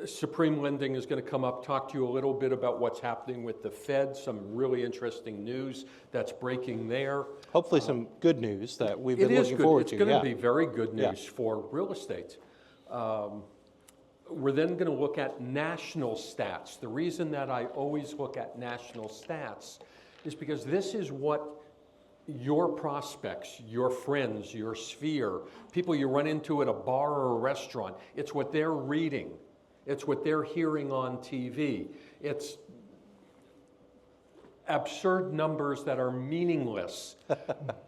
Supreme Lending is going to come up, talk to you a little bit about what's happening with the Fed, some really interesting news that's breaking there. Hopefully some good news that we've been looking forward to. It's going to be very good news for real estate. We're then going to look at national stats. The reason that I always look at national stats is because this is what your prospects, your friends, your sphere, people you run into at a bar or a restaurant, it's what they're reading. It's what they're hearing on TV. It's absurd numbers that are meaningless,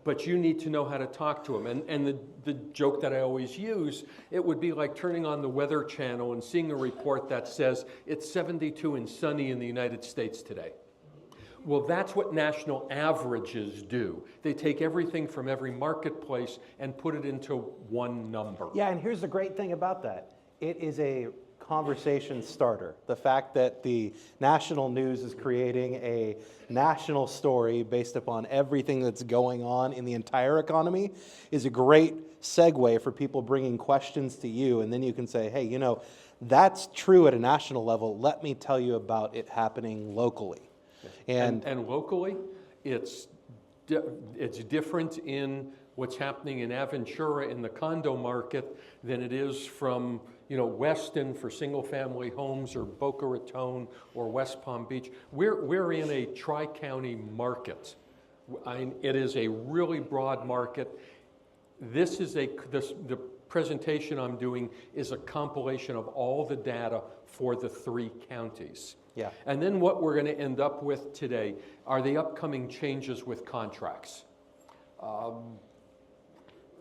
but you need to know how to talk to them. And the joke that I always use, it would be like turning on the Weather Channel and seeing a report that says it's 72 and sunny in the United States today. Well, that's what national averages do. They take everything from every marketplace and put it into one number. Yeah, and here's the great thing about that. It is a conversation starter. The fact that the national news is creating a national story based upon everything that's going on in the entire economy is a great segue for people bringing questions to you, and then you can say, hey, you know, that's true at a national level. Let me tell you about it happening locally. And locally, it's different in what's happening in Aventura in the condo market than it is from, you know, Weston for single-family homes or Boca Raton or West Palm Beach. We're in a tri-county market. It is a really broad market. The presentation I'm doing is a compilation of all the data for the 3 counties. Yeah. And then what we're going to end up with today are the upcoming changes with contracts.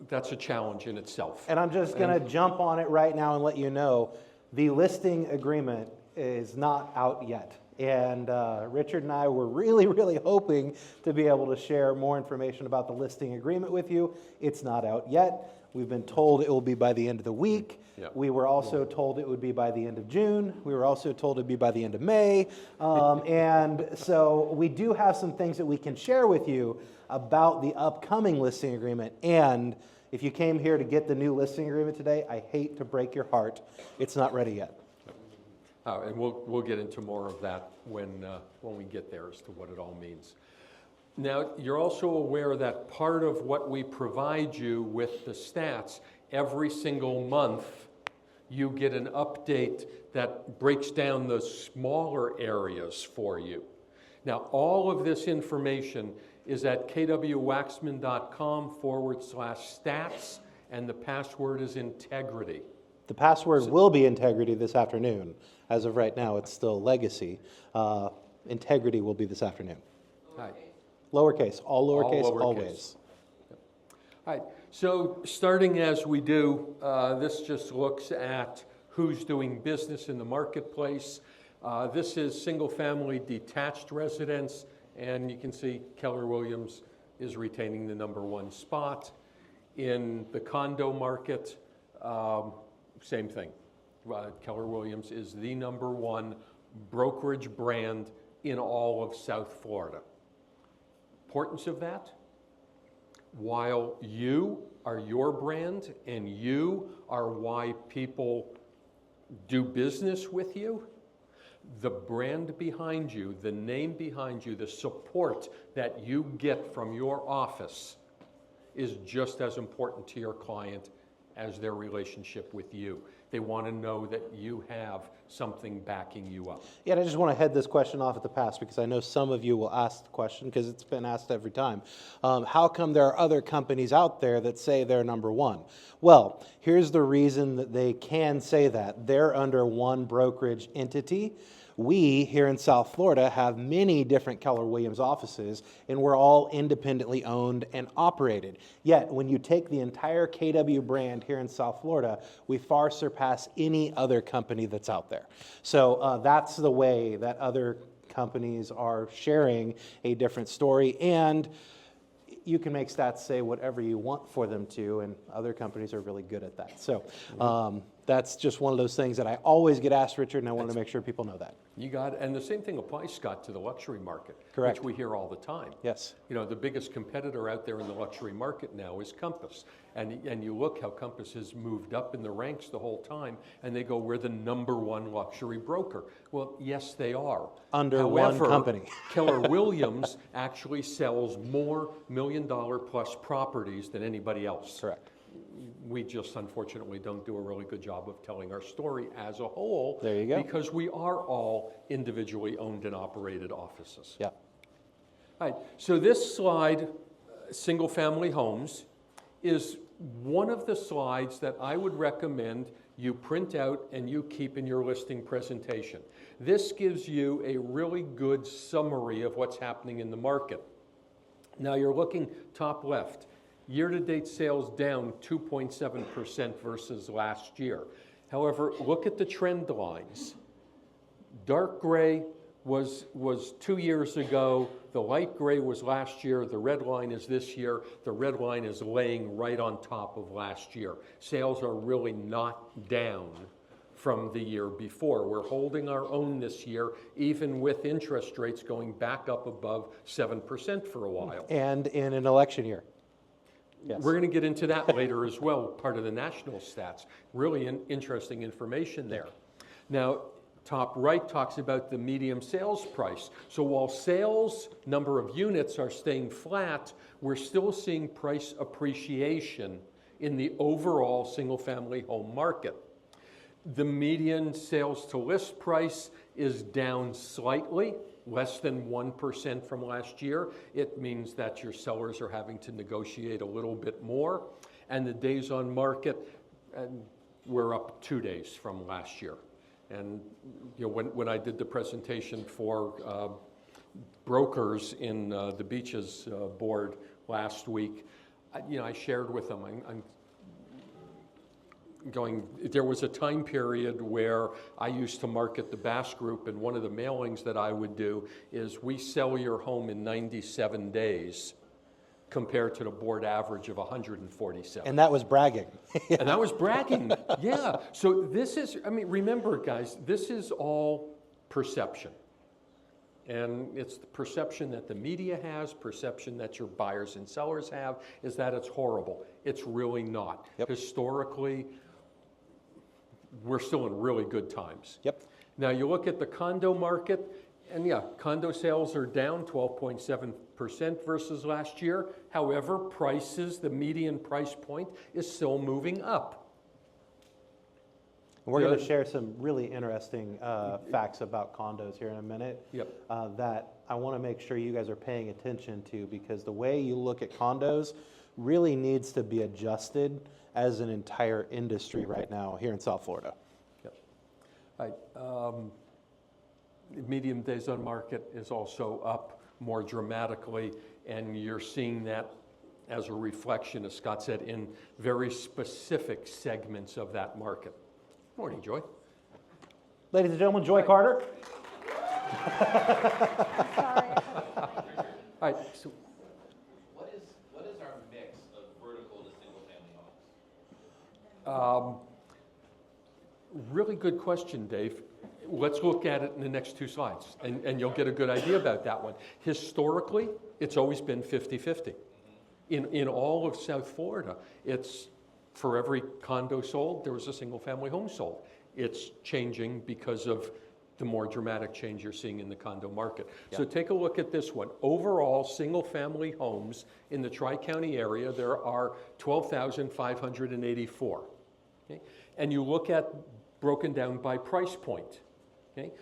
That's a challenge in itself. And I'm just going to jump on it right now and let you know the listing agreement is not out yet. And Richard and I were really, really hoping to be able to share more information about the listing agreement with you. It's not out yet. We've been told it will be by the end of the week. Yep. We were also told it would be by the end of June. We were also told it would be by the end of May. And so we do have some things that we can share with you about the upcoming listing agreement. And if you came here to get the new listing agreement today, I hate to break your heart. It's not ready yet. And we'll get into more of that when we get there as to what it all means. Now, you're also aware that part of what we provide you with the stats, every single month, you get an update that breaks down the smaller areas for you. Now, all of this information is at kwwaxman.com/stats, and the password is integrity. The password will be integrity this afternoon. As of right now, it's still legacy. Integrity will be this afternoon. All right. Lowercase, all lowercase, always. Yep. All right, so starting as we do, this just looks at who's doing business in the marketplace. This is single-family detached residence, and you can see Keller Williams is retaining the #1 spot. In the condo market, same thing. Keller Williams is the #1 brokerage brand in all of South Florida. Importance of that, while you are your brand and you are why people do business with you, the brand behind you, the name behind you, the support that you get from your office is just as important to your client as their relationship with you. They want to know that you have something backing you up. Yeah, and I just want to head this question off at the pass because I know some of you will ask the question because it's been asked every time. How come there are other companies out there that say they're #1? Well, here's the reason that they can say that. They're under one brokerage entity. We, here in South Florida, have many different Keller Williams offices, and we're all independently owned and operated. Yet, when you take the entire KW brand here in South Florida, we far surpass any other company that's out there. So that's the way that other companies are sharing a different story, and you can make stats say whatever you want for them to, and other companies are really good at that. So that's just one of those things that I always get asked, Richard, and I want to make sure people know that. You got it. And the same thing applies, Scott, to the luxury market, Correct. which we hear all the time. Yes. You know, the biggest competitor out there in the luxury market now is Compass. And you look how Compass has moved up in the ranks the whole time, and they go, we're the #1 luxury broker. Well, yes, they are. Under one company. Keller Williams actually sells more $1 million plus properties than anybody else. Correct. We just unfortunately don't do a really good job of telling our story as a whole. There you go. Because we are all individually owned and operated offices. Yeah. All right, so this slide, single-family homes, is one of the slides that I would recommend you print out and you keep in your listing presentation. This gives you a really good summary of what's happening in the market. Now you're looking top left. Year-to-date sales down 2.7% versus last year. However, look at the trend lines. Dark gray was 2 years ago, the light gray was last year, the red line is this year, the red line is laying right on top of last year. Sales are really not down from the year before. We're holding our own this year, even with interest rates going back up above 7% for a while. And in an election year. Yes. We're going to get into that later as well, part of the national stats. Really interesting information there. Now, top right talks about the median sales price. So while sales number of units are staying flat, we're still seeing price appreciation in the overall single-family home market. The median sales to list price is down slightly, less than 1% from last year. It means that your sellers are having to negotiate a little bit more. And the days on market, we're up 2 days from last year. And you know, when I did the presentation for brokers in the Beaches board last week, I shared with them, there was a time period where I used to market the Bass Group, and one of the mailings that I would do is we sell your home in 97 days compared to the board average of 147. And that was bragging. And that was bragging, yeah. So this is, remember guys, this is all perception. And it's the perception that the media has, perception that your buyers and sellers have, is that it's horrible. It's really not. Yep. Historically, we're still in really good times. Yep. Now you look at the condo market, and yeah, condo sales are down 12.7% versus last year. However, prices, the median price point is still moving up. And we're going to share some really interesting facts about condos here in a minute. Yep. That I want to make sure you guys are paying attention to, because the way you look at condos really needs to be adjusted as an entire industry right now here in South Florida. Yep. All right. Median days on market is also up more dramatically, and you're seeing that as a reflection, as Scott said, in very specific segments of that market. Morning, Joy. Ladies and gentlemen, Joy Carter. Sorry. All right. So What is our mix of vertical to single-family homes? really good question, Dave. Let's look at it in the next 2 slides, and you'll get a good idea about that one. Historically, it's always been 50-50. In all of South Florida, it's for every condo sold, there was a single-family home sold. It's changing because of the more dramatic change you're seeing in the condo market. Yeah. So take a look at this one. Overall, single-family homes in the Tri-County area, there are 12,584. Okay? And you look at broken down by price point. Okay?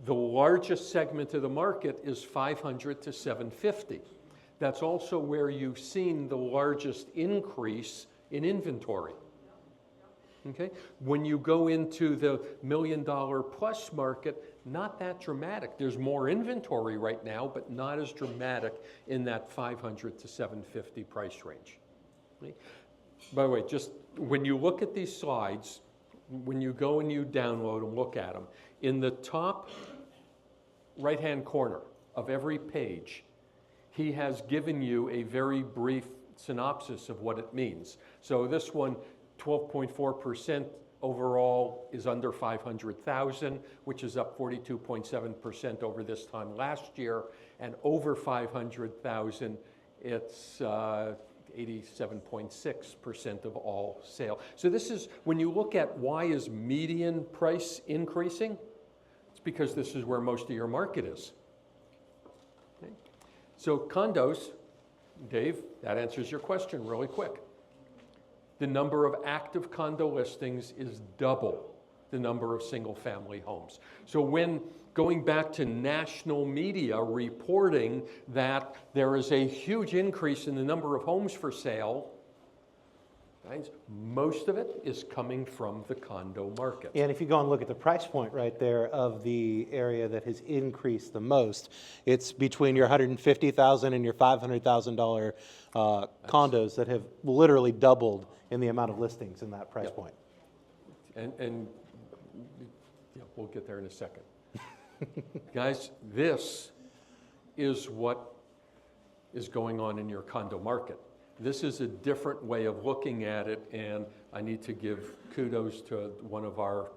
The largest segment of the market is 500 to 750. That's also where you've seen the largest increase in inventory. Okay? When you go into the $1 million plus market, not that dramatic. There's more inventory right now, but not as dramatic in that 500 to 750 price range. Okay? By the way, just when you look at these slides, when you go and you download and look at them, in the top right-hand corner of every page, he has given you a very brief synopsis of what it means. So this one, 12.4% overall is under 500,000, which is up 42.7% over this time last year, and over 500,000, it's 87.6% of all sale. So this is, when you look at why is median price increasing, it's because this is where most of your market is. Okay. So condos, Dave, that answers your question really quick. The number of active condo listings is double the number of single-family homes. So when going back to national media reporting that there is a huge increase in the number of homes for sale, guys, most of it is coming from the condo market. And if you go and look at the price point right there of the area that has increased the most, it's between your $150,000 and your $500,000 condos that have literally doubled in the amount of listings in that price point. And yeah, we'll get there in a second. Guys, this is what is going on in your condo market. This is a different way of looking at it, and I need to give kudos to one of our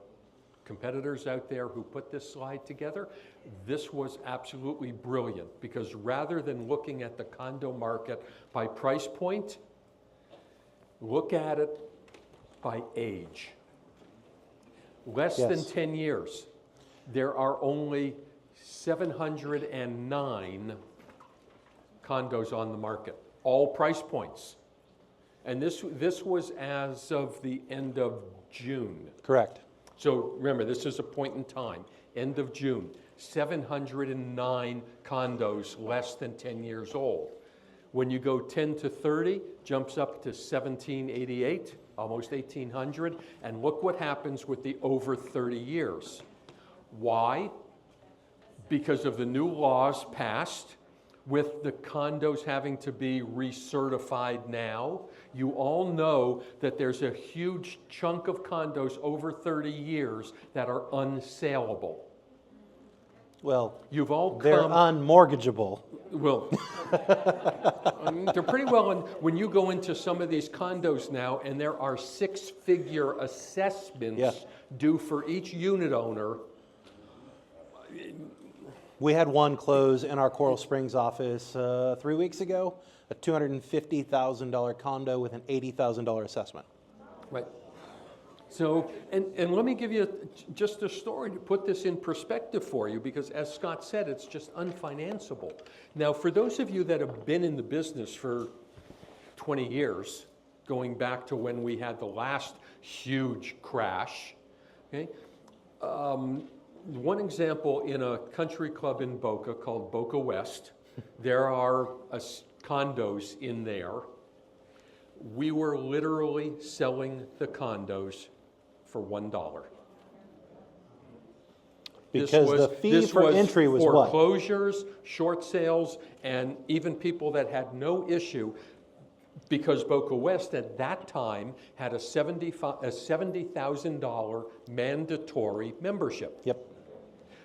competitors out there who put this slide together. This was absolutely brilliant, because rather than looking at the condo market by price point, look at it by age. Less than 10 years, there are only 709 condos on the market, all price points. And this was as of the end of June. Correct. So remember, this is a point in time, end of June, 709 condos less than 10 years old. When you go 10 to 30, jumps up to 1788, almost 1800, and look what happens with the over 30 years. Why? Because of the new laws passed, with the condos having to be recertified now. You all know that there's a huge chunk of condos over 30 years that are unsaleable. Well, You've all they're come... unmortgageable. Well, they're pretty well, when you go into some of these condos now, and there are six-figure assessments due for each unit owner. We had one close in our Coral Springs office 3 weeks ago, a $250,000 condo with an $80,000 assessment. Right. So, and let me give you just a story to put this in perspective for you, because as Scott said, it's just unfinanceable. Now, for those of you that have been in the business for 20 years, going back to when we had the last huge crash, okay? One example, in a country club in Boca called Boca West, there are condos in there. We were literally selling the condos for $1. Because the fee for entry was what? Foreclosures, short sales, and even people that had no issue, because Boca West at that time had a $70,000 mandatory membership. Yep.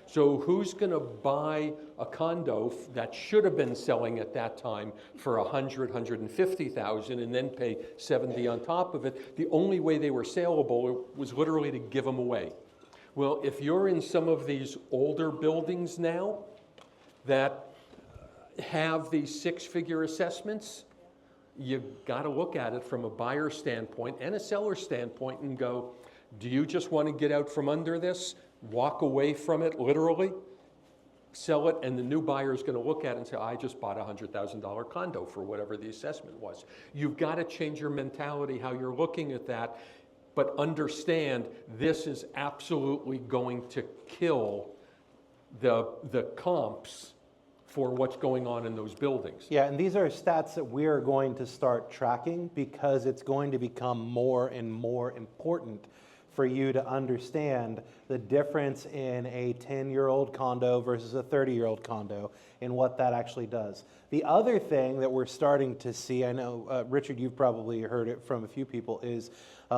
So who's going to buy a condo that should have been selling at that time for $150,000 and then pay $70,000 on top of it? The only way they were saleable was literally to give them away. Well, if you're in some of these older buildings now that have these six-figure assessments, you've got to look at it from a buyer standpoint and a seller standpoint and go, do you just want to get out from under this? Walk away from it, literally, sell it, and the new buyer is going to look at it and say, I just bought a $100,000 condo for whatever the assessment was. You've got to change your mentality, how you're looking at that, but understand this is absolutely going to kill the comps for what's going on in those buildings. Yeah, and these are stats that we are going to start tracking, because it's going to become more and more important for you to understand the difference in a 10-year-old condo versus a 30-year-old condo and what that actually does. The other thing that we're starting to see, I know, Richard, you've probably heard it from a few people, is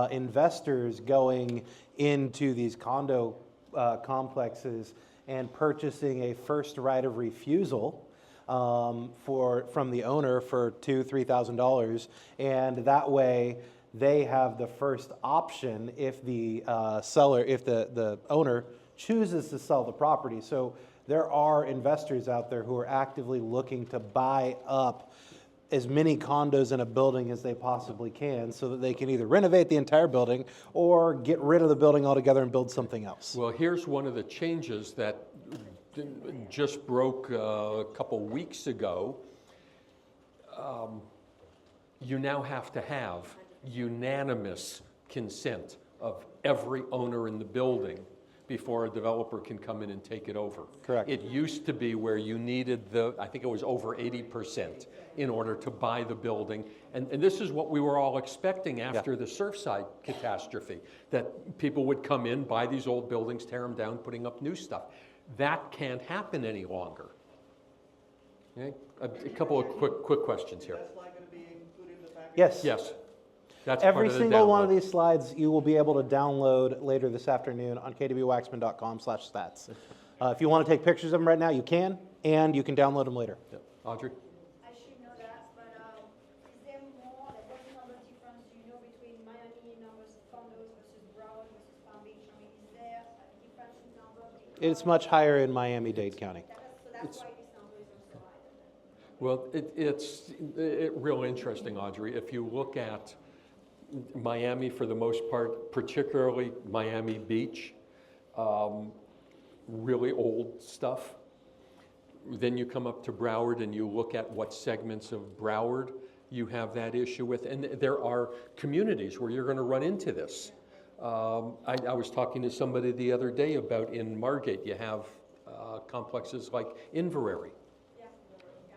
investors going into these condo complexes and purchasing a first right of refusal from the owner for $2,000-$3,000, and that way they have the first option if the the owner chooses to sell the property. So there are investors out there who are actively looking to buy up as many condos in a building as they possibly can so that they can either renovate the entire building or get rid of the building altogether and build something else. Well, here's one of the changes that just broke a couple weeks ago. You now have to have unanimous consent of every owner in the building before a developer can come in and take it over. Correct. It used to be where you needed I think it was over 80% in order to buy the building. And this is what we were all expecting after the Surfside catastrophe, that people would come in, buy these old buildings, tear them down, putting up new stuff. That can't happen any longer. Okay? A couple of quick questions here. Yes. Yes. That's Every part of the single one of download. these slides you will be able to download later this afternoon on kwwaxman.com/stats. If you want to take pictures of them right now, you can, and you can download them later. Yeah. Audrey? I should know that, but is there more, like what's the number difference, do you know, between Miami numbers of condos versus Broward versus Palm Beach? I mean, is there a difference in number? It's much higher in Miami-Dade County. So that's why this number is also higher. Well, it's real interesting, Audrey. If you look at Miami for the most part, particularly Miami Beach, really old stuff. Then you come up to Broward and you look at what segments of Broward you have that issue with. And there are communities where you're going to run into this. I was talking to somebody the other day about in Margate, you have complexes like Inverary.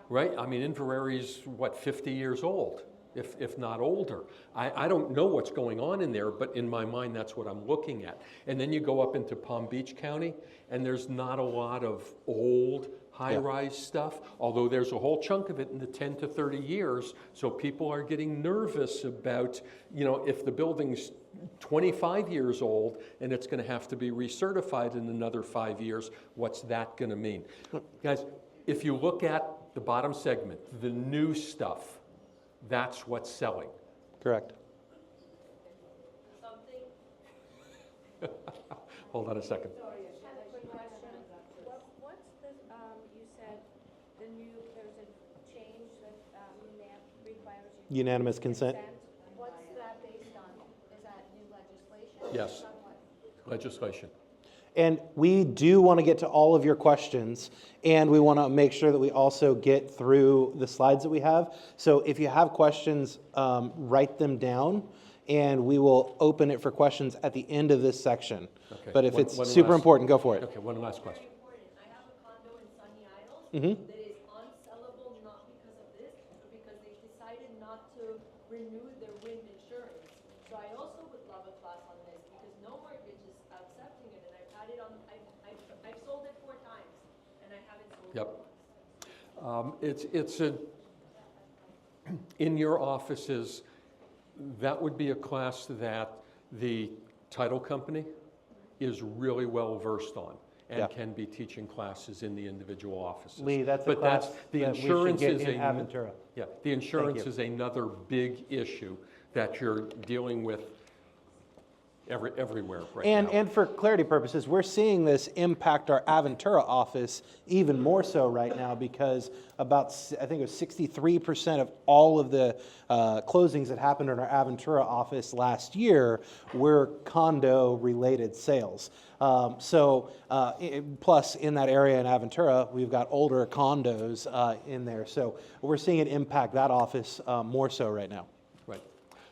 Right? I mean, Inverary's, what, 50 years old, if not older. I don't know what's going on in there, but in my mind, that's what I'm looking at. And then you go up into Palm Beach County, and there's not a lot of old, high-rise stuff, although there's a whole chunk of it in the 10 to 30 years, so people are getting nervous about, you know, if the building's 25 years old and it's going to have to be recertified in another 5 years, what's that going to mean? Guys, if you look at the bottom segment, the new stuff, that's what's selling. Correct. Hold on a second. Sorry, I have a quick question. What's the, you said the new, there's a change that requires you. Unanimous consent. What's that based on? Is that new legislation? Yes. Based on what? Legislation. And we do want to get to all of your questions, and we want to make sure that we also get through the slides that we have. So if you have questions, write them down, and we will open it for questions at the end of this section. Okay. But if One it's last- super important, go for it. Okay, one last question. I have a condo in Sunny Isles Mm-hmm. that is unsellable not because of this, but because they decided not to renew their wind insurance. So I also would love a class on this because no mortgage is accepting it, and I've had it on. I've sold it 4 times, and I haven't sold Yep. it once. It's in your offices, that would be a class that the title company is really well versed on and Yeah. can be teaching classes in the individual offices. Lee, that's a But class the that we should insurance get is in Aventura. Yeah, the insurance you. is another big issue that you're dealing with everywhere right now. And for clarity purposes, we're seeing this impact our Aventura office even more so right now because about, I think it was 63% of all of the closings that happened in our Aventura office last year were condo-related sales. Plus in that area in Aventura, we've got older condos in there. So we're seeing it impact that office more so right now. Right.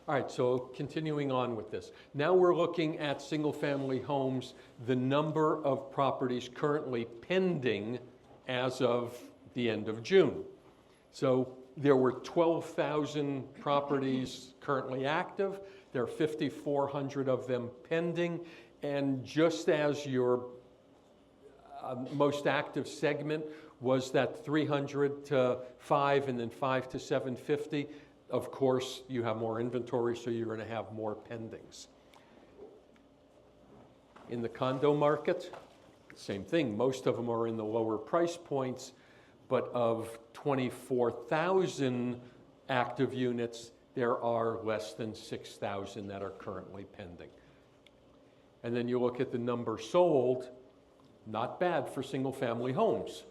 All right, so continuing on with this. Now we're looking at single-family homes, the number of properties currently pending as of the end of June. So there were 12,000 properties currently active. There are 5,400 of them pending. And just as your most active segment was that 300 to 5 and then 5 to 750, of course, you have more inventory, so you're going to have more pendings. In the condo market, same thing. Most of them are in the lower price points, but of 24,000 active units, there are less than 6,000 that are currently pending. And then you look at the number sold, not bad for single-family homes,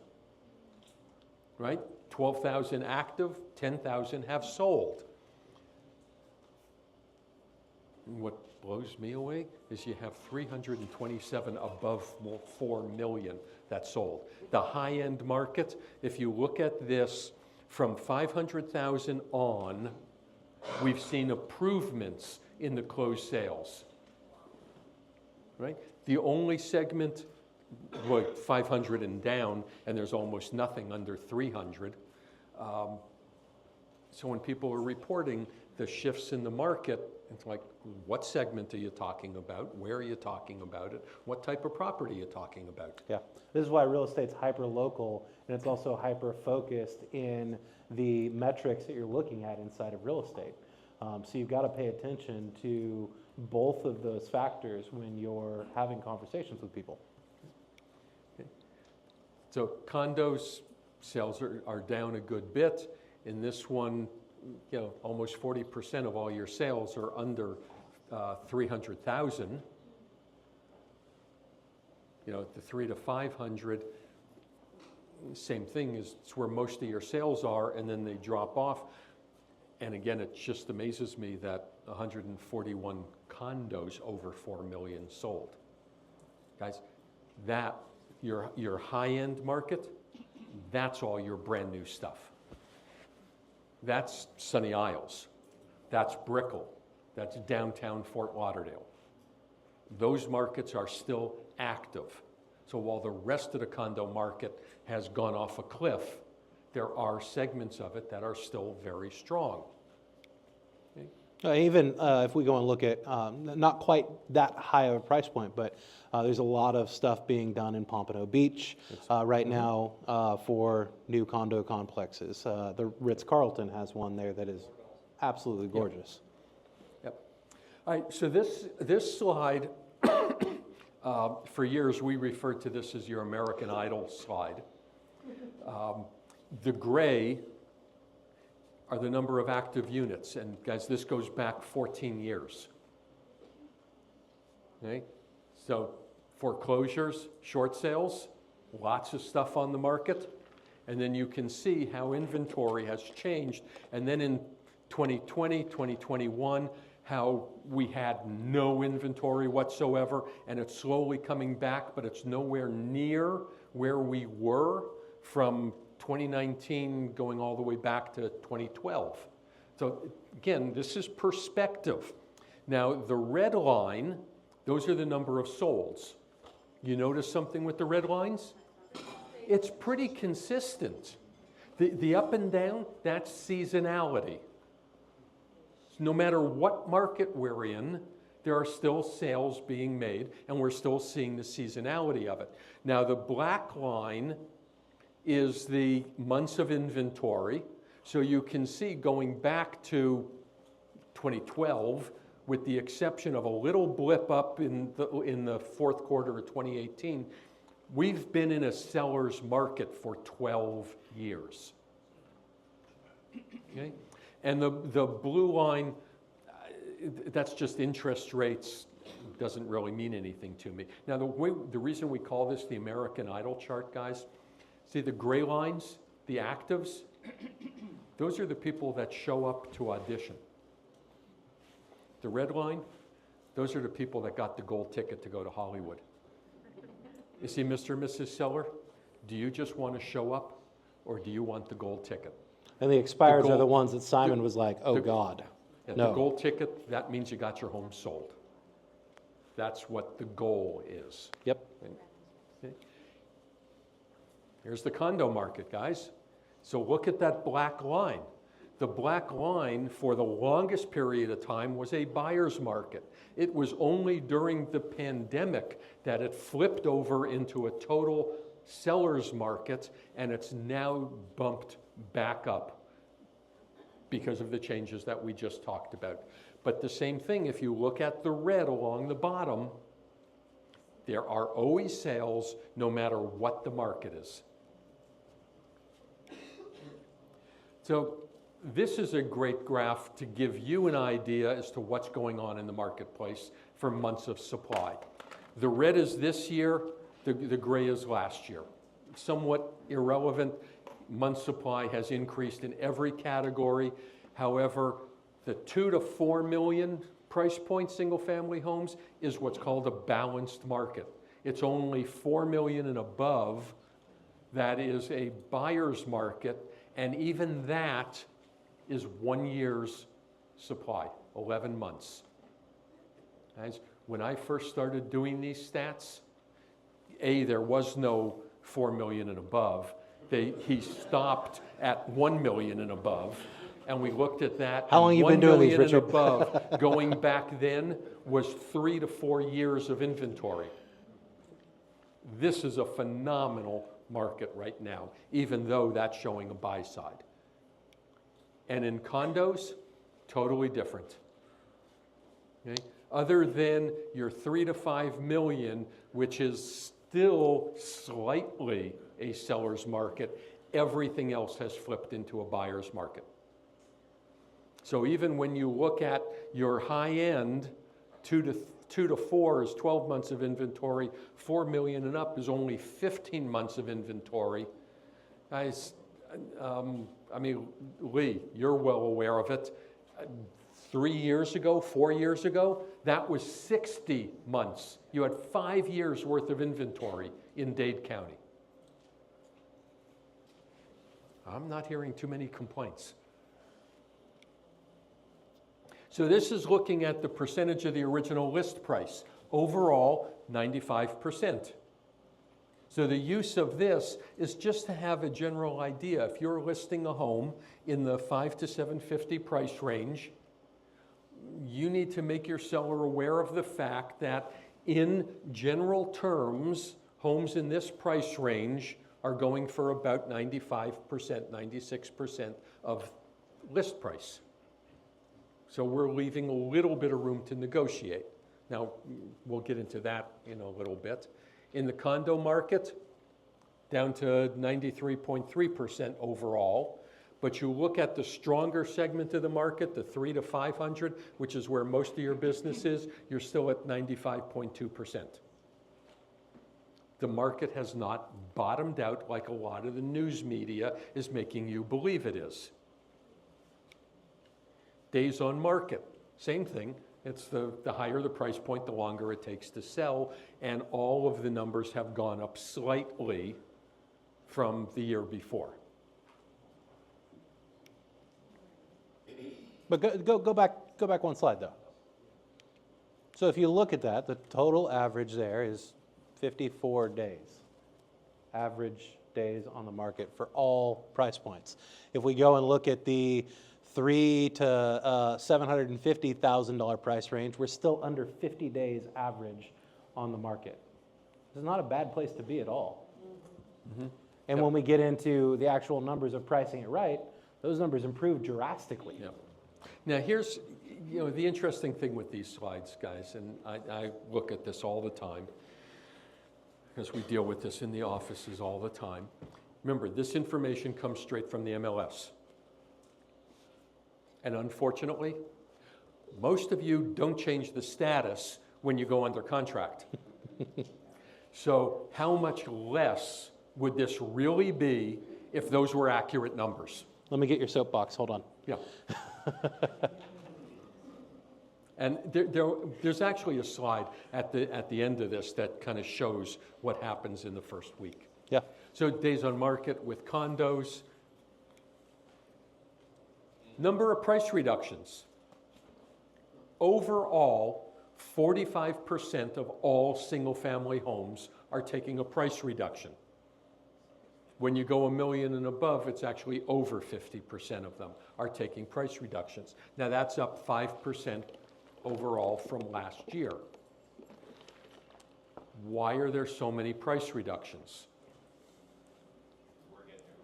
right? 12,000 active, 10,000 have sold. And what blows me away is you have 327 above 4 million that sold. The high-end market, if you look at this from 500,000 on, we've seen improvements in the closed sales, right? The only segment, like 500 and down, and there's almost nothing under 300. So when people are reporting the shifts in the market, it's like, what segment are you talking about? Where are you talking about it? What type of property are you talking about? Yeah, this is why real estate's hyper-local, and it's also hyper-focused in the metrics that you're looking at inside of real estate. So you've got to pay attention to both of those factors when you're having conversations with people. So condos sales are down a good bit. In this one, you know, almost 40% of all your sales are under 300,000. You know, the 3 to 500, same thing, is it's where most of your sales are, and then they drop off. And again, it just amazes me that 141 condos over 4 million sold. Guys, that, your high-end market, that's all your brand new stuff. That's Sunny Isles, that's Brickell, that's downtown Fort Lauderdale. Those markets are still active. So while the rest of the condo market has gone off a cliff, there are segments of it that are still very strong. Even if we go and look at, not quite that high of a price point, but there's a lot of stuff being done in Pompano Beach right now for new condo complexes. The Ritz-Carlton has one there that is absolutely gorgeous. Yep. All right, so this slide, for years we referred to this as your American Idol slide. The gray are the number of active units. And guys, this goes back 14 years. Okay? So foreclosures, short sales, lots of stuff on the market. And then you can see how inventory has changed. And then in 2020, 2021, how we had no inventory whatsoever, and it's slowly coming back, but it's nowhere near where we were from 2019 going all the way back to 2012. So again, this is perspective. Now, the red line, those are the number of solds. You notice something with the red lines? It's pretty consistent. The up and down, that's seasonality. No matter what market we're in, there are still sales being made, and we're still seeing the seasonality of it. Now, the black line is the months of inventory. So you can see going back to 2012, with the exception of a little blip up in the fourth quarter of 2018, we've been in a seller's market for 12 years. Okay? And the blue line, that's just interest rates, doesn't really mean anything to me. Now, the reason we call this the American Idol chart, guys, see the gray lines, the actives, those are the people that show up to audition. The red line, those are the people that got the gold ticket to go to Hollywood. You see, Mr. and Mrs. Seller, do you just want to show up, or do you want the gold ticket? And the expireds The are the gold- ones that Simon was like, oh God, And no. the gold ticket, that means you got your home sold. That's what the goal is. Yep. Okay. Here's the condo market, guys. So look at that black line. The black line for the longest period of time was a buyer's market. It was only during the pandemic that it flipped over into a total seller's market, and it's now bumped back up because of the changes that we just talked about. But the same thing, if you look at the red along the bottom, there are always sales no matter what the market is. So this is a great graph to give you an idea as to what's going on in the marketplace for months of supply. The red is this year, the gray is last year. Somewhat irrelevant. month supply has increased in every category. However, the 2 to 4 million price point single-family homes is what's called a balanced market. It's only 4 million and above that is a buyer's market, and even that is 1 year's supply, 11 months. Guys, when I first started doing these stats, there was no 4 million and above. He stopped at 1 million and above, and we looked at that. How long and you been doing these, 1 million Richard? and above, going back then, was 3 to 4 years of inventory. This is a phenomenal market right now, even though that's showing a buy side. And in condos, totally different. Okay? Other than your 3 to 5 million, which is still slightly a seller's market, everything else has flipped into a buyer's market. So even when you look at your high end, 2 to 4 is 12 months of inventory, 4 million and up is only 15 months of inventory. Guys, I mean, Lee, you're well aware of it. 3 years ago, 4 years ago, that was 60 months. You had 5 years worth of inventory in Dade County. I'm not hearing too many complaints. So this is looking at the percentage of the original list price. Overall, 95%. So the use of this is just to have a general idea. If you're listing a home in the $5 to $750 price range, you need to make your seller aware of the fact that in general terms, homes in this price range are going for about 95%, 96% of list price. So we're leaving a little bit of room to negotiate. Now, we'll get into that in a little bit. In the condo market, down to 93.3% overall. But you look at the stronger segment of the market, the 3 to 500, which is where most of your business is, you're still at 95.2%. The market has not bottomed out like a lot of the news media is making you believe it is. Days on market, same thing. It's the higher the price point, the longer it takes to sell, and all of the numbers have gone up slightly from the year before. But go back one slide though. So if you look at that, the total average there is 54 days. Average days on the market for all price points. If we go and look at the $3 to $750,000 price range, we're still under 50 days average on the market. This is not a bad place to be at all. Mm-hmm. And when we get into the actual numbers of pricing it right, those numbers improve drastically. Yep. Now here's, the interesting thing with these slides, guys, and I look at this all the time, because we deal with this in the offices all the time. Remember, this information comes straight from the MLS. And unfortunately, most of you don't change the status when you go under contract. So how much less would this really be if those were accurate numbers? Let me get your soapbox, hold on. Yeah. And there's actually a slide at the end of this that kind of shows what happens in the first week. Yeah. So days on market with condos. Number of price reductions. Overall, 45% of all single-family homes are taking a price reduction. When you go $1 million and above, it's actually over 50% of them are taking price reductions. Now that's up 5% overall from last year. Why are there so many price reductions?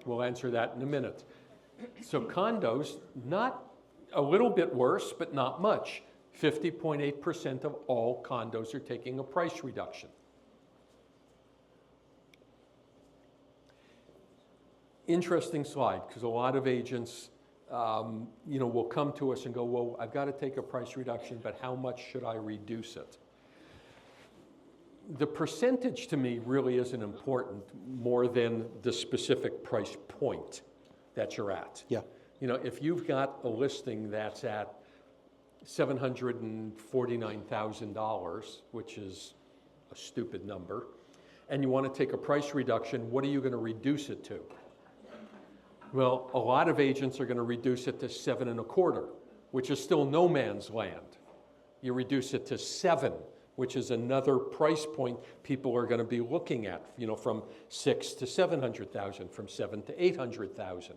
We'll answer that in a minute. So condos, not a little bit worse, but not much. 50.8% of all condos are taking a price reduction. Interesting slide, because a lot of agents, will come to us and go, well, I've got to take a price reduction, but how much should I reduce it? The percentage to me really isn't important more than the specific price point that you're at. Yeah. You know, if you've got a listing that's at $749,000, which is a stupid number, and you want to take a price reduction, what are you going to reduce it to? Well, a lot of agents are going to reduce it to 7.25, which is still no man's land. You reduce it to 7, which is another price point people are going to be looking at, you know, from 6 to 700,000, from 7 to 800,000.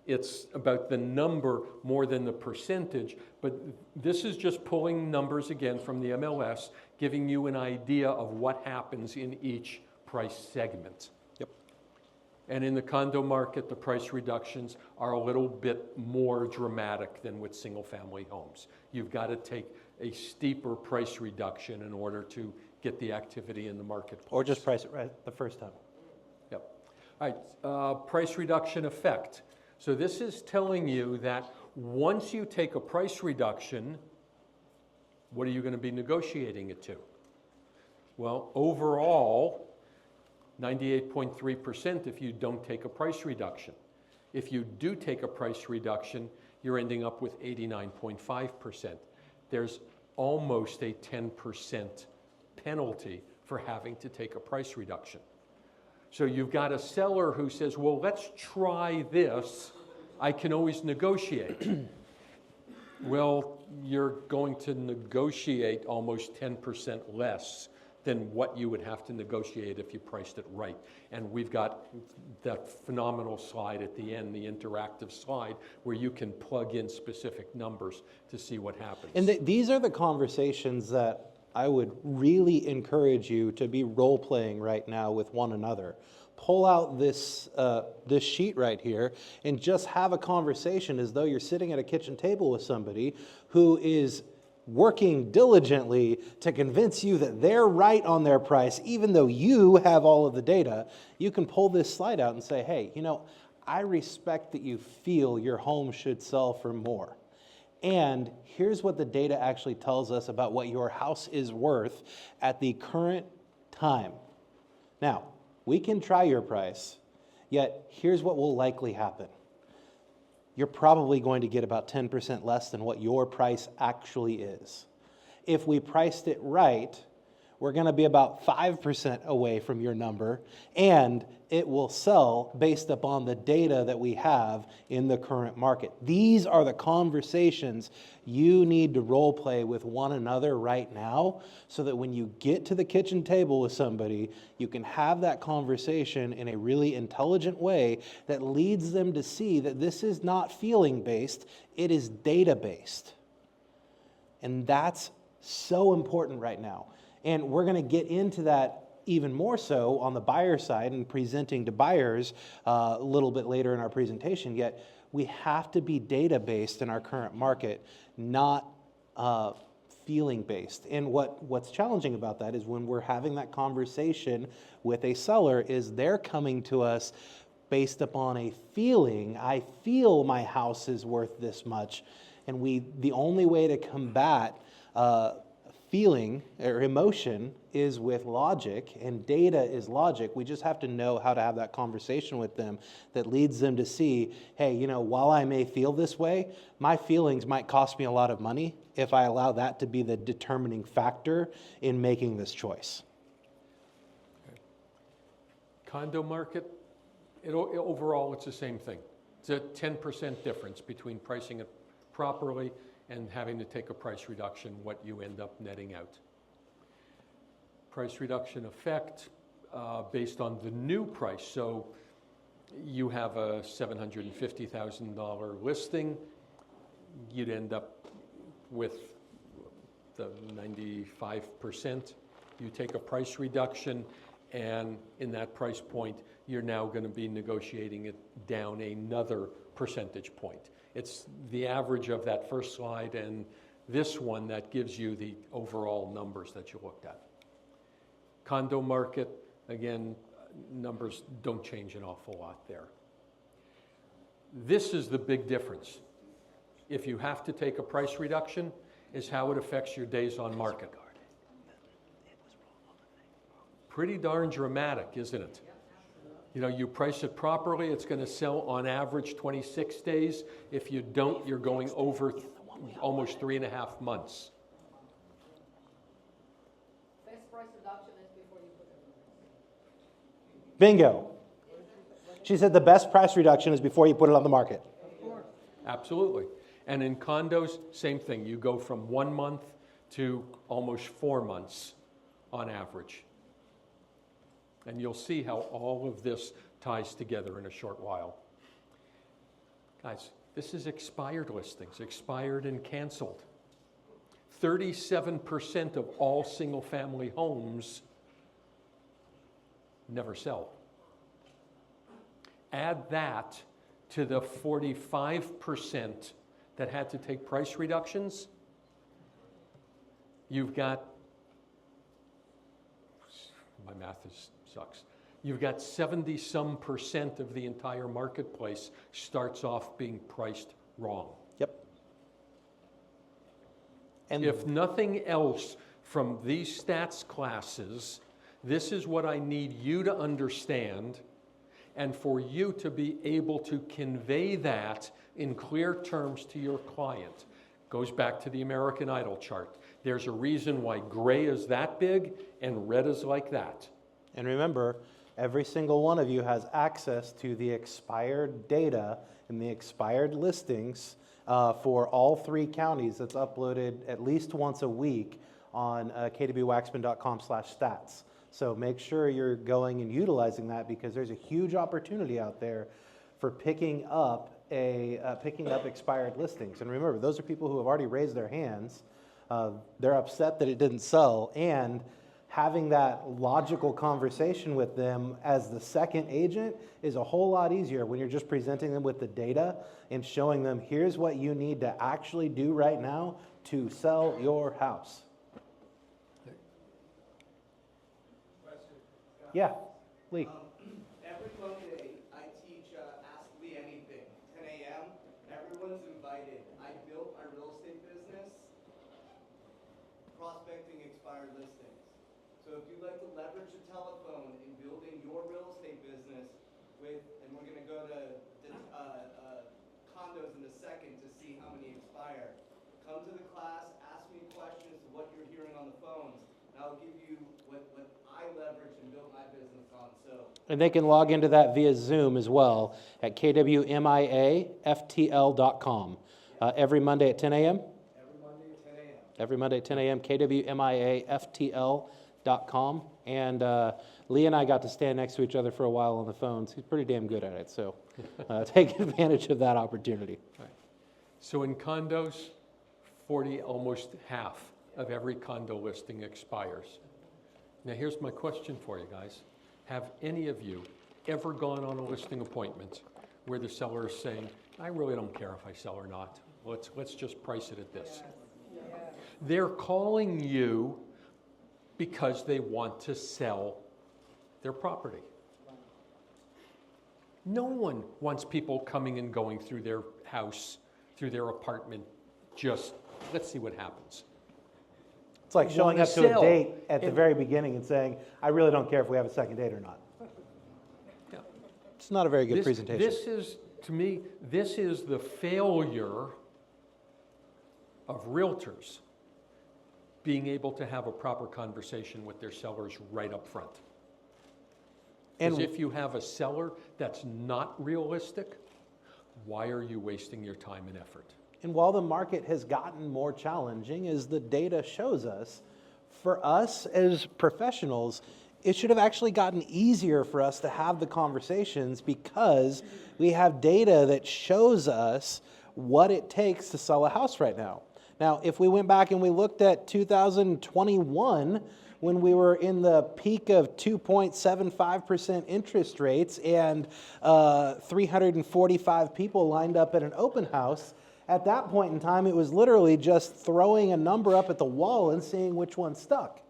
It's about the number more than the percentage, but this is just pulling numbers again from the MLS, giving you an idea of what happens in each price segment. Yep. And in the condo market, the price reductions are a little bit more dramatic than with single-family homes. You've got to take a steeper price reduction in order to get the activity in the marketplace. Or just price it right the first time. Yep. All right, price reduction effect. So this is telling you that once you take a price reduction, what are you going to be negotiating it to? Well, overall, 98.3% if you don't take a price reduction. If you do take a price reduction, you're ending up with 89.5%. There's almost a 10% penalty for having to take a price reduction. So you've got a seller who says, well, let's try this. I can always negotiate. Well, you're going to negotiate almost 10% less than what you would have to negotiate if you priced it right. And we've got that phenomenal slide at the end, the interactive slide, where you can plug in specific numbers to see what happens. And these are the conversations that I would really encourage you to be role-playing right now with one another. Pull out this sheet right here and just have a conversation as though you're sitting at a kitchen table with somebody who is working diligently to convince you that they're right on their price, even though you have all of the data. You can pull this slide out and say, hey, you know, I respect that you feel your home should sell for more. And here's what the data actually tells us about what your house is worth at the current time. Now, we can try your price, yet here's what will likely happen. You're probably going to get about 10% less than what your price actually is. If we priced it right, we're going to be about 5% away from your number, and it will sell based upon the data that we have in the current market. These are the conversations you need to role play with one another right now, so that when you get to the kitchen table with somebody, you can have that conversation in a really intelligent way that leads them to see that this is not feeling-based, it is data-based. And that's so important right now. And we're going to get into that even more so on the buyer side and presenting to buyers a little bit later in our presentation. Yet we have to be data-based in our current market, not feeling-based. And what's challenging about that is when we're having that conversation with a seller is they're coming to us based upon a feeling. I feel my house is worth this much. And the only way to combat feeling or emotion is with logic, and data is logic. We just have to know how to have that conversation with them that leads them to see, hey, you know, while I may feel this way, my feelings might cost me a lot of money if I allow that to be the determining factor in making this choice. Condo market, overall, it's the same thing. It's a 10% difference between pricing it properly and having to take a price reduction, what you end up netting out. Price reduction effect based on the new price. So you have a $750,000 listing, you'd end up with the 95%. You take a price reduction, and in that price point, you're now going to be negotiating it down another percentage point. It's the average of that first slide and this one that gives you the overall numbers that you looked at. Condo market, again, numbers don't change an awful lot there. This is the big difference. If you have to take a price reduction, is how it affects your days on market. Pretty darn dramatic, isn't it? You know, you price it properly, it's going to sell on average 26 days. If you don't, you're going over almost 3.5 months. Best price reduction is before you put it. Bingo. She said the best price reduction is before you put it on the market. Absolutely. And in condos, same thing. You go from 1 month to almost 4 months on average. And you'll see how all of this ties together in a short while. Guys, this is expired listings, expired and canceled. 37% of all single-family homes never sell. Add that to the 45% that had to take price reductions, you've got, my math sucks. You've got 70-some% of the entire marketplace starts off being priced wrong. Yep. And If nothing else from these stats classes, this is what I need you to understand, and for you to be able to convey that in clear terms to your client. Goes back to the American Idol chart. There's a reason why gray is that big and red is like that. And remember, every single one of you has access to the expired data and the expired listings for all 3 counties that's uploaded at least once a week on kwwaxman.com/stats. So make sure you're going and utilizing that, because there's a huge opportunity out there for picking up expired listings. And remember, those are people who have already raised their hands. They're upset that it didn't sell, and having that logical conversation with them as the second agent is a whole lot easier when you're just presenting them with the data and showing them, here's what you need to actually do right now to sell your house. Yeah, Lee. Every Monday, I teach Ask Lee Anything, 10 a.m. Everyone's invited. I built my real estate business prospecting expired listings. So if you'd like to leverage the telephone in building your real estate business with, and we're going to go to condos in a second to see how many expire, come to the class, ask me questions to what you're hearing on the phones, and I'll give you what I leverage and built my business on. So. And they can log into that via Zoom as well at kwmiaftl.com. Every Monday at 10 a.m.? Every Monday at 10 a.m. Every Monday at 10 a.m., kwmiaftl.com. And Lee and I got to stand next to each other for a while on the phones. He's pretty damn good at it, so take advantage of that opportunity. Right. So in condos, almost half of every condo listing expires. Now here's my question for you guys. Have any of you ever gone on a listing appointment where the seller is saying, I really don't care if I sell or not. Let's just price it at this. They're calling you because they want to sell their property. No one wants people coming and going through their house, through their apartment, just let's see what happens. It's like showing up to a Sell. date at the very beginning and saying, I really don't care if we have a second date or not. Yeah. It's not a very good presentation. This is, to me, this is the failure of realtors being able to have a proper conversation with their sellers right up front. Because And if you have a seller that's not realistic, why are you wasting your time and effort? And while the market has gotten more challenging, as the data shows us, for us as professionals, it should have actually gotten easier for us to have the conversations, because we have data that shows us what it takes to sell a house right now. Now, if we went back and we looked at 2021, when we were in the peak of 2.75% interest rates and 345 people lined up at an open house, at that point in time, it was literally just throwing a number up at the wall and seeing which one stuck.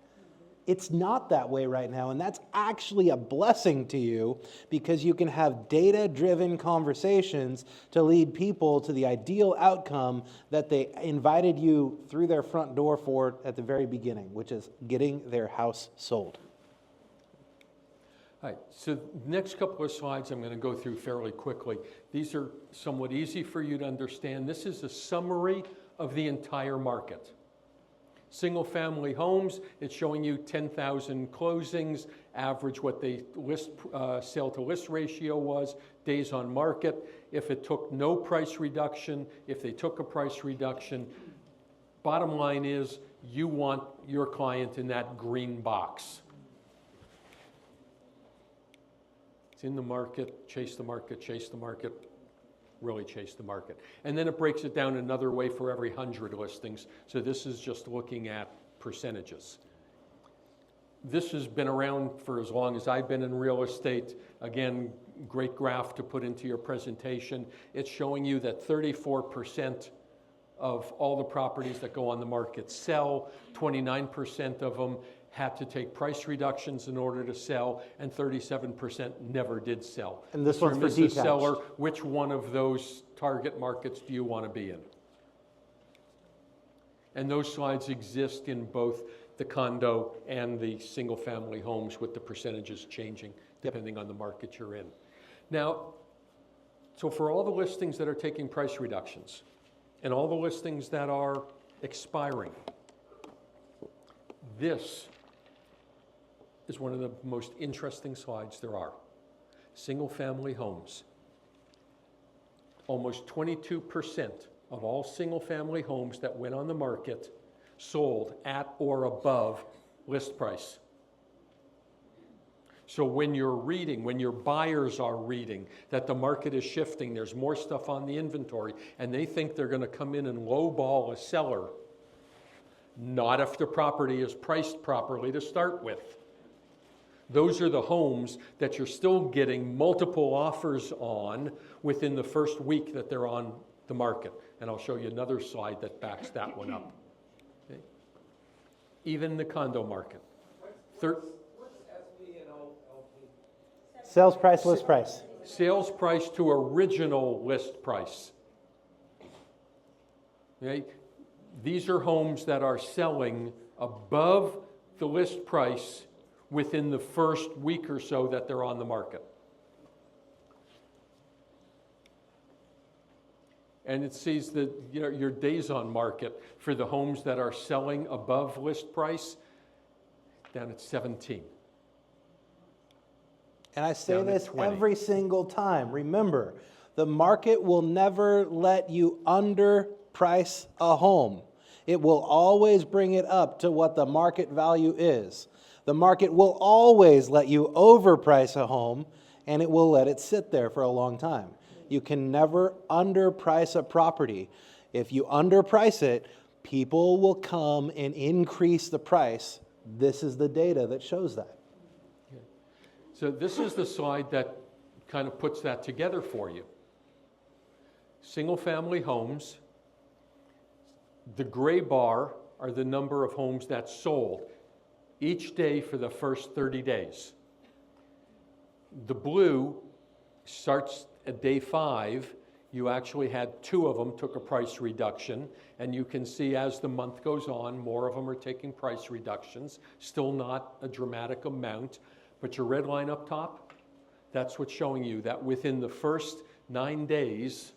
It's not that way right now, and that's actually a blessing to you, because you can have data-driven conversations to lead people to the ideal outcome that they invited you through their front door for at the very beginning, which is getting their house sold. All right, so the next couple of slides I'm going to go through fairly quickly. These are somewhat easy for you to understand. This is a summary of the entire market. Single-family homes, it's showing you 10,000 closings, average what the sale-to-list ratio was, days on market. If it took no price reduction, if they took a price reduction, bottom line is you want your client in that green box. It's in the market, chase the market, chase the market, really chase the market. And then it breaks it down another way for every 100 listings. So this is just looking at percentages. This has been around for as long as I've been in real estate. Again, great graph to put into your presentation. It's showing you that 34% of all the properties that go on the market sell, 29% of them had to take price reductions in order to sell, and 37% never did sell. And this one's for Mr. detached. Seller, which one of those target markets do you want to be in? And those slides exist in both the condo and the single-family homes with the percentages changing depending on the market you're in. Now, so for all the listings that are taking price reductions and all the listings that are expiring, this is one of the most interesting slides there are. Single-family homes. Almost 22% of all single-family homes that went on the market sold at or above list price. So when you're reading, when your buyers are reading that the market is shifting, there's more stuff on the inventory, and they think they're going to come in and lowball a seller, not if the property is priced properly to start with. Those are the homes that you're still getting multiple offers on within the first week that they're on the market. And I'll show you another slide that backs that one up. Okay. Even the condo market. What's SP and LP? Sales price, list price. Sales price to original list price. Okay. These are homes that are selling above the list price within the first week or so that they're on the market. And it sees that your days on market for the homes that are selling above list price, down at 17. And I say Down at this 20. every single time. Remember, the market will never let you underprice a home. It will always bring it up to what the market value is. The market will always let you overprice a home, and it will let it sit there for a long time. You can never underprice a property. If you underprice it, people will come and increase the price. This is the data that shows that. So this is the slide that kind of puts that together for you. Single-family homes. The gray bar are the number of homes that sold each day for the first 30 days. The blue starts at day 5. You actually had 2 of them took a price reduction, and you can see as the month goes on, more of them are taking price reductions. Still not a dramatic amount, but your red line up top, that's what's showing you that within the first 9 days,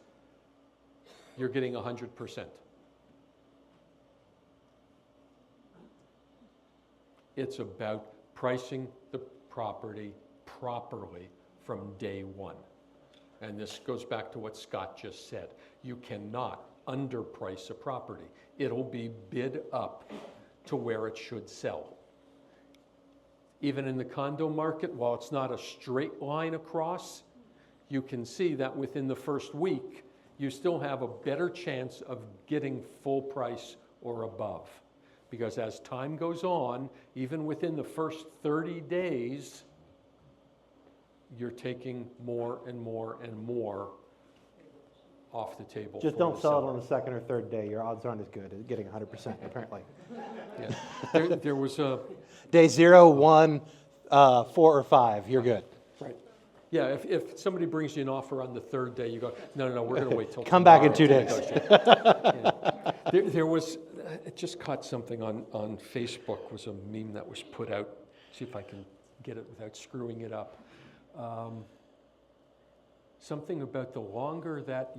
you're getting 100%. It's about pricing the property properly from day 1. And this goes back to what Scott just said. You cannot underprice a property. It'll be bid up to where it should sell. Even in the condo market, while it's not a straight line across, you can see that within the first week, you still have a better chance of getting full price or above. Because as time goes on, even within the first 30 days, you're taking more and more and more off the table. Just for don't the sell it seller. on the second or third day. Your odds aren't as good at getting 100%, apparently. Yeah. There was a, Day 0, 1, 4, or 5, you're good. right. Yeah, if somebody brings you an offer on the 3rd day, you go, no, we're going to wait till Come back in tomorrow 2 to days. negotiate." There was, I just caught something on Facebook, was a meme that was put out. See if I can get it without screwing it up. Something about the longer that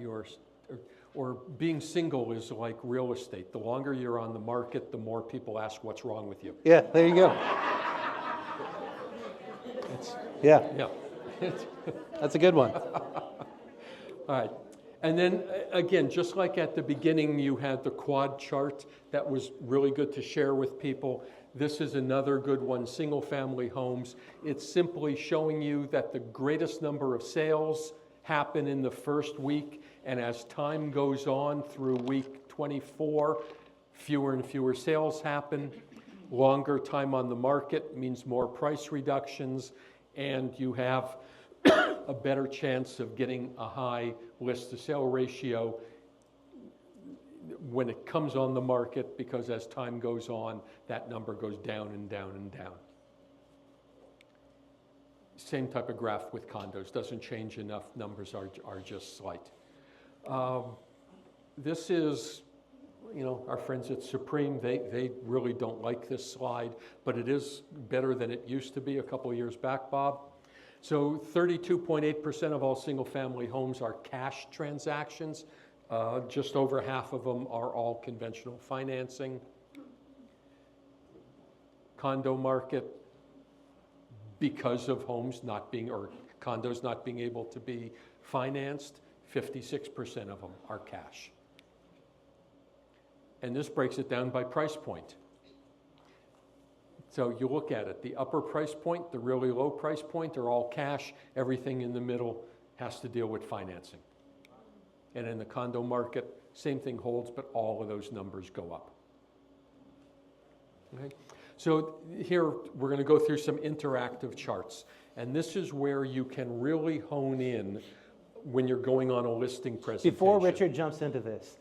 or being single is like real estate. The longer you're on the market, the more people ask what's wrong with you. Yeah, there you go. Yeah, Yeah. that's a good one. All right. And then again, just like at the beginning, you had the quad chart that was really good to share with people. This is another good one, single family homes. It's simply showing you that the greatest number of sales happen in the first week. And as time goes on through week 24, fewer and fewer sales happen. Longer time on the market means more price reductions, and you have a better chance of getting a high list-to-sale ratio when it comes on the market, because as time goes on, that number goes down and down and down. Same type of graph with condos, doesn't change enough, numbers are just slight. This is, our friends at Supreme, they really don't like this slide, but it is better than it used to be a couple of years back, Bob. So 32.8% of all single-family homes are cash transactions. Just over half of them are all conventional financing. Condo market, because of condos not being able to be financed, 56% of them are cash. And this breaks it down by price point. So you look at it, the upper price point, the really low price point are all cash. Everything in the middle has to deal with financing. And in the condo market, same thing holds, but all of those numbers go up. Okay? So here, we're going to go through some interactive charts. And this is where you can really hone in when you're going on a listing presentation. Before Richard jumps into this,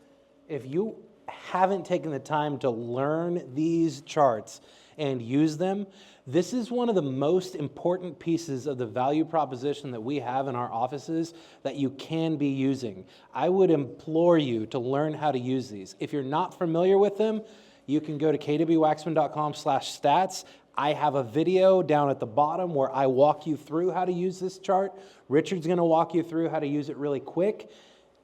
if you haven't taken the time to learn these charts and use them, this is one of the most important pieces of the value proposition that we have in our offices that you can be using. I would implore you to learn how to use these. If you're not familiar with them, you can go to kwwaxman.com/stats. I have a video down at the bottom where I walk you through how to use this chart. Richard's going to walk you through how to use it really quick.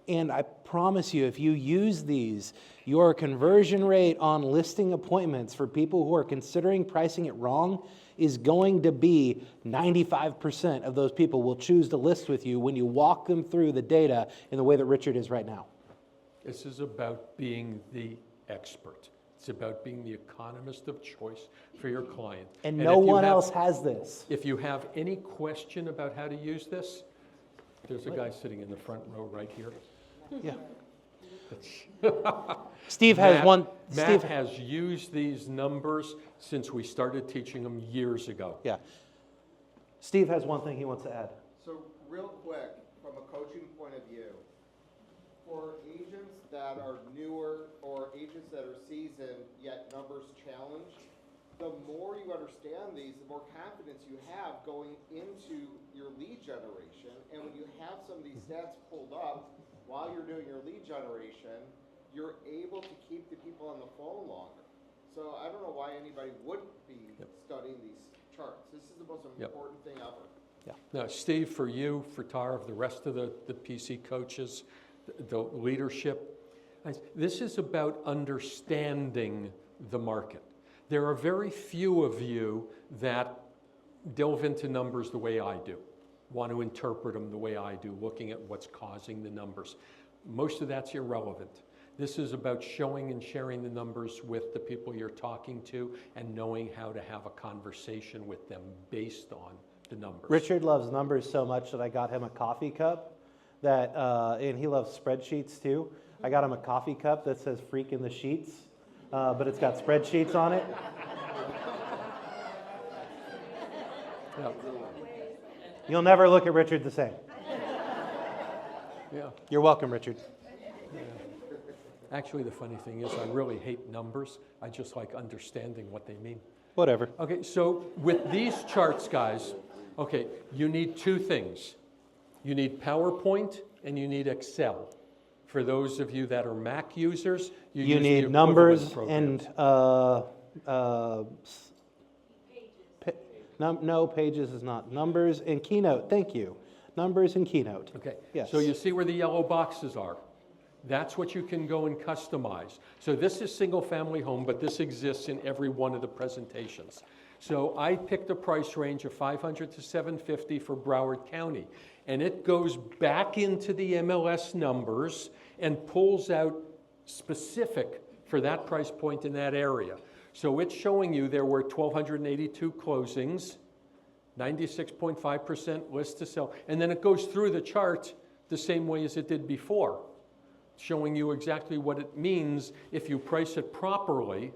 And I promise you, if you use these, your conversion rate on listing appointments for people who are considering pricing it wrong is going to be 95% of those people will choose to list with you when you walk them through the data in the way that Richard is right now. This is about being the expert. It's about being the economist of choice for your client. And no one else has this. If you have any question about how to use this, there's a guy sitting in the front row right here. Yeah. Steve has Matt- one. Matt Steve has used these numbers since we started teaching them years ago. Yeah. Steve has one thing he wants to add. So real quick, from a coaching point of view, for agents that are newer or agents that are seasoned yet numbers challenged, the more you understand these, the more confidence you have going into your lead generation. And when you have some of these stats pulled up while you're doing your lead generation, you're able to keep the people on the phone longer. So I don't know why anybody wouldn't be studying these charts. This is the most important thing ever. Yeah. Now, Steve, for you, for Tara, the rest of the PC coaches, the leadership, this is about understanding the market. There are very few of you that delve into numbers the way I do, want to interpret them the way I do, looking at what's causing the numbers. Most of that's irrelevant. This is about showing and sharing the numbers with the people you're talking to and knowing how to have a conversation with them based on the numbers. Richard loves numbers so much that I got him a coffee cup that, and he loves spreadsheets too. I got him a coffee cup that says "Freak in the Sheets," but it's got spreadsheets on it. Yeah. You'll never look at Richard the same. Yeah. You're welcome, Richard. Actually, the funny thing is I really hate numbers. I just like understanding what they mean. Whatever. Okay, so with these charts, guys, okay, you need two things. You need PowerPoint and you need Excel. For those of you that are Mac users, you use the need equivalent numbers programs. and No, Pages is not. Numbers and Keynote, thank you. Numbers and Keynote. Okay. Yes. So you see where the yellow boxes are? That's what you can go and customize. So this is single-family home, but this exists in every one of the presentations. So I picked a price range of $500 to $750 for Broward County, and it goes back into the MLS numbers and pulls out specific for that price point in that area. So it's showing you there were 1,282 closings, 96.5% list to sell, and then it goes through the chart the same way as it did before, showing you exactly what it means if you price it properly,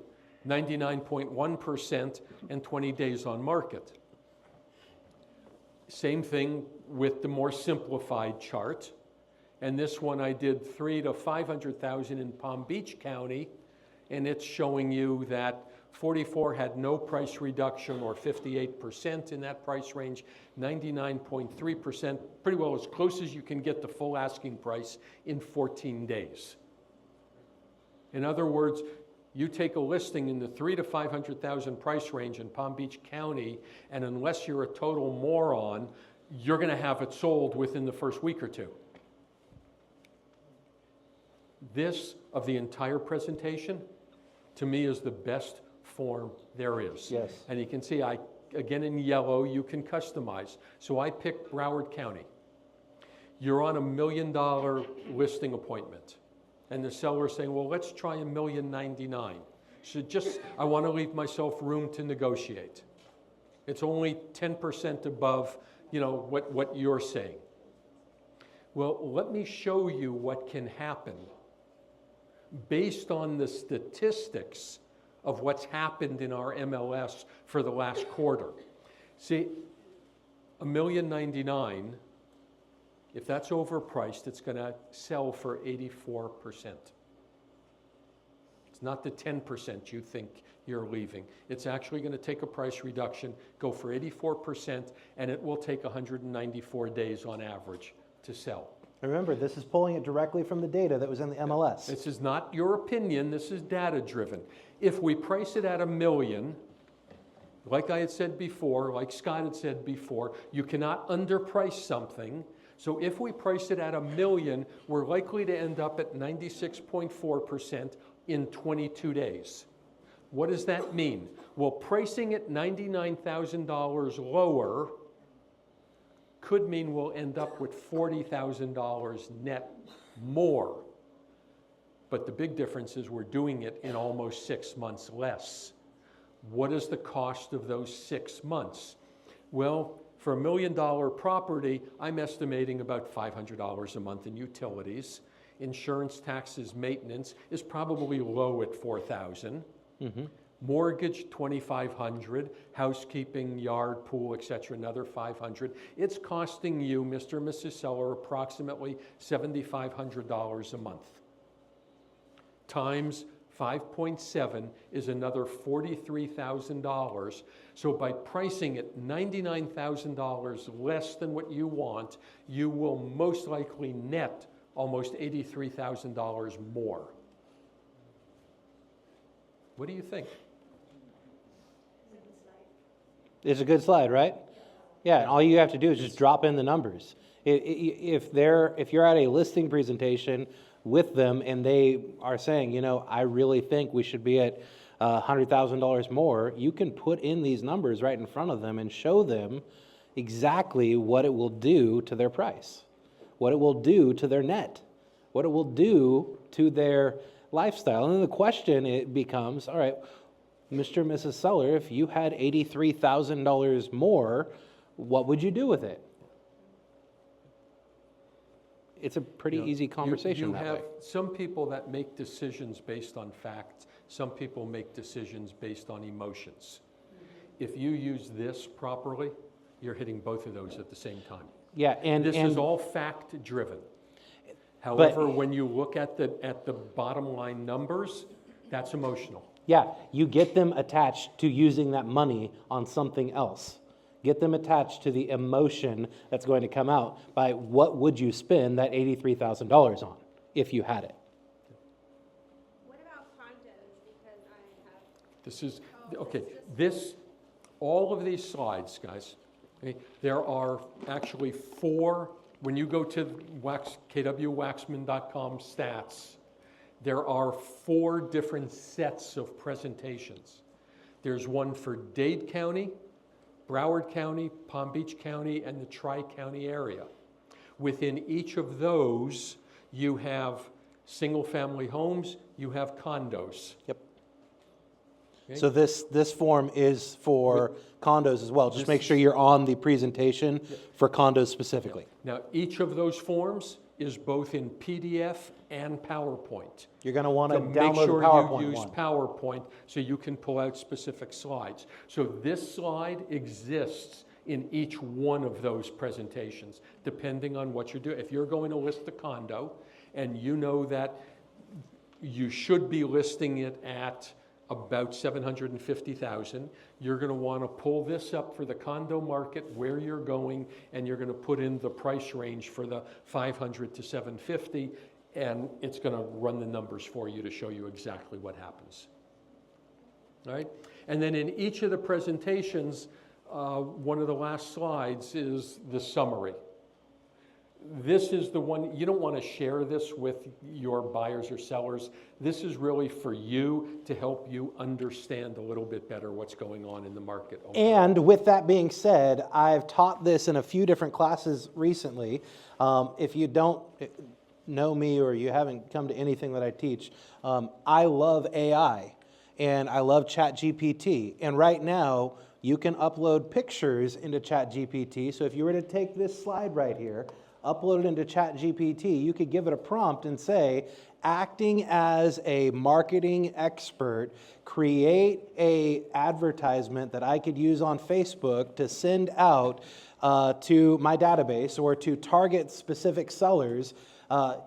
99.1% and 20 days on market. Same thing with the more simplified chart. And this one I did 300,000 to 500,000 in Palm Beach County, and it's showing you that 44 had no price reduction, or 58% in that price range, 99.3%, pretty well as close as you can get the full asking price in 14 days. In other words, you take a listing in the 300,000 to 500,000 price range in Palm Beach County, and unless you're a total moron, you're going to have it sold within the first week or two. This, of the entire presentation, to me is the best form there is. Yes. And you can see, again in yellow, you can customize. So I picked Broward County. You're on $1 million listing appointment. And the seller's saying, well, let's try $1,099,000. So I want to leave myself room to negotiate. It's only 10% above, what you're saying. Well, let me show you what can happen based on the statistics of what's happened in our MLS for the last quarter. See, $1,099,000, if that's overpriced, it's going to sell for 84%. It's not the 10% you think you're leaving. It's actually going to take a price reduction, go for 84%, and it will take 194 days on average to sell. Remember, this is pulling it directly from the data that was in the MLS. This is not your opinion, this is data-driven. If we price it at $1 million, like I had said before, like Scott had said before, you cannot underprice something. So if we price it at $1 million, we're likely to end up at 96.4% in 22 days. What does that mean? Well, pricing it $99,000 lower could mean we'll end up with $40,000 net more. But the big difference is we're doing it in almost 6 months less. What is the cost of those 6 months? Well, for a $1 million property, I'm estimating about $500 a month in utilities. Insurance, taxes, maintenance is probably low at $4,000. Mortgage, $2,500. Housekeeping, yard, pool, etc., another $500. It's costing you, Mr. and Mrs. Seller, approximately $7,500 a month. Times 5.7 is another $43,000. So by pricing it $99,000 less than what you want, you will most likely net almost $83,000 more. What do you think? It's a good slide, right? Yeah, and all you have to do is just drop in the numbers. If you're at a listing presentation with them and they are saying, I really think we should be at $100,000 more, you can put in these numbers right in front of them and show them exactly what it will do to their price, what it will do to their net, what it will do to their lifestyle. And then the question it becomes, all right, Mr. and Mrs. Seller, if you had $83,000 more, what would you do with it? It's a pretty easy conversation You that have way. some people that make decisions based on facts. Some people make decisions based on emotions. If you use this properly, you're hitting both of those at the same time. Yeah, and This is all fact-driven. However, when you look at the bottom line numbers, that's emotional. yeah, you get them attached to using that money on something else. Get them attached to the emotion that's going to come out by what would you spend that $83,000 on if you had it. What about condos? Because I have This is, okay, this all of these slides, guys, okay, there are actually 4, when you go to kwwaxman.com stats, there are 4 different sets of presentations. There's one for Dade County, Broward County, Palm Beach County, and the Tri-County area. Within each of those, you have single-family homes, you have condos. Yep. Okay? So this form is for condos as well. Just This make sure you're on the presentation for condos specifically. Now, each of those forms is both in PDF and PowerPoint. You're going to want to So make download the sure PowerPoint you use one. PowerPoint so you can pull out specific slides. So this slide exists in each one of those presentations, depending on what you're doing. If you're going to list a condo and you know that you should be listing it at about 750,000, you're going to want to pull this up for the condo market where you're going, and you're going to put in the price range for the 500 to 750, and it's going to run the numbers for you to show you exactly what happens. All right? And then in each of the presentations, one of the last slides is the summary. This is the one, you don't want to share this with your buyers or sellers. This is really for you to help you understand a little bit better what's going on in the market. overall. And with that being said, I've taught this in a few different classes recently. If you don't know me or you haven't come to anything that I teach, I love AI and I love ChatGPT. And right now, you can upload pictures into ChatGPT. So if you were to take this slide right here, upload it into ChatGPT, you could give it a prompt and say, acting as a marketing expert, create a advertisement that I could use on Facebook to send out to my database or to target specific sellers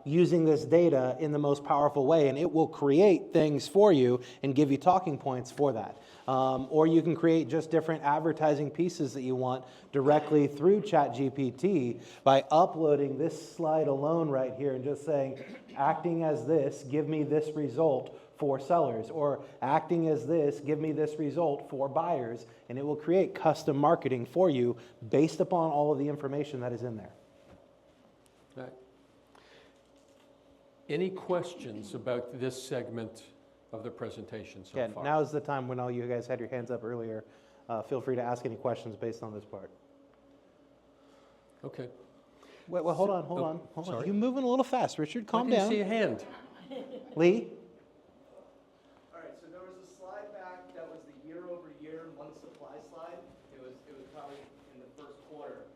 using this data in the most powerful way, and it will create things for you and give you talking points for that. Or you can create just different advertising pieces that you want directly through ChatGPT by uploading this slide alone right here and just saying, acting as this, give me this result for sellers, or acting as this, give me this result for buyers, and it will create custom marketing for you based upon all of the information that is in there. All right. Any questions about this segment of the presentation so Again, far? now is the time when all you guys had your hands up earlier. Feel free to ask any questions based on this part. Okay. Wait, well, hold on. sorry. You're moving a little fast, Richard. Calm I didn't down. see a hand. Lee? All right, so there was a slide back that was the year-over-year month supply slide. It was probably in the first quarter.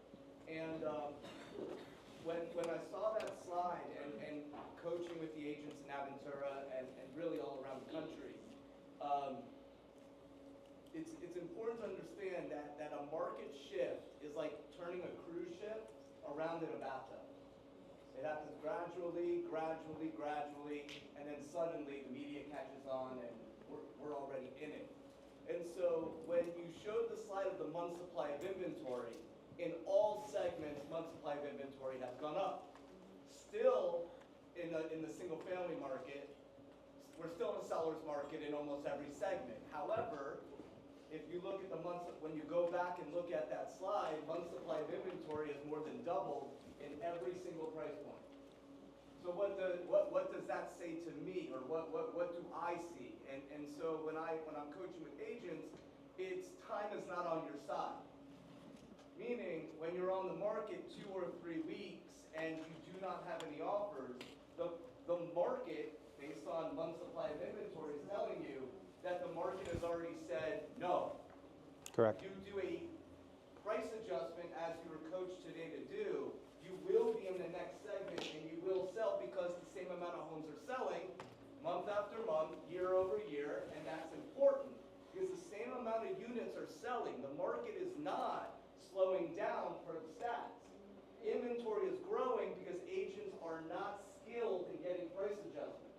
And when I saw that slide and coaching with the agents in Aventura and really all around the country, it's important to understand that a market shift is like turning a cruise ship around in a bathtub. It happens gradually, and then suddenly the media catches on and we're already in it. And so when you showed the slide of the month supply of inventory, in all segments, month supply of inventory has gone up. Still, in the single family market, we're still in a seller's market in almost every segment. However, if you look at the months, when you go back and look at that slide, month supply of inventory has more than doubled in every single price point. So what does that say to me, or what do I see? And so when I'm coaching with agents, it's time is not on your side. Meaning, when you're on the market 2 or 3 weeks and you do not have any offers, the market, based on month supply of inventory, is telling you that the market has already said no. Correct. You do a price adjustment as you were coached today to do, you will be in the next segment and you will sell because the same amount of homes are selling month after month, year over year, and that's important because the same amount of units are selling. The market is not slowing down per the stats. Inventory is growing because agents are not skilled in getting price adjustments.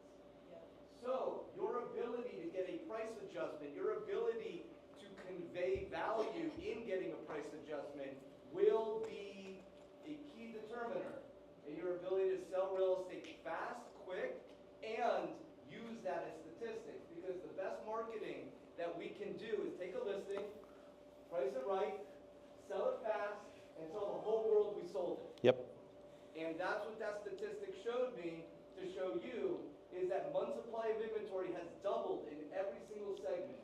So your ability to get a price adjustment, your ability to convey value in getting a price adjustment will be a key determiner in your ability to sell real estate fast, quick, and use that as statistics. Because the best marketing that we can do is take a listing, price Yep. And that's what that statistic showed me to show you, is that month supply of inventory has doubled in every single segment.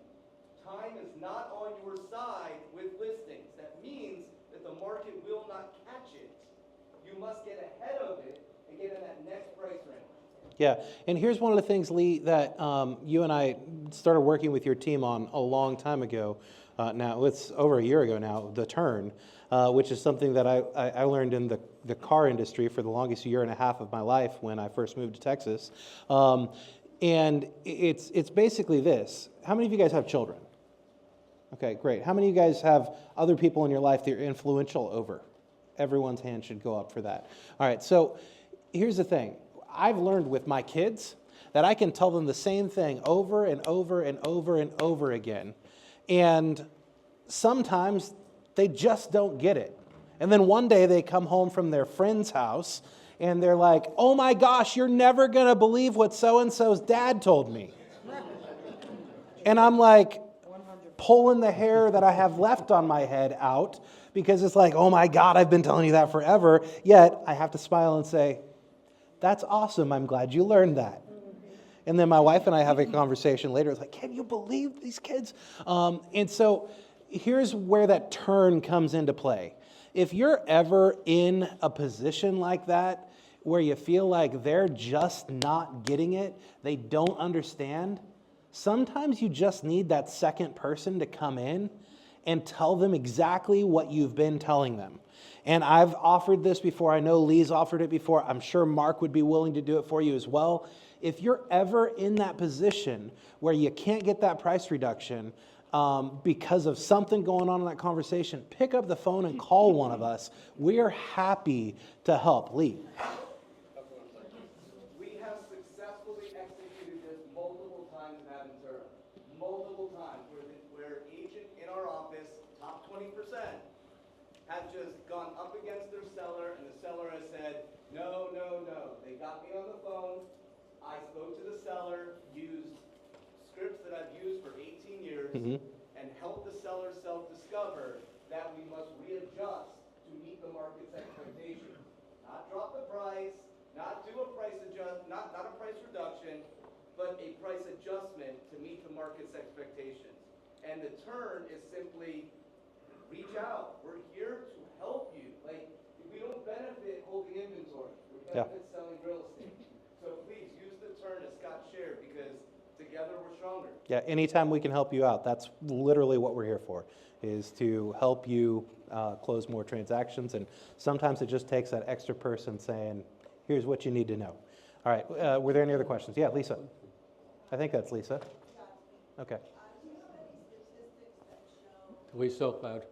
Time is not on your side with listings. That means that the market will not catch it. You must get ahead of it and get in that next price range. Yeah, and here's one of the things, Lee, that you and I started working with your team on a long time ago. Now, it's over a year ago now, the turn, which is something that I learned in the car industry for the longest year and a half of my life when I first moved to Texas. And it's basically this. How many of you guys have children? Okay, great. How many of you guys have other people in your life that you're influential over? Everyone's hand should go up for that. All right, so here's the thing. I've learned with my kids that I can tell them the same thing over and over and over and over again. And sometimes they just don't get it. And then one day they come home from their friend's house and they're like, oh my gosh, you're never going to believe what so-and-so's dad told me. And I'm like pulling the hair that I have left on my head out because it's like, oh my God, I've been telling you that forever. Yet I have to smile and say, that's awesome. I'm glad you learned that. And then my wife and I have a conversation later. It's like, can you believe these kids? And so here's where that turn comes into play. If you're ever in a position like that, where you feel like they're just not getting it, they don't understand, sometimes you just need that second person to come in and tell them exactly what you've been telling them. And I've offered this before. I know Lee's offered it before. I'm sure Mark would be willing to do it for you as well. If you're ever in that position where you can't get that price reduction because of something going on in that conversation, pick up the phone and call one of us. We are happy to help. Lee. We have successfully executed this multiple times in Aventura. Multiple times where agent in our office, top 20%, have just gone up against their seller, and the seller has said, no, no, no. They got me on the phone. I spoke to the seller, used scripts that I've used for 18 years, and helped the seller self-discover that we must readjust to meet the market's expectations. Not drop the price, not do a price not a price reduction, but a price adjustment to meet the market's expectations. And the turn is simply reach out. We're here to help you. Like, we don't benefit holding inventory. We benefit selling real estate. So please use the turn as Scott shared, because together we're stronger. Yeah, anytime we can help you out, that's literally what we're here for, is to help you close more transactions. And sometimes it just takes that extra person saying, here's what you need to know. All right, were there any other questions? Yeah, Lisa. I think that's Lisa. Okay. Do you have any statistics that show, Lisa, loud.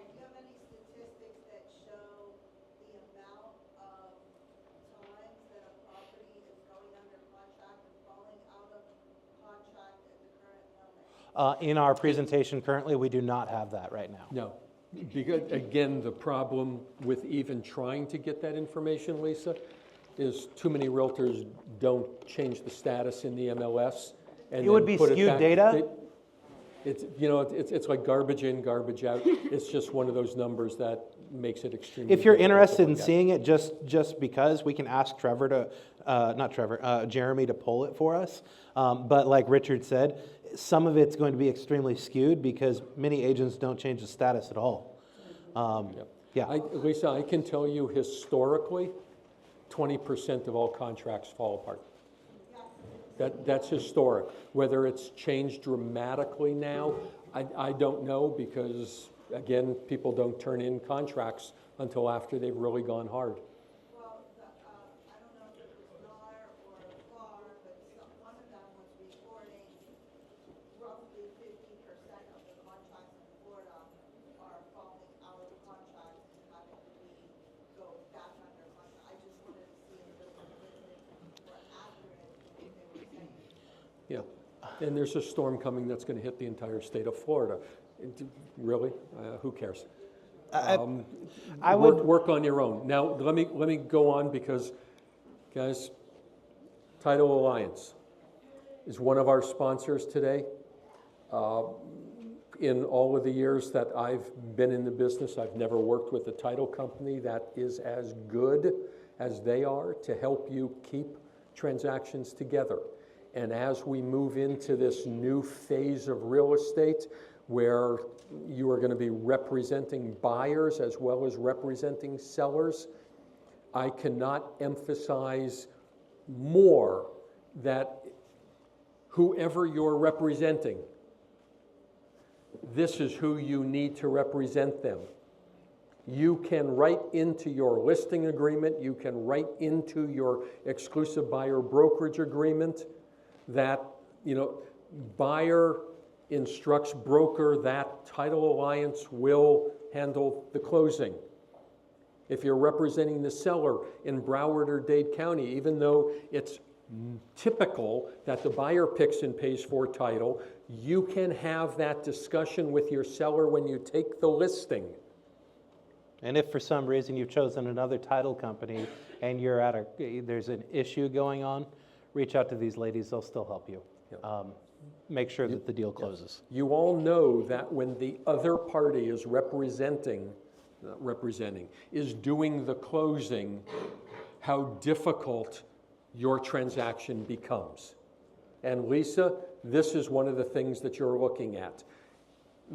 do you have any statistics that show the amount of times that a property is going under contract and falling out of contract at the current moment? In our presentation currently, we do not have that right now. No, because again, the problem with even trying to get that information, Lisa, is too many realtors don't change the status in the MLS. And It would then be put skewed back. data? It's like garbage in, garbage out. It's just one of those numbers that makes it extremely. If you're difficult to interested in look at. seeing it, just because, we can ask Jeremy to pull it for us. But like Richard said, some of it's going to be extremely skewed because many agents don't change the status at all. Yeah. Lisa, I can tell you historically, 20% of all contracts fall apart. That's historic. Whether it's changed dramatically now, I don't know, because again, people don't turn in contracts until after they've really gone hard. Well, I don't know if it was NAR or FAR, but one of them was reporting roughly 50% of the contracts in Florida are falling out of contract and having to go back under contract. I just wanted to see if those statistics were accurate in what they were saying. Yeah, and there's a storm coming that's going to hit the entire state of Florida. Really? Who cares? I would Work on your own. Now, let me go on, because, guys, Title Alliance is one of our sponsors today. in all of the years that I've been in the business, I've never worked with a title company that is as good as they are to help you keep transactions together. And as we move into this new phase of real estate, where you are going to be representing buyers as well as representing sellers, I cannot emphasize more that whoever you're representing, this is who you need to represent them. You can write into your listing agreement, you can write into your exclusive buyer brokerage agreement that, buyer instructs broker that Title Alliance will handle the closing. If you're representing the seller in Broward or Dade County, even though it's typical that the buyer picks and pays for title, you can have that discussion with your seller when you take the listing. And if for some reason you've chosen another title company and there's an issue going on, reach out to these ladies, they'll still help you. Make sure that the deal closes. You all know that when the other party is is doing the closing, how difficult your transaction becomes. And Lisa, this is one of the things that you're looking at.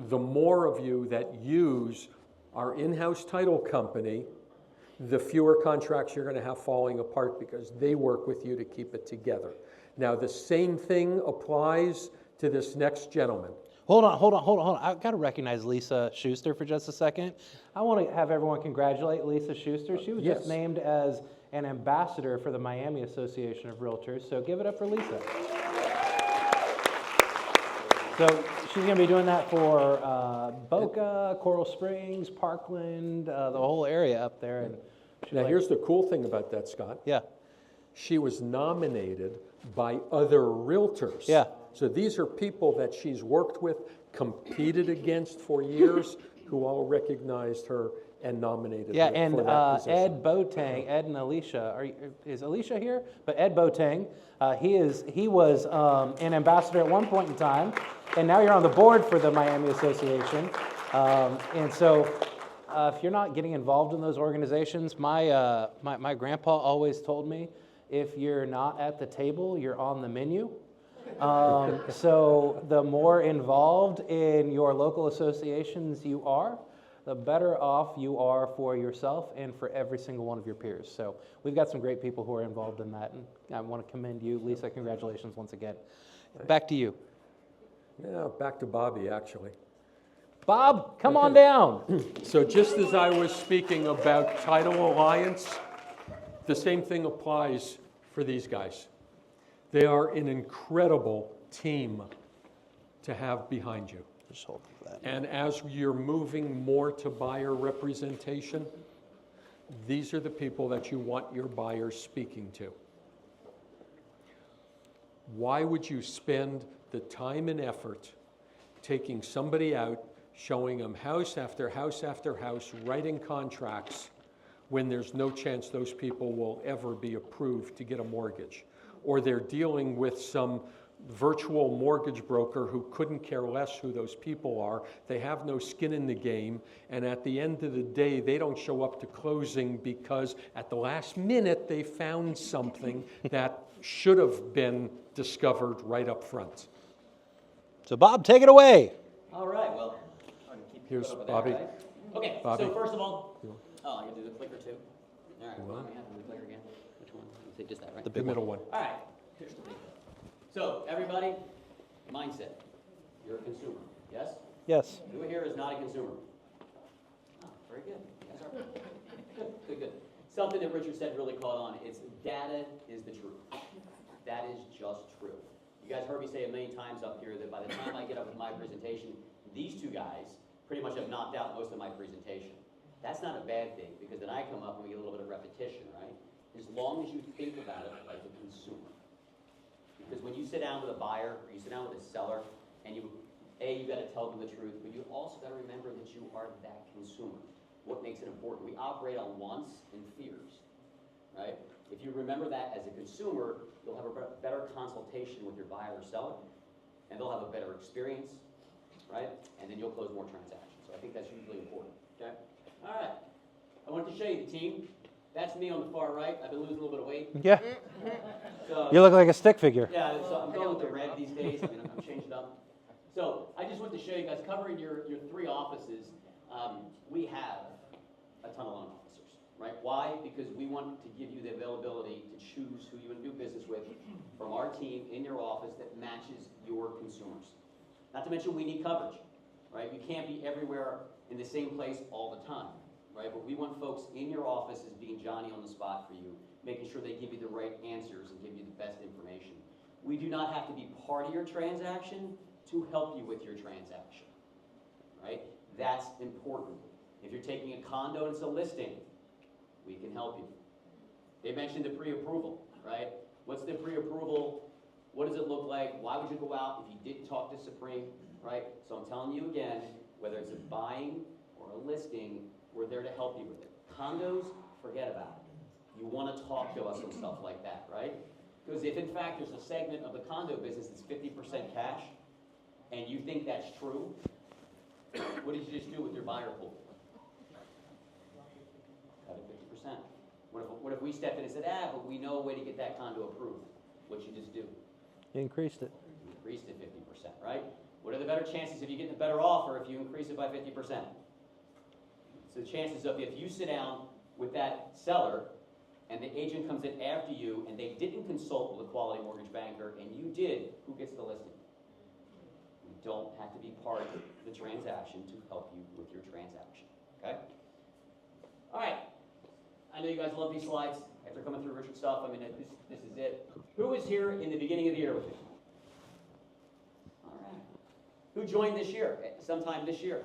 The more of you that use our in-house title company, the fewer contracts you're going to have falling apart because they work with you to keep it together. Now, the same thing applies to this next gentleman. Hold on. I've got to recognize Lisa Schuster for just a second. I want to have everyone congratulate Lisa Schuster. She was Yes. just named as an ambassador for the Miami Association of Realtors, so give it up for Lisa. So she's going to be doing that for Boca, Coral Springs, Parkland, the whole area up there. And Now, here's the cool thing about that, Scott. Yeah. She was nominated by other realtors. Yeah. So these are people that she's worked with, competed against for years, who all recognized her and nominated Yeah, her and for that position. Ed Boateng, Ed and Alicia, is Alicia here? But Ed Boateng, he was an ambassador at one point in time, and now you're on the board for the Miami Association. And so if you're not getting involved in those organizations, my grandpa always told me, if you're not at the table, you're on the menu. So the more involved in your local associations you are, the better off you are for yourself and for every single one of your peers. So we've got some great people who are involved in that, and I want to commend you. Lisa, congratulations once again. Back to you. Yeah, back to Bobby, actually. Bob, come on down. So just as I was speaking about Title Alliance, the same thing applies for these guys. They are an incredible team to have behind you. Just hold that. And as you're moving more to buyer representation, these are the people that you want your buyers speaking to. Why would you spend the time and effort taking somebody out, showing them house after house after house, writing contracts, when there's no chance those people will ever be approved to get a mortgage? Or they're dealing with some virtual mortgage broker who couldn't care less who those people are. They have no skin in the game, and at the end of the day, they don't show up to closing because at the last minute they found something that should have been discovered right up front. So Bob, take it away. All right, well, I'm gonna keep Here's put up with Bobby. that, right? Okay, Bobby. so first of all, I gotta do the clicker too. All right, well, we have to do the clicker again. Which one? Say just that, right? The middle one. All right, here's the big one. So, everybody, mindset. You're a consumer, yes? Yes. Who here is not a consumer? Oh, very good. You guys are good. Something that Richard said really caught on. It's data is the truth. That is just true. You guys heard me say a million times up here that by the time I get up with my presentation, these two guys pretty much have knocked out most of my presentation. That's not a bad thing, because then I come up and we get a little bit of repetition, right? As long as you think about it like a consumer. Because when you sit down with a buyer, or you sit down with a seller, and you gotta tell them the truth, but you also gotta remember that you are that consumer. What makes it important? We operate on wants and fears, right? If you remember that as a consumer, you'll have a better consultation with your buyer or seller, and they'll have a better experience, right? And then you'll close more transactions. So I think that's hugely important, okay? All right. I wanted to show you the team. That's me on the far right. I've been losing a little bit of weight. Yeah, So, you look like a stick figure. yeah, so I'm going with the red these days. I mean, I'm changing up. So I just wanted to show you guys, covering your 3 offices, we have a ton of loan officers, right? Why? Because we want to give you the availability to choose who you want to do business with from our team in your office that matches your consumers. Not to mention we need coverage, right? You can't be everywhere in the same place all the time, right? But we want folks in your office as being Johnny on the spot for you, making sure they give you the right answers and give you the best information. We do not have to be part of your transaction to help you with your transaction, right? That's important. If you're taking a condo and it's a listing, we can help you. They mentioned the pre-approval, right? What's the pre-approval? What does it look like? Why would you go out if you didn't talk to Supreme, right? So I'm telling you again, whether it's a buying or a listing, we're there to help you with it. Condos, forget about it. You want to talk to us and stuff like that, right? Because if in fact there's a segment of the condo business that's 50% cash, and you think that's true, what did you just do with your buyer pool? Cut it 50%. What if we stepped in and said, but we know a way to get that condo approved? What'd you just do? You increased it. You increased it 50%, right? What are the better chances of you getting a better offer if you increase it by 50%? So the chances of if you sit down with that seller and the agent comes in after you and they didn't consult with a quality mortgage banker and you did, who gets the listing? You don't have to be part of the transaction to help you with your transaction, okay? All right. I know you guys love these slides. After coming through Richard's stuff, I mean, this is it. Who was here in the beginning of the year with me? All right. Who joined this year, sometime this year?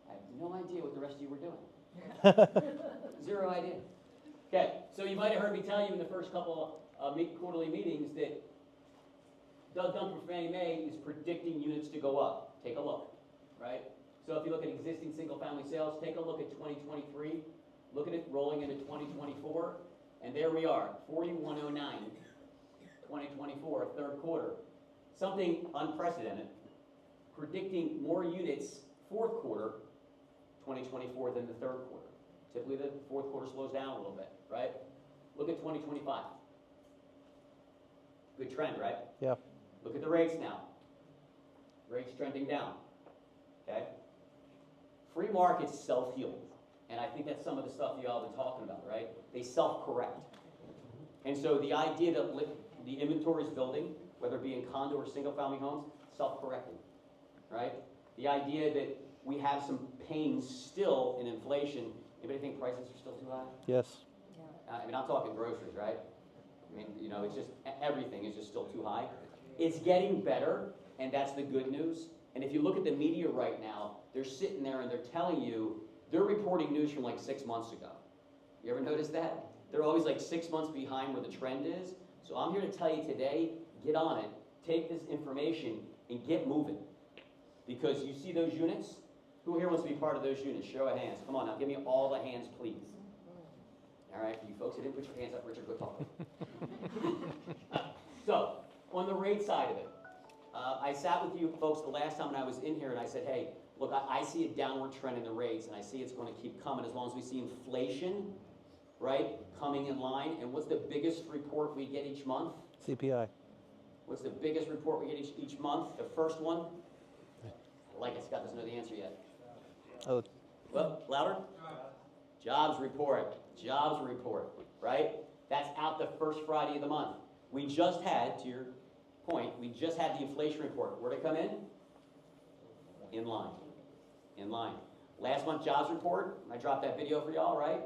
I have no idea what the rest of you were doing. Zero idea. Okay, so you might have heard me tell you in the first couple of quarterly meetings that Doug Dunn from Fannie Mae is predicting units to go up. Take a look, right? So if you look at existing single-family sales, take a look at 2023. Look at it rolling into 2024, and there we are, 4109, 2024, third quarter. Something unprecedented, predicting more units fourth quarter 2024 than the third quarter. Typically the fourth quarter slows down a little bit, right? Look at 2025. Good trend, right? Yeah. Look at the rates now. Rates trending down, okay? Free markets self-heal. And I think that's some of the stuff you all have been talking about, right? They self-correct. And so the idea that the inventory is building, whether it be in condo or single-family homes, self-correcting, right? The idea that we have some pain still in inflation. Anybody think prices are still too high? Yes. I mean, I'm talking groceries, right? I mean, you know, it's just, everything is just still too high. It's getting better, and that's the good news. And if you look at the media right now, they're sitting there and they're telling you, they're reporting news from like 6 months ago. You ever notice that? They're always like 6 months behind where the trend is. So I'm here to tell you today, get on it, take this information, and get moving. Because you see those units? Who here wants to be part of those units? Show of hands. Come on now, give me all the hands, please. All right, you folks who didn't put your hands up, Richard, go talk. So, on the rate side of it, I sat with you folks the last time when I was in here and I said, hey, look, I see a downward trend in the rates, and I see it's going to keep coming as long as we see inflation, right, coming in line. And what's the biggest report we get each month? CPI. What's the biggest report we get each month? The first one? I like it. Scott doesn't know the answer yet. Oh, Well, louder? Jobs report. Jobs report, right? That's out the first Friday of the month. We just had, to your point, we just had the inflation report. Where'd it come in? In line. In line. Last month jobs report, I dropped that video for y'all, right?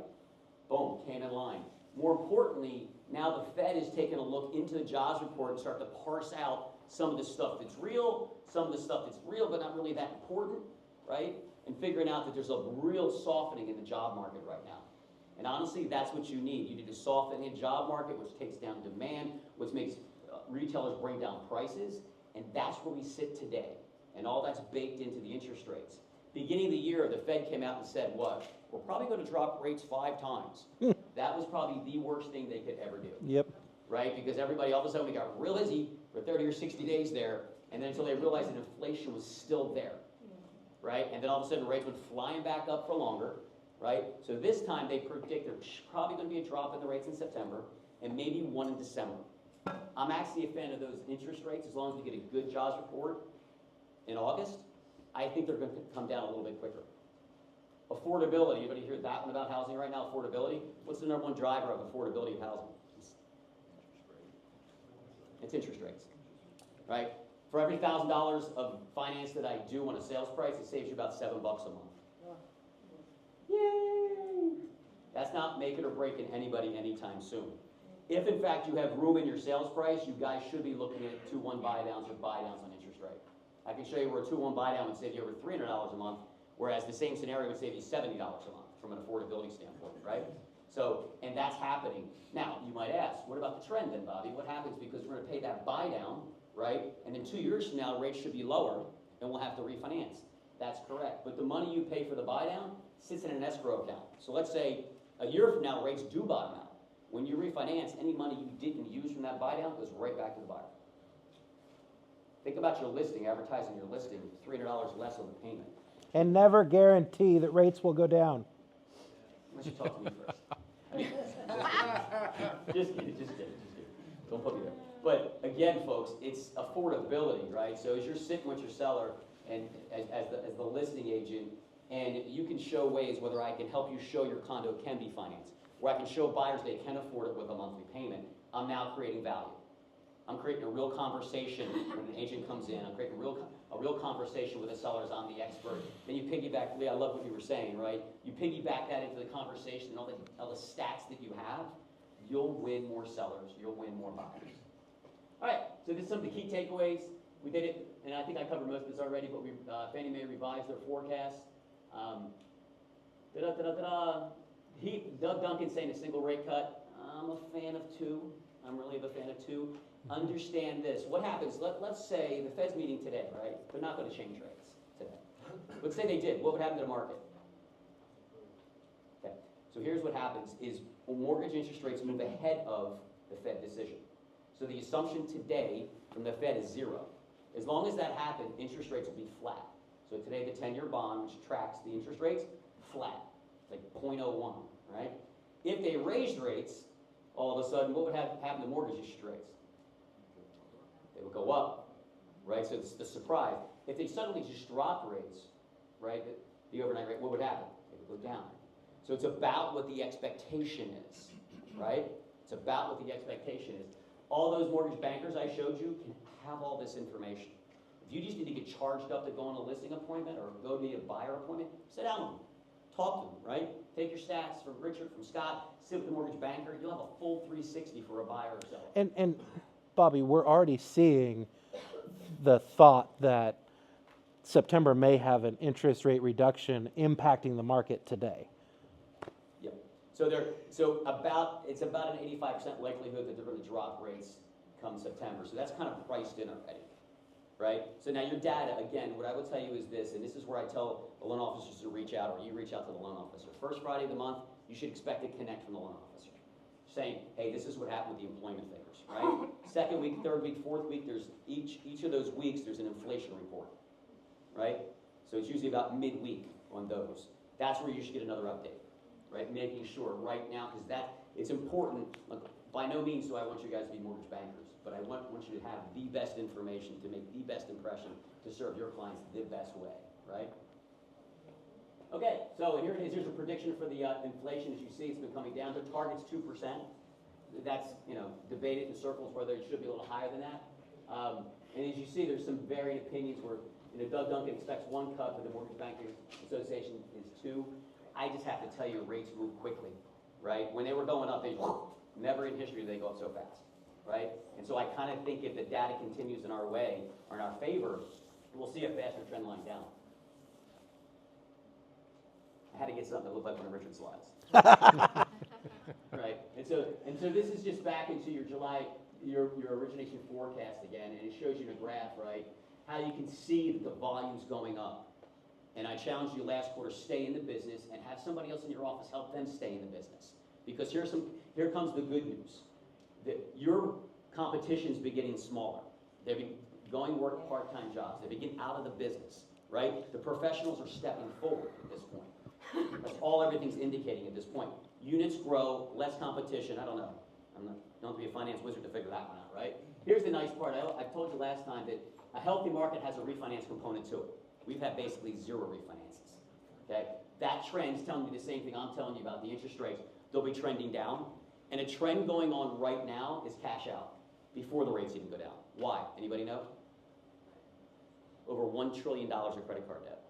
Boom, came in line. More importantly, now the Fed is taking a look into the jobs report and start to parse out some of the stuff that's real, some of the stuff that's real but not really that important, right? And figuring out that there's a real softening in the job market right now. And honestly, that's what you need. You need a softening job market, which takes down demand, which makes retailers bring down prices, and that's where we sit today. And all that's baked into the interest rates. Beginning of the year, the Fed came out and said, what? We're probably going to drop rates 5 times. That was probably the worst thing they could ever do. yep. Right? Because everybody, all of a sudden, we got real busy for 30 or 60 days there, and then until they realized that inflation was still there, right? And then all of a sudden rates went flying back up for longer, right? So this time they predict there's probably going to be a drop in the rates in September and maybe one in December. I'm actually a fan of those interest rates as long as we get a good jobs report in August. I think they're going to come down a little bit quicker. Affordability, anybody hear that one about housing right now? Affordability? What's the number one driver of affordability of housing? It's interest rates, right? For every $1,000 of finance that I do on a sales price, it saves you about $7 a month. Yay! That's not making or breaking anybody anytime soon. If in fact you have room in your sales price, you guys should be looking at 2-1 buy downs or buy downs on interest rate. I can show you where a 2-1 buy down would save you over $300 a month, whereas the same scenario would save you $70 a month from an affordability standpoint, right? So, and that's happening. Now, you might ask, what about the trend then, Bobby? What happens because we're going to pay that buy down, right? And then 2 years from now, rates should be lower, and we'll have to refinance. That's correct. But the money you pay for the buy down sits in an escrow account. So let's say a year from now, rates do bottom out. When you refinance, any money you didn't use from that buy down goes right back to the buyer. Think about your listing, advertising your listing, $300 less on the payment. And never guarantee that rates will go down. Why don't you talk to me first? I mean, just kidding. Don't put me there. But again, folks, it's affordability, right? So as you're sitting with your seller and as the listing agent, and you can show ways whether I can help you show your condo can be financed, where I can show buyers they can afford it with a monthly payment, I'm now creating value. I'm creating a real conversation when an agent comes in. I'm creating a real conversation with the sellers. I'm the expert. Then you piggyback, Lee, I love what you were saying, right? You piggyback that into the conversation and all the stats that you have, you'll win more sellers. You'll win more buyers. All right, so this is some of the key takeaways. We did it, and I think I covered most of this already, but Fannie Mae revised their forecast. Doug Duncan saying a single rate cut. I'm a fan of two. I'm really a fan of two. Understand this. What happens? Let's say the Fed's meeting today, right? They're not going to change rates today. Let's say they did. What would happen to the market? Okay. So here's what happens is mortgage interest rates move ahead of the Fed decision. So the assumption today from the Fed is 0. As long as that happened, interest rates will be flat. So today the 10-year bond, which tracks the interest rates, flat, like 0.01, right? If they raised rates, all of a sudden, what would happen to mortgage interest rates? They would go up, right? So it's the surprise. If they suddenly just dropped rates, right, the overnight rate, what would happen? It would go down. So it's about what the expectation is, right? It's about what the expectation is. All those mortgage bankers I showed you can have all this information. If you just need to get charged up to go on a listing appointment or go to a buyer appointment, sit down with them. Talk to them, right? Take your stats from Richard, from Scott, sit with the mortgage banker. You'll have a full 360 for a buyer or seller. And Bobby, we're already seeing the thought that September may have an interest rate reduction impacting the market today. Yep. So it's about an 85% likelihood that they're going to drop rates come September. So that's kind of priced in already, right? So now your data, again, what I would tell you is this, and this is where I tell the loan officers to reach out, or you reach out to the loan officer. First Friday of the month, you should expect a connect from the loan officer, saying, hey, this is what happened with the employment figures, right? Second week, third week, fourth week, there's each of those weeks, there's an inflation report, right? So it's usually about midweek on those. That's where you should get another update, right? Making sure right now, because it's important. Look, by no means do I want you guys to be mortgage bankers, but I want you to have the best information to make the best impression to serve your clients the best way, right? Okay, so here it is. Here's a prediction for the inflation. As you see, it's been coming down. The target's 2%. That's, debated in circles whether it should be a little higher than that. And as you see, there's some varied opinions where, Doug Duncan expects 1 cut, but the Mortgage Bankers Association is 2. I just have to tell you, rates move quickly, right? When they were going up, never in history did they go up so fast, right? And so I kind of think if the data continues in our way, or in our favor, we'll see a faster trend line down. I had to get something that looked like one of Richard's slides. Right? And so this is just back into your July, your origination forecast again, and it shows you in a graph, right, how you can see that the volume's going up. And I challenged you last quarter, stay in the business and have somebody else in your office help them stay in the business. Because here comes the good news. That your competition's been getting smaller. They've been going to work part-time jobs. They get out of the business, right? The professionals are stepping forward at this point. That's all everything's indicating at this point. Units grow, less competition, I don't know. Don't have to be a finance wizard to figure that one out, right? Here's the nice part. I told you last time that a healthy market has a refinance component to it. We've had basically zero refinances, okay? That trend's telling me the same thing I'm telling you about the interest rates. They'll be trending down. And a trend going on right now is cash out before the rates even go down. Why? Anybody know? Over $1 trillion of credit card debt.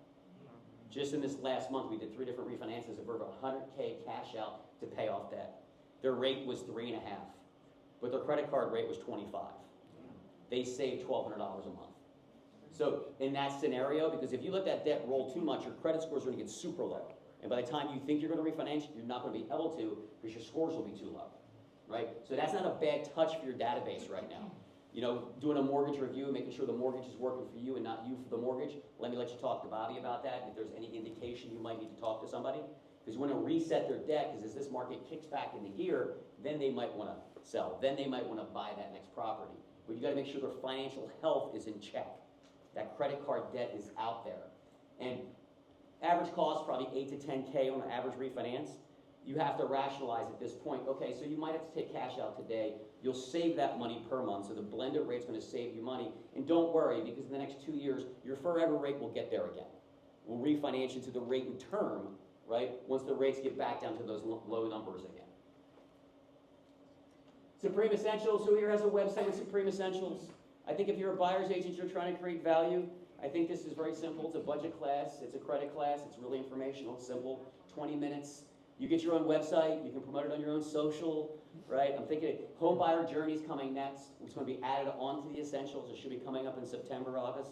Just in this last month, we did 3 different refinances of over $100K cash out to pay off debt. Their rate was 3.5, but their credit card rate was 25. They saved $1,200 a month. So in that scenario, because if you let that debt roll too much, your credit scores are going to get super low. And by the time you think you're going to refinance, you're not going to be able to because your scores will be too low, right? So that's not a bad touch for your database right now. You know, doing a mortgage review, making sure the mortgage is working for you and not you for the mortgage. Let you talk to Bobby about that. If there's any indication you might need to talk to somebody. Because you want to reset their debt, because as this market kicks back into gear, then they might want to sell. Then they might want to buy that next property. But you got to make sure their financial health is in check. That credit card debt is out there. And average cost, probably 8 to 10K on an average refinance. You have to rationalize at this point, okay, so you might have to take cash out today. You'll save that money per month, so the blended rate's going to save you money. And don't worry, because in the next 2 years, your forever rate will get there again. We'll refinance you to the rate and term, right, once the rates get back down to those low numbers again. Supreme Essentials, who here has a website with Supreme Essentials? I think if you're a buyer's agent, you're trying to create value. I think this is very simple. It's a budget class. It's a credit class. It's really informational, simple, 20 minutes. You get your own website. You can promote it on your own social, right? I'm thinking home buyer journey's coming next. It's going to be added onto the Essentials. It should be coming up in September, August.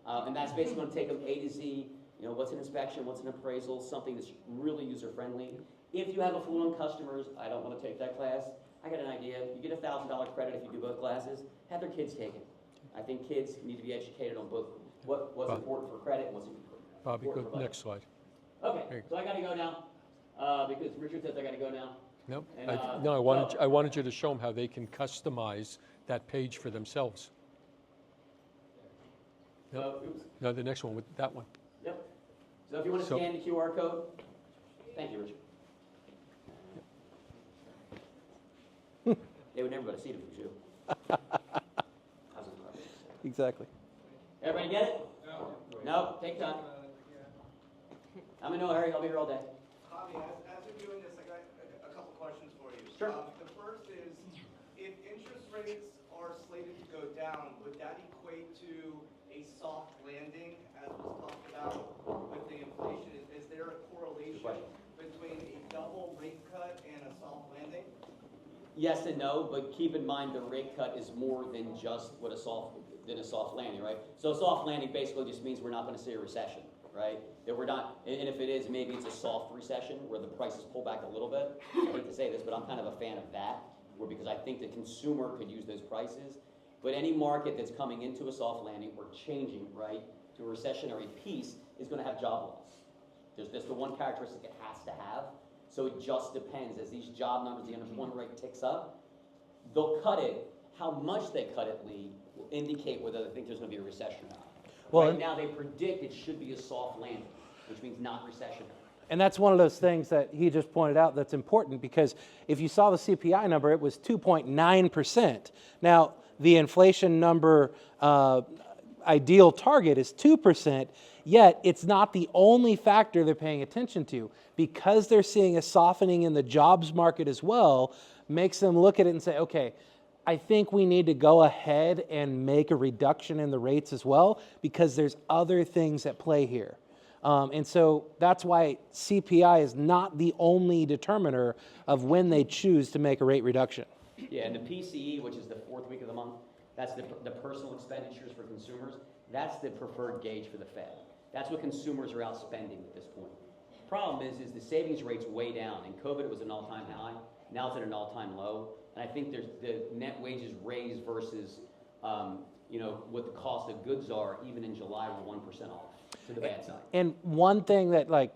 And that's basically going to take them A to Z. You know, what's an inspection, what's an appraisal, something that's really user-friendly. If you have affluent customers, I don't want to take that class. I got an idea. You get a $1,000 credit if you do both classes. Have their kids take it. I think kids need to be educated on both what's important for credit and what's important Bobby, for go budget. next slide. Okay, so I got to go now because Richard says I got to go now. No, And, no, I wanted you to show them how they can customize that page for themselves. Oops. No, the next one, with that one. Yep. So if you want to So- scan the QR code, thank you, Richard. They would never go to see it if it was you. How's it look? Exactly. Everybody get it? No, take time. I'm in no hurry. I'll be here all day. Javi, as you're doing this, I got a couple questions for you. Sure. The first is, if interest rates are slated to go down, would that equate to a soft landing, as was talked about with the inflation? Is there a correlation question. between a double rate cut and a soft landing? Yes and no, but keep in mind the rate cut is more than just what a soft landing, right? So a soft landing basically just means we're not going to see a recession, right? That we're not, and if it is, maybe it's a soft recession where the prices pull back a little bit. I hate to say this, but I'm kind of a fan of that, because I think the consumer could use those prices. But any market that's coming into a soft landing or changing, right, to a recessionary piece is going to have job loss. That's the one characteristic it has to have. So it just depends. As these job numbers, the unemployment rate ticks up, they'll cut it. How much they cut it, Lee, will indicate whether they think there's going to be a recession or not. Well, Right now, they predict it should be a soft landing, which means not recessionary. And that's one of those things that he just pointed out that's important, because if you saw the CPI number, it was 2.9%. Now, the inflation number ideal target is 2%, yet it's not the only factor they're paying attention to. Because they're seeing a softening in the jobs market as well, makes them look at it and say, okay, I think we need to go ahead and make a reduction in the rates as well, because there's other things at play here. And so that's why CPI is not the only determiner of when they choose to make a rate reduction. Yeah, and the PCE, which is the fourth week of the month, that's the personal expenditures for consumers. That's the preferred gauge for the Fed. That's what consumers are out spending at this point. Problem is the savings rate's way down. In COVID, it was an all-time high. Now it's at an all-time low. And I think there's the net wages raised versus, what the cost of goods are, even in July, were 1% off to the bad side. And one thing that, like,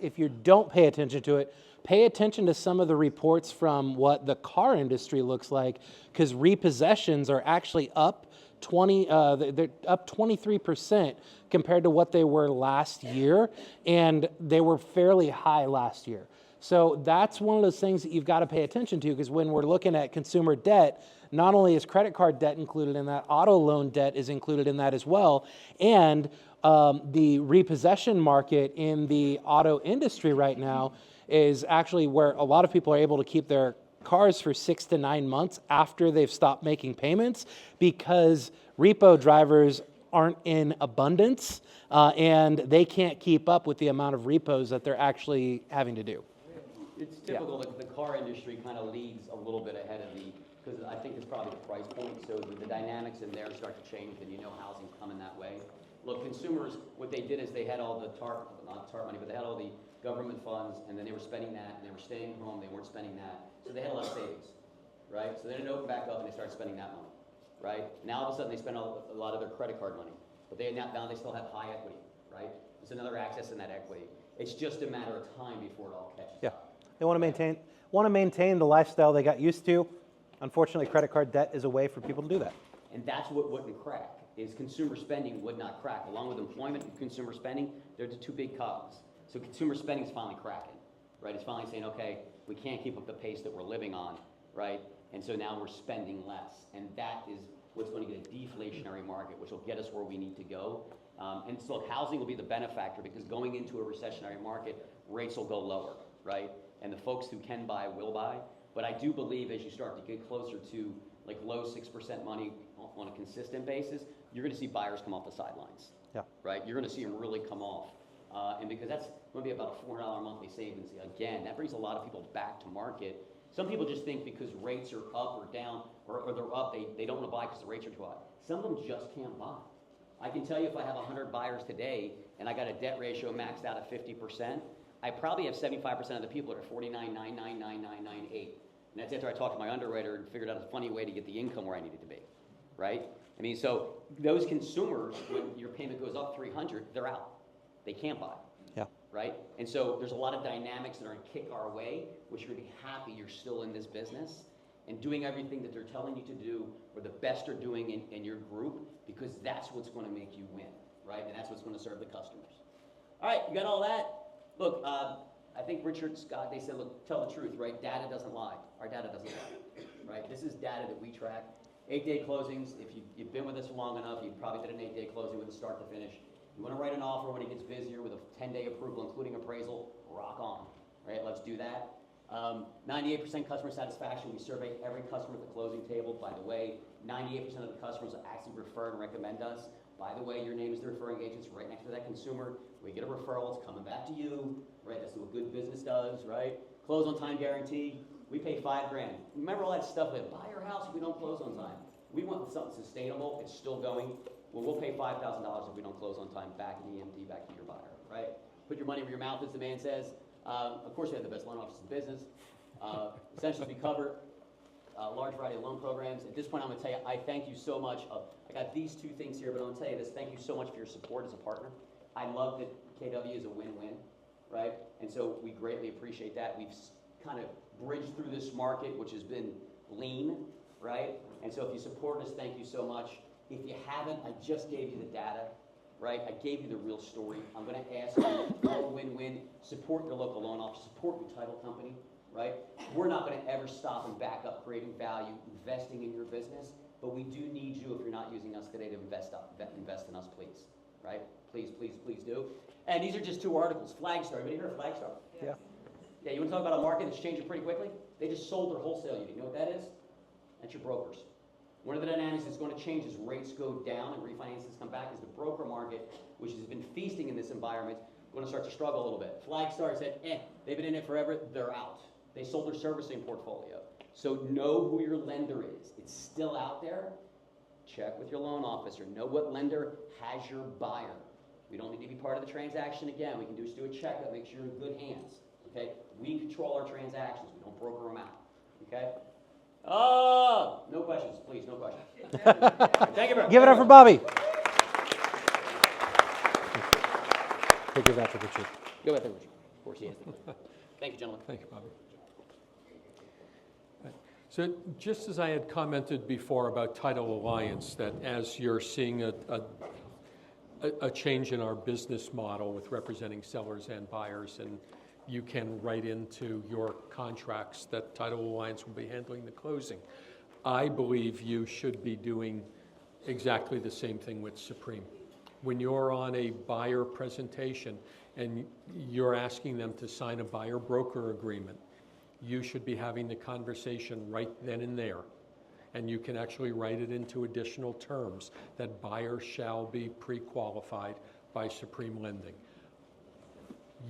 if you don't pay attention to it, pay attention to some of the reports from what the car industry looks like, because repossessions are actually up they're up 23% compared to what they were last year, and they were fairly high last year. So that's one of those things that you've got to pay attention to, because when we're looking at consumer debt, not only is credit card debt included in that, auto loan debt is included in that as well, and the repossession market in the auto industry right now is actually where a lot of people are able to keep their cars for 6 to 9 months after they've stopped making payments, because repo drivers aren't in abundance and they can't keep up with the amount of repos that they're actually having to do. It's typical that the car industry kind of leads a little bit ahead of because I think it's probably the price point, so the dynamics in there start to change, and housing's coming that way. Look, consumers, what they did is they had all the not TARP money, but they had all the government funds, and then they were spending that, and they were staying home, they weren't spending that, so they had a lot of savings, right? So then it opened back up, and they started spending that money, right? Now all of a sudden they spend a lot of their credit card money, but now they still have high equity, right? It's another access in that equity. It's just a matter of time before it all catches Yeah. up. They want to maintain the lifestyle they got used to. Unfortunately, credit card debt is a way for people to do that. And that's what wouldn't crack, is consumer spending would not crack. Along with employment and consumer spending, they're the two big cogs. So consumer spending is finally cracking, right? It's finally saying, okay, we can't keep up the pace that we're living on, right? And so now we're spending less. And that is what's going to get a deflationary market, which will get us where we need to go. And so look, housing will be the benefactor, because going into a recessionary market, rates will go lower, right? And the folks who can buy will buy. But I do believe as you start to get closer to like low 6% money on a consistent basis, you're going to see buyers come off the sidelines. Yeah. Right? You're going to see them really come off. And because that's going to be about a $400 monthly savings. Again, that brings a lot of people back to market. Some people just think because rates are up or down, or they're up, they don't want to buy because the rates are too high. Some of them just can't buy. I can tell you, if I have 100 buyers today and I got a debt ratio maxed out at 50%, I probably have 75% of the people that are 49.999998. And that's after I talked to my underwriter and figured out a funny way to get the income where I needed to be, right? I mean, so those consumers, when your payment goes up 300, they're out. They can't buy. Yeah. Right? And so there's a lot of dynamics that are going to kick our way, which you're going to be happy you're still in this business and doing everything that they're telling you to do, or the best are doing in your group, because that's what's going to make you win, right? And that's what's going to serve the customers. All right, you got all that? Look, I think Richard Scott, they said, look, tell the truth, right? Data doesn't lie. Our data doesn't lie, right? This is data that we track. 8-day closings, if you've been with us long enough, you probably did an 8-day closing with a start to finish. You want to write an offer when it gets busier with a 10-day approval, including appraisal, rock on, right? Let's do that. 98% customer satisfaction. We survey every customer at the closing table. By the way, 98% of the customers actually refer and recommend us. By the way, your name is the referring agent. It's right next to that consumer. We get a referral. It's coming back to you, right? That's what good business does, right? Close on time guarantee. We pay $5 grand. Remember all that stuff like buy your house if we don't close on time. We want something sustainable. It's still going. Well, we'll pay $5,000 if we don't close on time back in the EMD, back to your buyer, right? Put your money where your mouth is, the man says. Of course, we have the best loan office in business. Essentials we cover, large variety of loan programs. At this point, I'm going to tell you, I thank you so much. I got these two things here, but I'm going to tell you this. Thank you so much for your support as a partner. I love that KW is a win-win, right? And so we greatly appreciate that. We've kind of bridged through this market, which has been lean, right? And so if you support us, thank you so much. If you haven't, I just gave you the data, right? I gave you the real story. I'm going to ask you, win-win, support your local loan office, support your title company, right? We're not going to ever stop and back up creating value, investing in your business, but we do need you, if you're not using us today, to invest in us, please, right? Please, please, please do. And these are just two articles. Flagstar, anybody heard of Flagstar? Yeah. Yeah, you want to talk about a market that's changing pretty quickly? They just sold their wholesale unit. You know what that is? That's your brokers. One of the dynamics that's going to change as rates go down and refinances come back is the broker market, which has been feasting in this environment, going to start to struggle a little bit. Flagstar said, they've been in it forever, they're out. They sold their servicing portfolio. So know who your lender is. It's still out there. Check with your loan officer. Know what lender has your buyer. We don't need to be part of the transaction again. We can just do a checkup, make sure you're in good hands. Okay? We control our transactions. We don't broker them out. Okay? Oh, no questions, please, no questions. Thank you very much. Give it up for Bobby. We'll give that to Richard. Go ahead, Richard. Of course he has. Thank you, gentlemen. Thank you, Bobby. So just as I had commented before about Title Alliance, that as you're seeing a change in our business model with representing sellers and buyers, and you can write into your contracts that Title Alliance will be handling the closing, I believe you should be doing exactly the same thing with Supreme. When you're on a buyer presentation and you're asking them to sign a buyer-broker agreement, you should be having the conversation right then and there. And you can actually write it into additional terms that buyer shall be pre-qualified by Supreme Lending.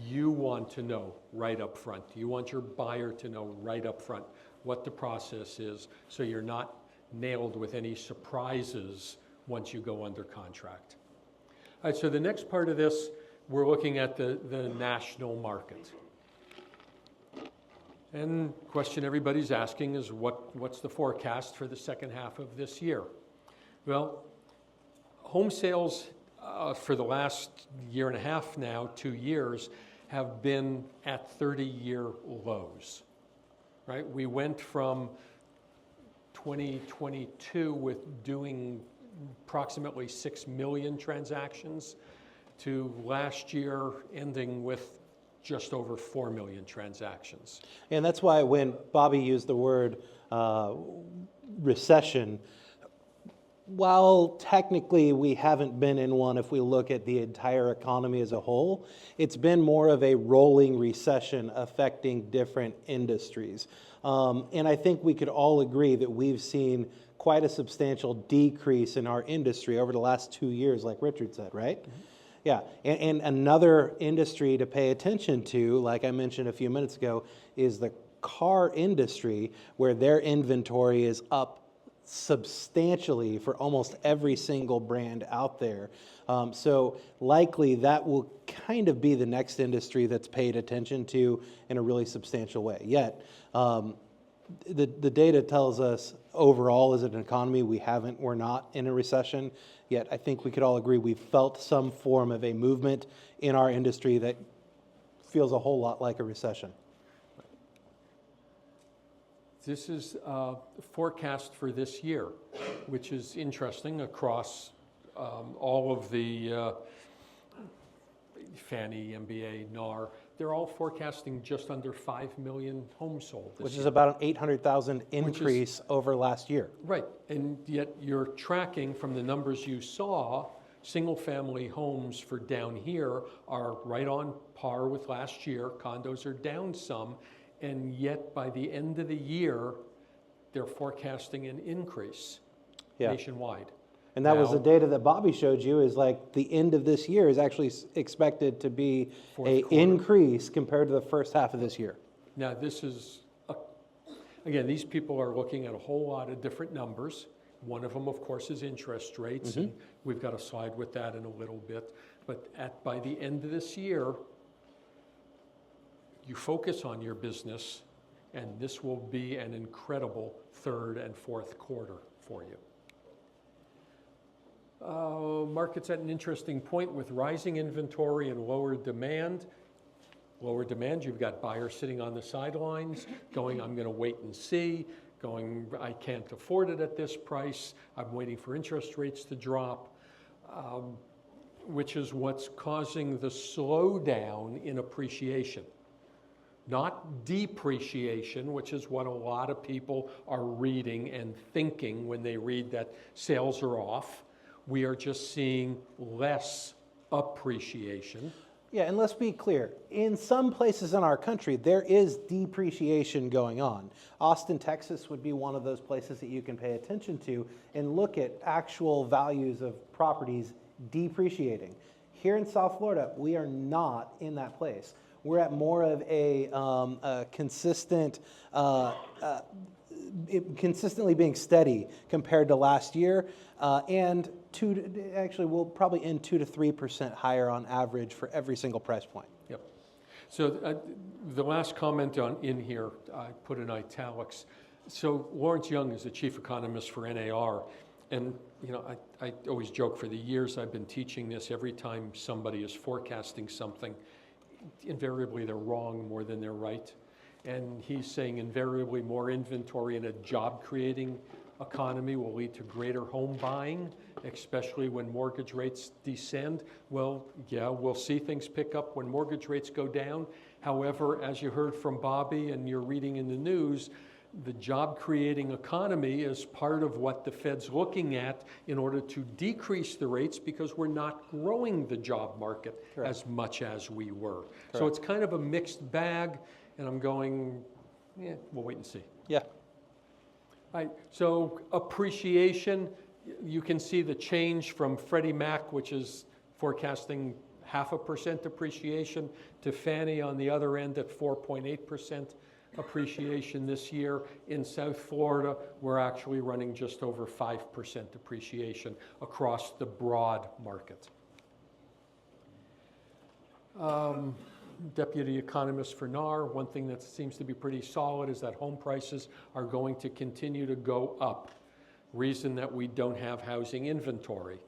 You want to know right up front. You want your buyer to know right up front what the process is, so you're not nailed with any surprises once you go under contract. All right, so the next part of this, we're looking at the national market. And the question everybody's asking is what's the forecast for the second half of this year? Well, home sales for the last year and a half now, 2 years, have been at 30-year lows, right? We went from 2022 with doing approximately 6 million transactions to last year ending with just over 4 million transactions. And that's why when Bobby used the word recession, while technically we haven't been in one if we look at the entire economy as a whole, it's been more of a rolling recession affecting different industries. And I think we could all agree that we've seen quite a substantial decrease in our industry over the last 2 years, like Richard said, right? Mm-hmm. Yeah, and another industry to pay attention to, like I mentioned a few minutes ago, is the car industry, where their inventory is up substantially for almost every single brand out there. So likely that will kind of be the next industry that's paid attention to in a really substantial way. Yet, the data tells us overall as an economy we're not in a recession. Yet I think we could all agree we've felt some form of a movement in our industry that feels a whole lot like a recession. This is forecast for this year, which is interesting across all of the Fannie, MBA, NAR. They're all forecasting just under 5 million homes sold this year. Which is about an 800,000 increase over last year. Right, and yet you're tracking from the numbers you saw, single-family homes for down here are right on par with last year. Condos are down some, and yet by the end of the year, they're forecasting an increase nationwide. And that was the data that Bobby showed you, is like the end of this year is actually expected to be an increase compared to the first half of this year. Now this is, again, these people are looking at a whole lot of different numbers. One of them, of course, is interest rates, Mm-hmm. and we've got a slide with that in a little bit. But by the end of this year, you focus on your business, and this will be an incredible third and fourth quarter for you. Market's at an interesting point with rising inventory and lower demand. Lower demand, you've got buyers sitting on the sidelines going, I'm going to wait and see, going, I can't afford it at this price, I'm waiting for interest rates to drop, which is what's causing the slowdown in appreciation. Not depreciation, which is what a lot of people are reading and thinking when they read that sales are off. We are just seeing less appreciation. Yeah, and let's be clear. In some places in our country, there is depreciation going on. Austin, Texas would be one of those places that you can pay attention to and look at actual values of properties depreciating. Here in South Florida, we are not in that place. We're at more of a consistent, consistently being steady compared to last year, and we'll probably end 2 to 3% higher on average for every single price point. Yep. So the last comment in here, I put in italics. So Lawrence Young is the chief economist for NAR, and you know I always joke, for the years I've been teaching this, every time somebody is forecasting something, invariably they're wrong more than they're right. And he's saying invariably more inventory in a job-creating economy will lead to greater home buying, especially when mortgage rates descend. Well, yeah, we'll see things pick up when mortgage rates go down. However, as you heard from Bobby and you're reading in the news, the job-creating economy is part of what the Fed's looking at in order to decrease the rates because we're not growing the job market as much as we were. So it's kind of a mixed bag, and I'm going, yeah, we'll wait and see. Yeah. All right, so appreciation, you can see the change from Freddie Mac, which is forecasting 0.5% appreciation, to Fannie on the other end at 4.8% appreciation this year. In South Florida, we're actually running just over 5% appreciation across the broad market. Deputy economist for NAR, one thing that seems to be pretty solid is that home prices are going to continue to go up. Reason that we don't have housing inventory.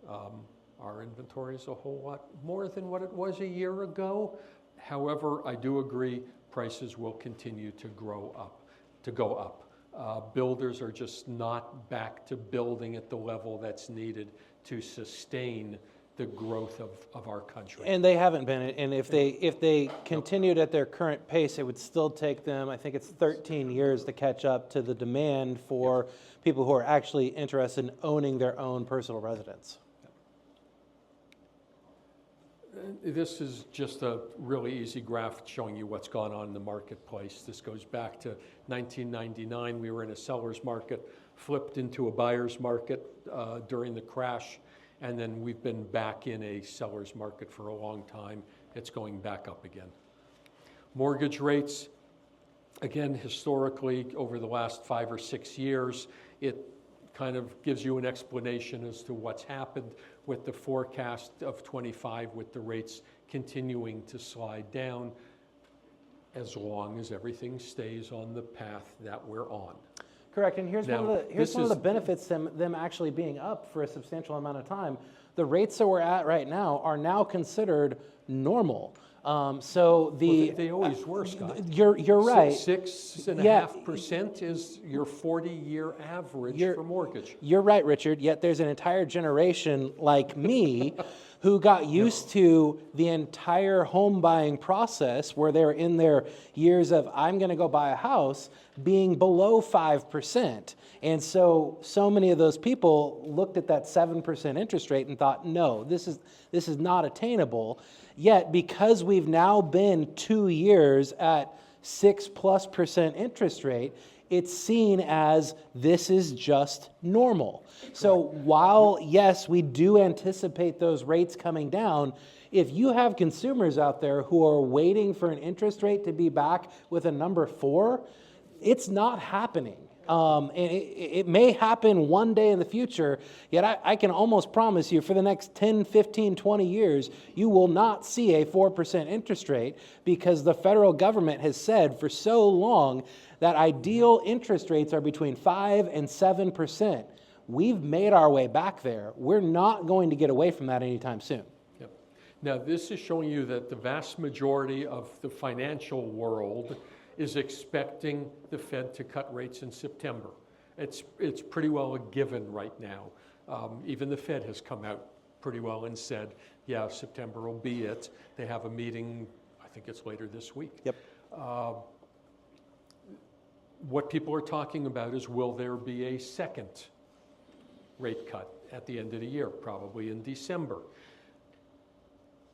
Our inventory is a whole lot more than what it was a year ago. However, I do agree prices will continue to go up. Builders are just not back to building at the level that's needed to sustain the growth of our country. And they haven't been, and if they continued at their current pace, it would still take them, I think it's 13 years to catch up to the demand for people who are actually interested in owning their own personal residence. This is just a really easy graph showing you what's gone on in the marketplace. This goes back to 1999. We were in a seller's market, flipped into a buyer's market during the crash, and then we've been back in a seller's market for a long time. It's going back up again. Mortgage rates, again, historically, over the last 5 or 6 years, it kind of gives you an explanation as to what's happened with the forecast of 25, with the rates continuing to slide down as long as everything stays on the path that we're on. Correct, and here's Now, one of the benefits them actually being up for a substantial amount of time. The rates that we're at right now are now considered normal. So They always were, Scott. You're right. 6.5% is your 40-year average for mortgage. You're right, Richard, yet there's an entire generation like me who got used to the entire home buying process where they're in their years of, I'm going to go buy a house, being below 5%. And so many of those people looked at that 7% interest rate and thought, no, this is not attainable. Yet, because we've now been 2 years at 6+% interest rate, it's seen as this is just normal. So while, yes, we do anticipate those rates coming down, if you have consumers out there who are waiting for an interest rate to be back with a number 4, it's not happening. And it may happen one day in the future, yet I can almost promise you for the next 10, 15, 20 years, you will not see a 4% interest rate because the federal government has said for so long that ideal interest rates are between 5 and 7%. We've made our way back there. We're not going to get away from that anytime soon. Yep. Now, this is showing you that the vast majority of the financial world is expecting the Fed to cut rates in September. It's pretty well a given right now. Even the Fed has come out pretty well and said, yeah, September will be it. They have a meeting, I think it's later this week. Yep. What people are talking about is, will there be a second rate cut at the end of the year, probably in December?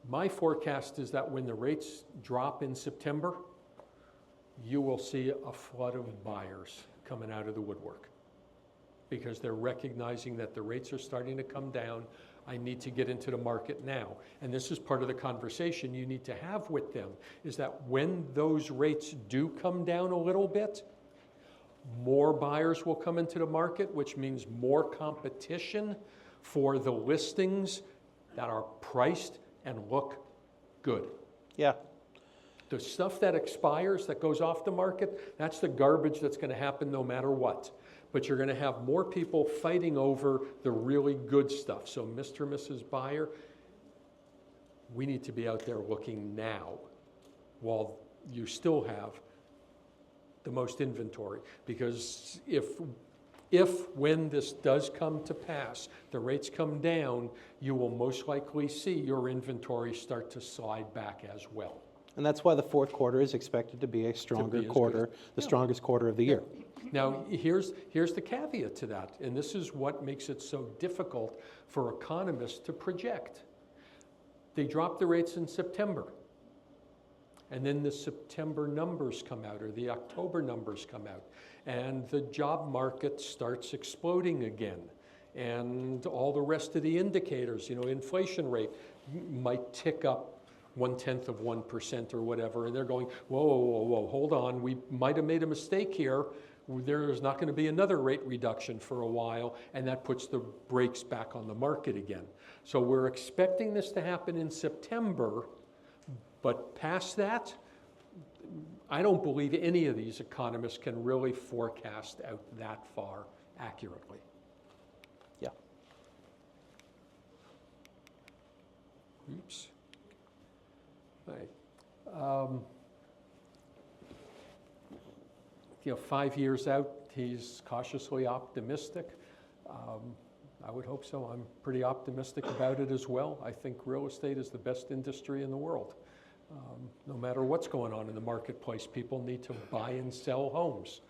My forecast is that when the rates drop in September, you will see a flood of buyers coming out of the woodwork because they're recognizing that the rates are starting to come down. I need to get into the market now. And this is part of the conversation you need to have with them, is that when those rates do come down a little bit, more buyers will come into the market, which means more competition for the listings that are priced and look good. Yeah. The stuff that expires, that goes off the market, that's the garbage that's going to happen no matter what. But you're going to have more people fighting over the really good stuff. So Mr. and Mrs. Buyer, we need to be out there looking now while you still have the most inventory. Because when this does come to pass, the rates come down, you will most likely see your inventory start to slide back as well. And that's why the fourth quarter is expected to be a stronger as good. quarter, the Yeah. strongest quarter of the year. Now, here's the caveat to that, and this is what makes it so difficult for economists to project. They drop the rates in September, and then the September numbers come out, or the October numbers come out, and the job market starts exploding again, and all the rest of the indicators, inflation rate might tick up 0.1% or whatever, and they're going, whoa, hold on, we might have made a mistake here. There's not going to be another rate reduction for a while, and that puts the brakes back on the market again. So we're expecting this to happen in September, but past that, I don't believe any of these economists can really forecast out that far accurately. Yeah. Oops. All right. 5 years out, he's cautiously optimistic. I would hope so. I'm pretty optimistic about it as well. I think real estate is the best industry in the world. No matter what's going on in the marketplace, people need to buy and sell homes.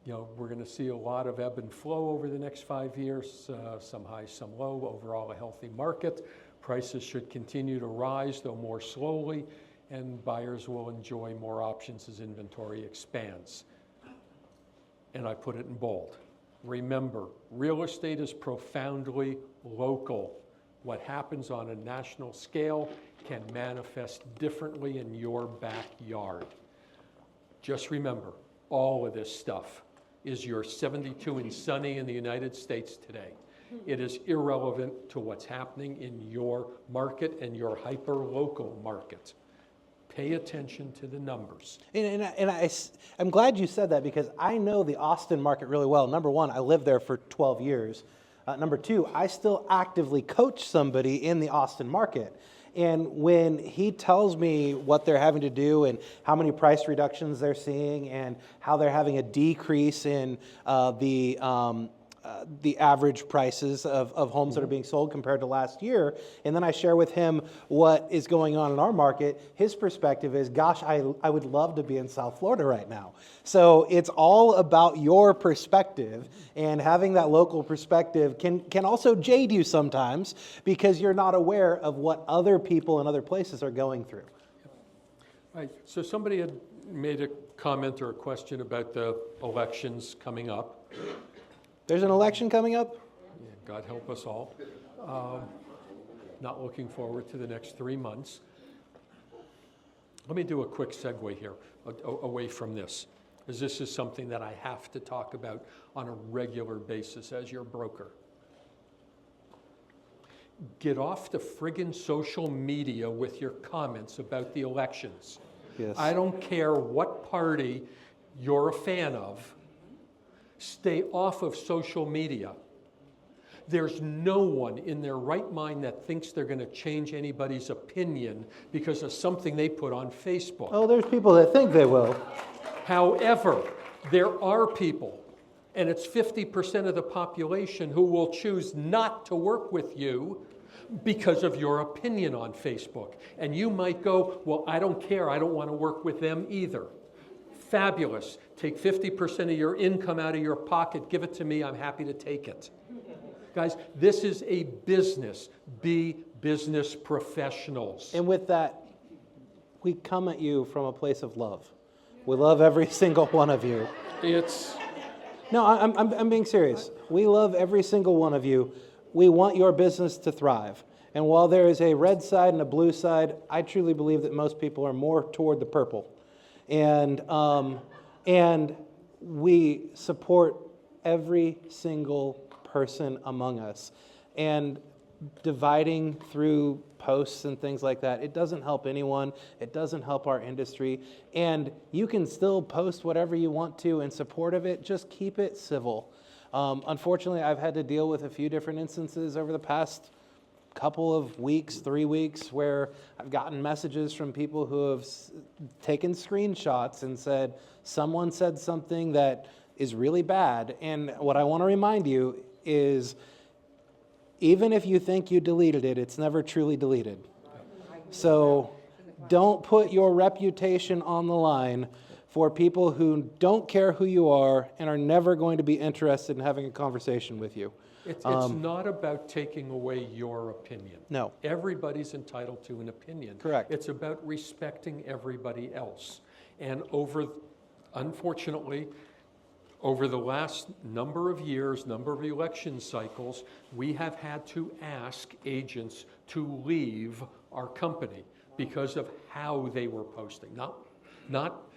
We're going to see a lot of ebb and flow over the next 5 years, some high, some low, overall a healthy market. Prices should continue to rise, though more slowly, and buyers will enjoy more options as inventory expands. And I put it in bold. Remember, real estate is profoundly local. What happens on a national scale can manifest differently in your backyard. Just remember, all of this stuff is your 72 and sunny in the United States today. It is irrelevant to what's happening in your market and your hyper-local market. Pay attention to the numbers. I'm glad you said that because I know the Austin market really well. Number one, I lived there for 12 years. Number two, I still actively coach somebody in the Austin market. And when he tells me what they're having to do and how many price reductions they're seeing and how they're having a decrease in the average prices of homes that are being sold compared to last year, and then I share with him what is going on in our market, his perspective is, gosh, I would love to be in South Florida right now. So it's all about your perspective, and having that local perspective can also jade you sometimes because you're not aware of what other people in other places are going through. Right. So somebody had made a comment or a question about the elections coming up. There's an election coming up? Yeah, God help us all. Not looking forward to the next 3 months. Let me do a quick segue here away from this, as this is something that I have to talk about on a regular basis as your broker. Get off the friggin' social media with your comments about the elections. Yes. I don't care what party you're a fan of. Stay off of social media. There's no one in their right mind that thinks they're going to change anybody's opinion because of something they put on Facebook. Oh, there's people that think they will. However, there are people, and it's 50% of the population, who will choose not to work with you because of your opinion on Facebook. And you might go, well, I don't care. I don't want to work with them either. Fabulous. Take 50% of your income out of your pocket. Give it to me. I'm happy to take it. Guys, this is a business. Be business professionals. And with that, we come at you from a place of love. We love every single one of you. No, I'm being serious. We love every single one of you. We want your business to thrive. And while there is a red side and a blue side, I truly believe that most people are more toward the purple. And we support every single person among us. And dividing through posts and things like that, it doesn't help anyone. It doesn't help our industry. And you can still post whatever you want to in support of it. Just keep it civil. Unfortunately, I've had to deal with a few different instances over the past couple of weeks, 3 weeks, where I've gotten messages from people who have taken screenshots and said, someone said something that is really bad. And what I want to remind you is, even if you think you deleted it, it's never truly deleted. So don't put your reputation on the line for people who don't care who you are and are never going to be interested in having a conversation with you. It's not about taking away your opinion. No. Everybody's entitled to an opinion. Correct. It's about respecting everybody else. And unfortunately, over the last number of years, number of election cycles, we have had to ask agents to leave our company because of how they were posting. Not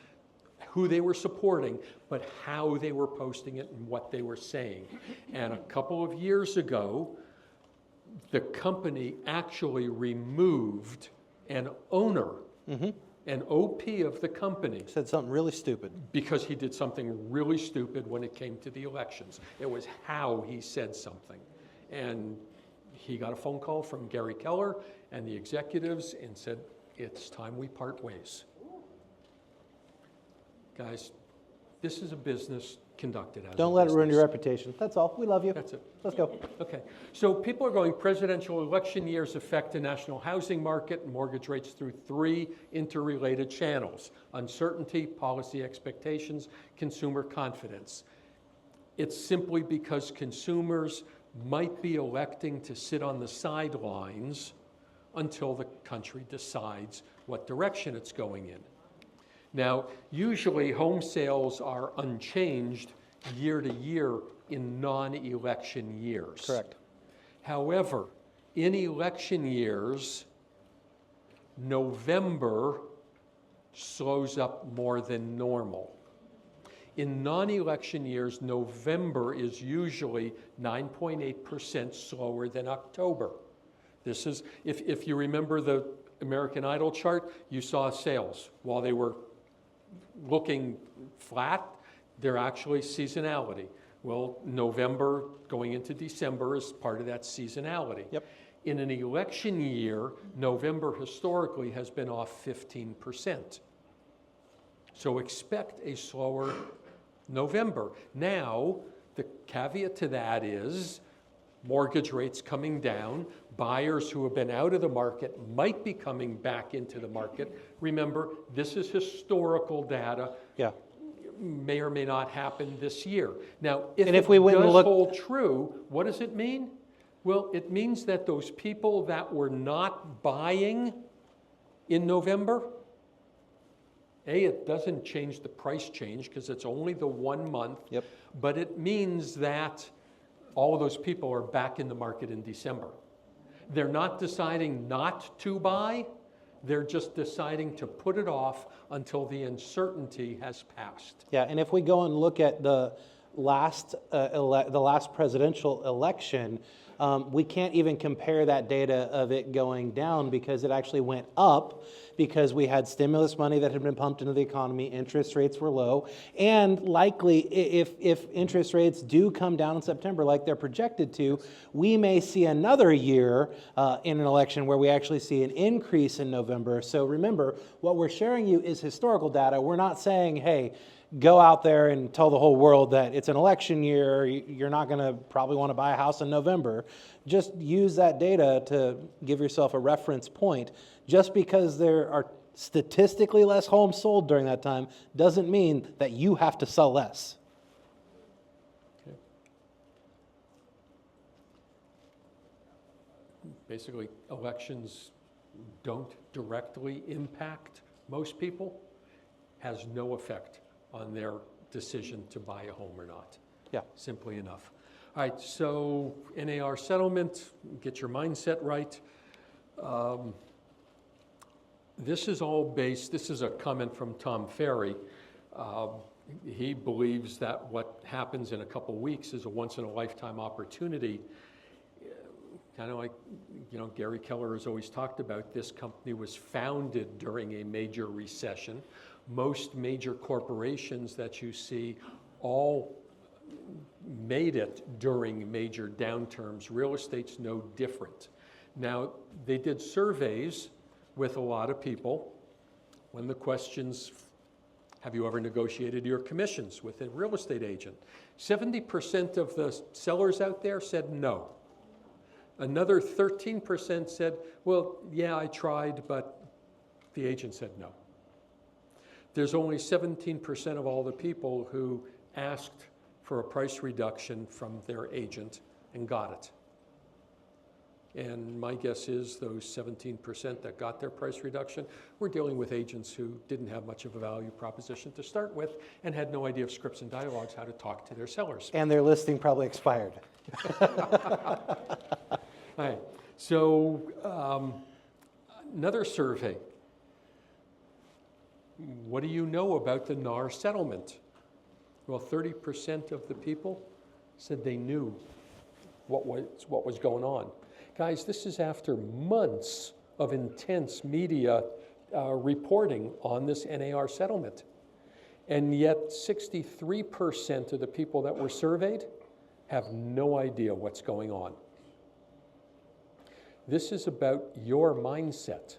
who they were supporting, but how they were posting it and what they were saying. And a couple of years ago, the company actually removed an owner, an OP of the company, Said something really stupid. because he did something really stupid when it came to the elections. It was how he said something. And he got a phone call from Gary Keller and the executives and said, it's time we part ways. Guys, this is a business conducted as a Don't let it ruin your business. reputation. That's all. We love you. That's it. Let's go. Okay, so people are going, presidential election years affect the national housing market and mortgage rates through 3 interrelated channels: uncertainty, policy expectations, consumer confidence. It's simply because consumers might be electing to sit on the sidelines until the country decides what direction it's going in. Now, usually home sales are unchanged year to year in non-election years. Correct. However, in election years, November slows up more than normal. In non-election years, November is usually 9.8% slower than October. This is, if you remember the American Idol chart, you saw sales. While they were looking flat, they're actually seasonality. Well, November going into December is part of that seasonality. Yep. In an election year, November historically has been off 15%. So expect a slower November. Now, the caveat to that is mortgage rates coming down. Buyers who have been out of the market might be coming back into the market. Remember, this is historical data. Yeah. May or may not happen this year. Now, if And if it we went and does looked- hold true, what does it mean? Well, it means that those people that were not buying in November, it doesn't change the price change because it's only the 1 month. Yep. But it means that all of those people are back in the market in December. They're not deciding not to buy, they're just deciding to put it off until the uncertainty has passed. Yeah, and if we go and look at the last presidential election, we can't even compare that data of it going down because it actually went up because we had stimulus money that had been pumped into the economy, interest rates were low, and likely if interest rates do come down in September like they're projected to, we may see another year in an election where we actually see an increase in November. So remember, what we're sharing you is historical data. We're not saying, hey, go out there and tell the whole world that it's an election year, you're not going to probably want to buy a house in November. Just use that data to give yourself a reference point. Just because there are statistically less homes sold during that time doesn't mean that you have to sell less. Okay. Basically, elections don't directly impact most people, has no effect on their decision to buy a home or not. Yeah. Simply enough. All right, so NAR settlement, get your mindset right. This is all based, this is a comment from Tom Ferry. He believes that what happens in a couple weeks is a once-in-a-lifetime opportunity. Kind of like, Gary Keller has always talked about, this company was founded during a major recession. Most major corporations that you see all made it during major downturns. Real estate's no different. Now, they did surveys with a lot of people. When the questions, have you ever negotiated your commissions with a real estate agent? 70% of the sellers out there said no. Another 13% said, well, yeah, I tried, but the agent said no. There's only 17% of all the people who asked for a price reduction from their agent and got it. And my guess is those 17% that got their price reduction were dealing with agents who didn't have much of a value proposition to start with and had no idea of scripts and dialogues, how to talk to their sellers. And their listing probably expired. All right. So another survey. What do you know about the NAR settlement? Well, 30% of the people said they knew what was going on. Guys, this is after months of intense media reporting on this NAR settlement. And yet 63% of the people that were surveyed have no idea what's going on. This is about your mindset.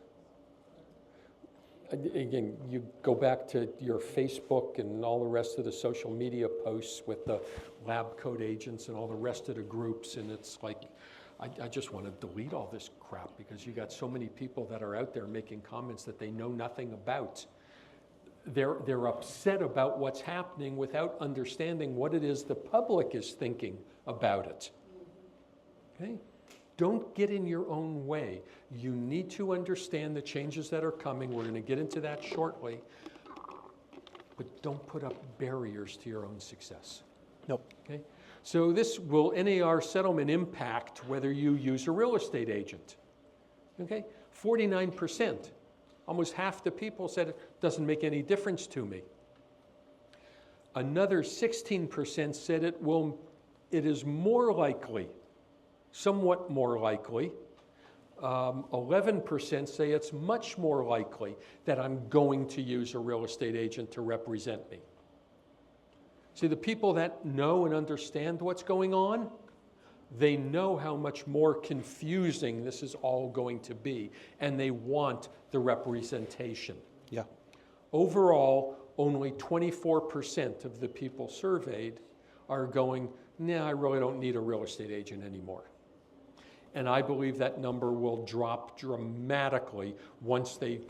Again, you go back to your Facebook and all the rest of the social media posts with the lab coat agents and all the rest of the groups, and it's like, I just want to delete all this crap because you got so many people that are out there making comments that they know nothing about. They're upset about what's happening without understanding what it is the public is thinking about it. Okay? Don't get in your own way. You need to understand the changes that are coming. We're going to get into that shortly. But don't put up barriers to your own success. Nope. Okay? So this will NAR settlement impact whether you use a real estate agent. Okay? 49%. Almost half the people said it doesn't make any difference to me. Another 16% said it is more likely, somewhat more likely. 11% say it's much more likely that I'm going to use a real estate agent to represent me. See, the people that know and understand what's going on, they know how much more confusing this is all going to be, and they want the representation. Yeah. Overall, only 24% of the people surveyed are going, nah, I really don't need a real estate agent anymore. And I believe that number will drop dramatically once they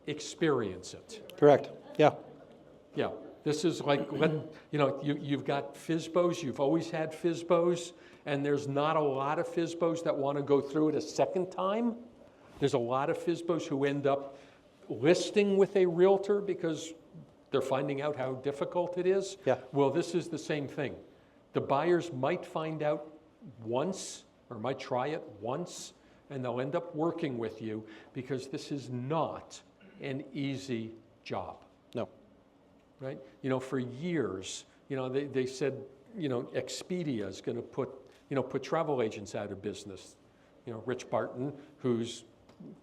experience it. Correct. Yeah. Yeah. This is like, you've got FSBOs, you've always had FSBOs, and there's not a lot of FSBOs that want to go through it a second time. There's a lot of FSBOs who end up listing with a realtor because they're finding out how difficult it is. Yeah. Well, this is the same thing. The buyers might find out once, or might try it once, and they'll end up working with you because this is not an easy job. No. Right? For years, they said, Expedia is going to put travel agents out of business. Rich Barton, who's,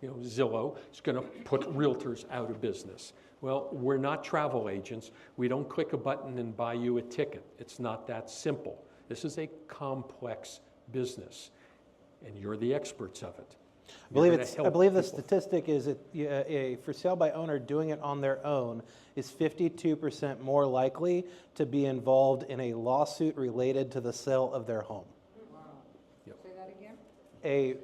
Zillow, is going to put realtors out of business. Well, we're not travel agents. We don't click a button and buy you a ticket. It's not that simple. This is a complex business, and you're the experts of it. I believe the statistic is that a for sale by owner doing it on their own is 52% more likely to be involved in a lawsuit related to the sale of their home. Yep. Say that again? A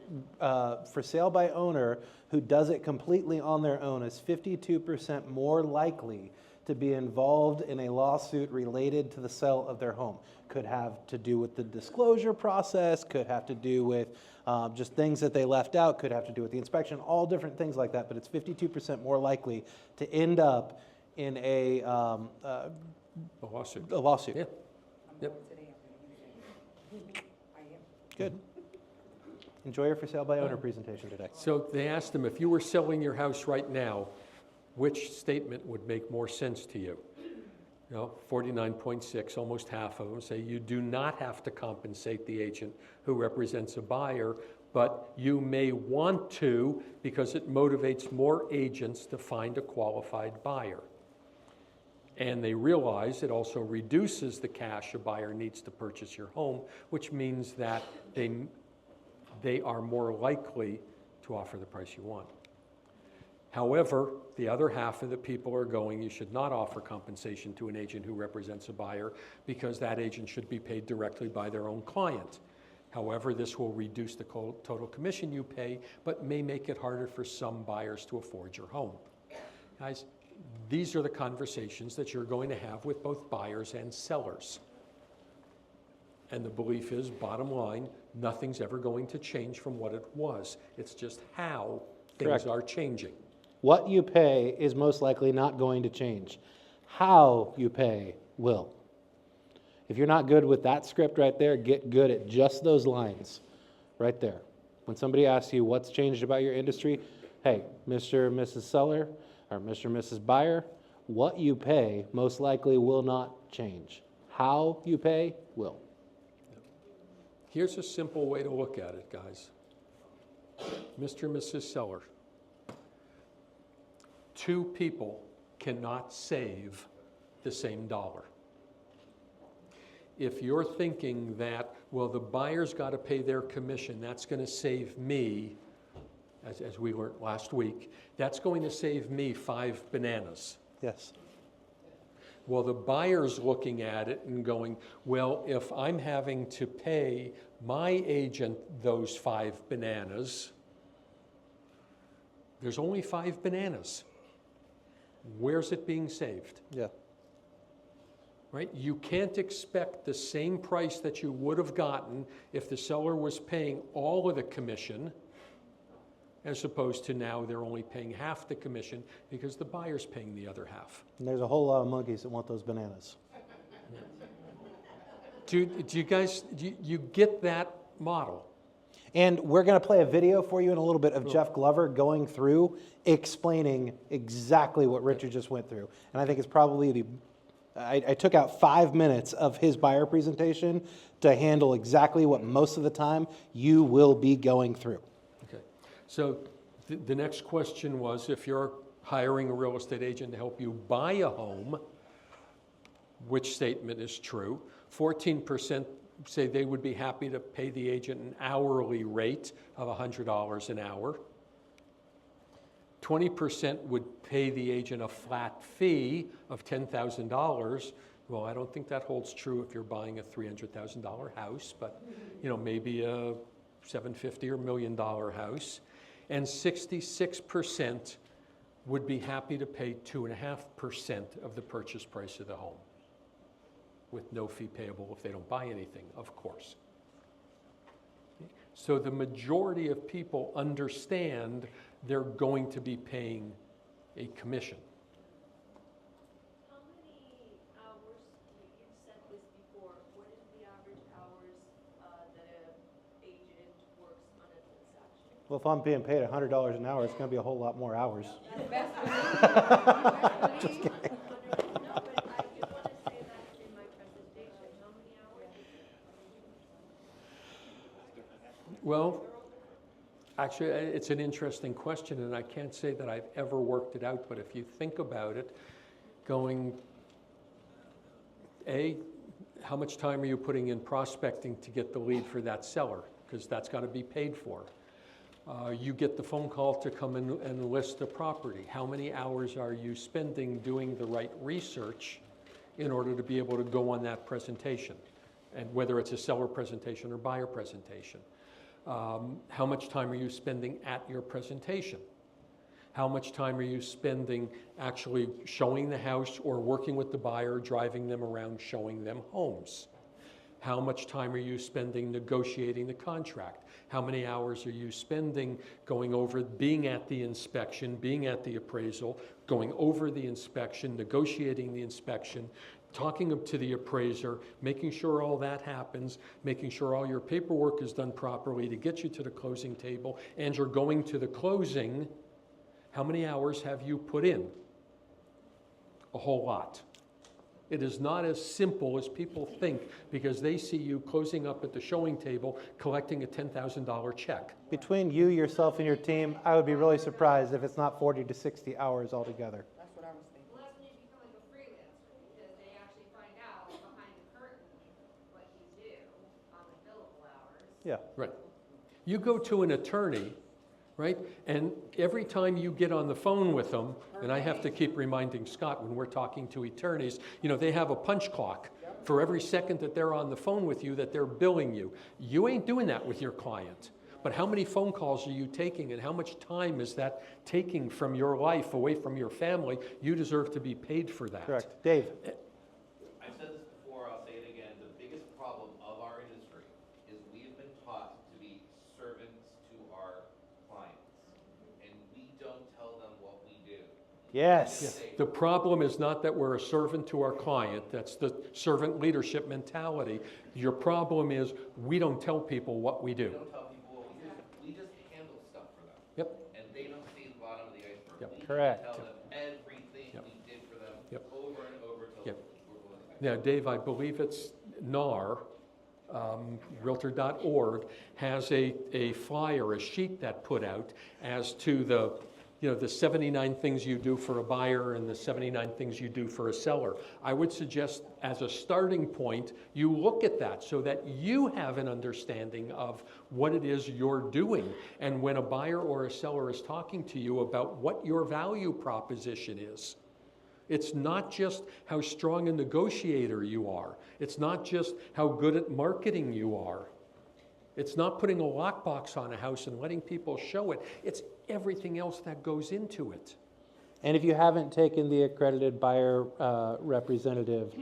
for sale by owner who does it completely on their own is 52% more likely to be involved in a lawsuit related to the sale of their home. Could have to do with the disclosure process, could have to do with just things that they left out, could have to do with the inspection, all different things like that, but it's 52% more likely to end up in a lawsuit. A lawsuit. Yeah. Yep. Good. Enjoy your for sale by owner presentation today. So they asked them, if you were selling your house right now, which statement would make more sense to you? 49.6, almost half of them say you do not have to compensate the agent who represents a buyer, but you may want to because it motivates more agents to find a qualified buyer. And they realize it also reduces the cash a buyer needs to purchase your home, which means that they they are more likely to offer the price you want. However, the other half of the people are going, you should not offer compensation to an agent who represents a buyer because that agent should be paid directly by their own client. However, this will reduce the total commission you pay, but may make it harder for some buyers to afford your home. Guys, these are the conversations that you're going to have with both buyers and sellers. And the belief is, bottom line, nothing's ever going to change from what it was. It's just how things Correct. are changing. What you pay is most likely not going to change. How you pay will. If you're not good with that script right there, get good at just those lines right there. When somebody asks you what's changed about your industry, hey, Mr. and Mrs. Seller or Mr. and Mrs. Buyer, what you pay most likely will not change. How you pay will. Here's a simple way to look at it, guys. Mr. and Mrs. Seller. Two people cannot save the same dollar. If you're thinking that, well, the buyer's got to pay their commission, that's going to save me, as we learned last week, that's going to save me 5 bananas. Yes. Well, the buyer's looking at it and going, well, if I'm having to pay my agent those 5 bananas, there's only 5 bananas. Where's it being saved? Yeah. Right? You can't expect the same price that you would have gotten if the seller was paying all of the commission, as opposed to now they're only paying half the commission because the buyer's paying the other half. And there's a whole lot of monkeys that want those bananas. Do you guys, you get that model? And we're going to play a video for you in a little bit of Jeff Glover going through, explaining exactly what Richard just went through. And I think it's probably I took out 5 minutes of his buyer presentation to handle exactly what most of the time you will be going through. Okay. So the next question was, if you're hiring a real estate agent to help you buy a home, which statement is true? 14% say they would be happy to pay the agent an hourly rate of $100 an hour. 20% would pay the agent a flat fee of $10,000. Well, I don't think that holds true if you're buying a $300,000 house, but maybe a $750,000 or $1 million house. And 66% would be happy to pay 2.5% of the purchase price of the home, with no fee payable if they don't buy anything, of course. So the majority of people understand they're going to be paying a commission. How many hours, you said this before, what is the average hours that an agent works on a transaction? Well, if I'm being paid $100 an hour, it's going to be a whole lot more hours. No, but I did want to say that in my presentation. How many hours? Well, actually, it's an interesting question, and I can't say that I've ever worked it out, but if you think about it, going, how much time are you putting in prospecting to get the lead for that seller? Because that's got to be paid for. You get the phone call to come in and list a property. How many hours are you spending doing the right research in order to be able to go on that presentation? And whether it's a seller presentation or buyer presentation. How much time are you spending at your presentation? How much time are you spending actually showing the house or working with the buyer, driving them around, showing them homes? How much time are you spending negotiating the contract? How many hours are you spending going over, being at the inspection, being at the appraisal, going over the inspection, negotiating the inspection, talking to the appraiser, making sure all that happens, making sure all your paperwork is done properly to get you to the closing table, and you're going to the closing? How many hours have you put in? A whole lot. It is not as simple as people think because they see you closing up at the showing table collecting a $10,000 check. Between you, yourself, and your team, I would be really surprised if it's not 40 to 60 hours altogether. That's what I was thinking. Well, that's when you become like a freelancer, because they actually find out behind the curtain what you do on the billable hours. Yeah. Right. You go to an attorney, right? And every time you get on the phone with them, and I have to keep reminding Scott when we're talking to attorneys, you know, they have a punch clock for every second that they're on the phone with you that they're billing you. You ain't doing that with your client. But how many phone calls are you taking and how much time is that taking from your life away from your family? You deserve to be paid for that. Correct. Dave? I've said this before, I'll say it again, the biggest problem of our industry is we have been taught to be servants to our clients, and we don't tell them what we do. Yes. The problem is not that we're a servant to our client, that's the servant leadership mentality. Your problem is we don't tell people what we We do. don't tell people what we do, we just handle stuff for them. Yep. And they don't see the bottom of the iceberg. Yep. We need to Correct. tell them everything Yep. we did for them Yep. over and over till Yep. we're willing to. Now, Dave, I believe it's NAR, Realtor.org, has a flyer, a sheet that put out as to the, you know, the 79 things you do for a buyer and the 79 things you do for a seller. I would suggest as a starting point, you look at that so that you have an understanding of what it is you're doing. And when a buyer or a seller is talking to you about what your value proposition is, it's not just how strong a negotiator you are. It's not just how good at marketing you are. It's not putting a lockbox on a house and letting people show it. It's everything else that goes into it. And if you haven't taken the accredited buyer representative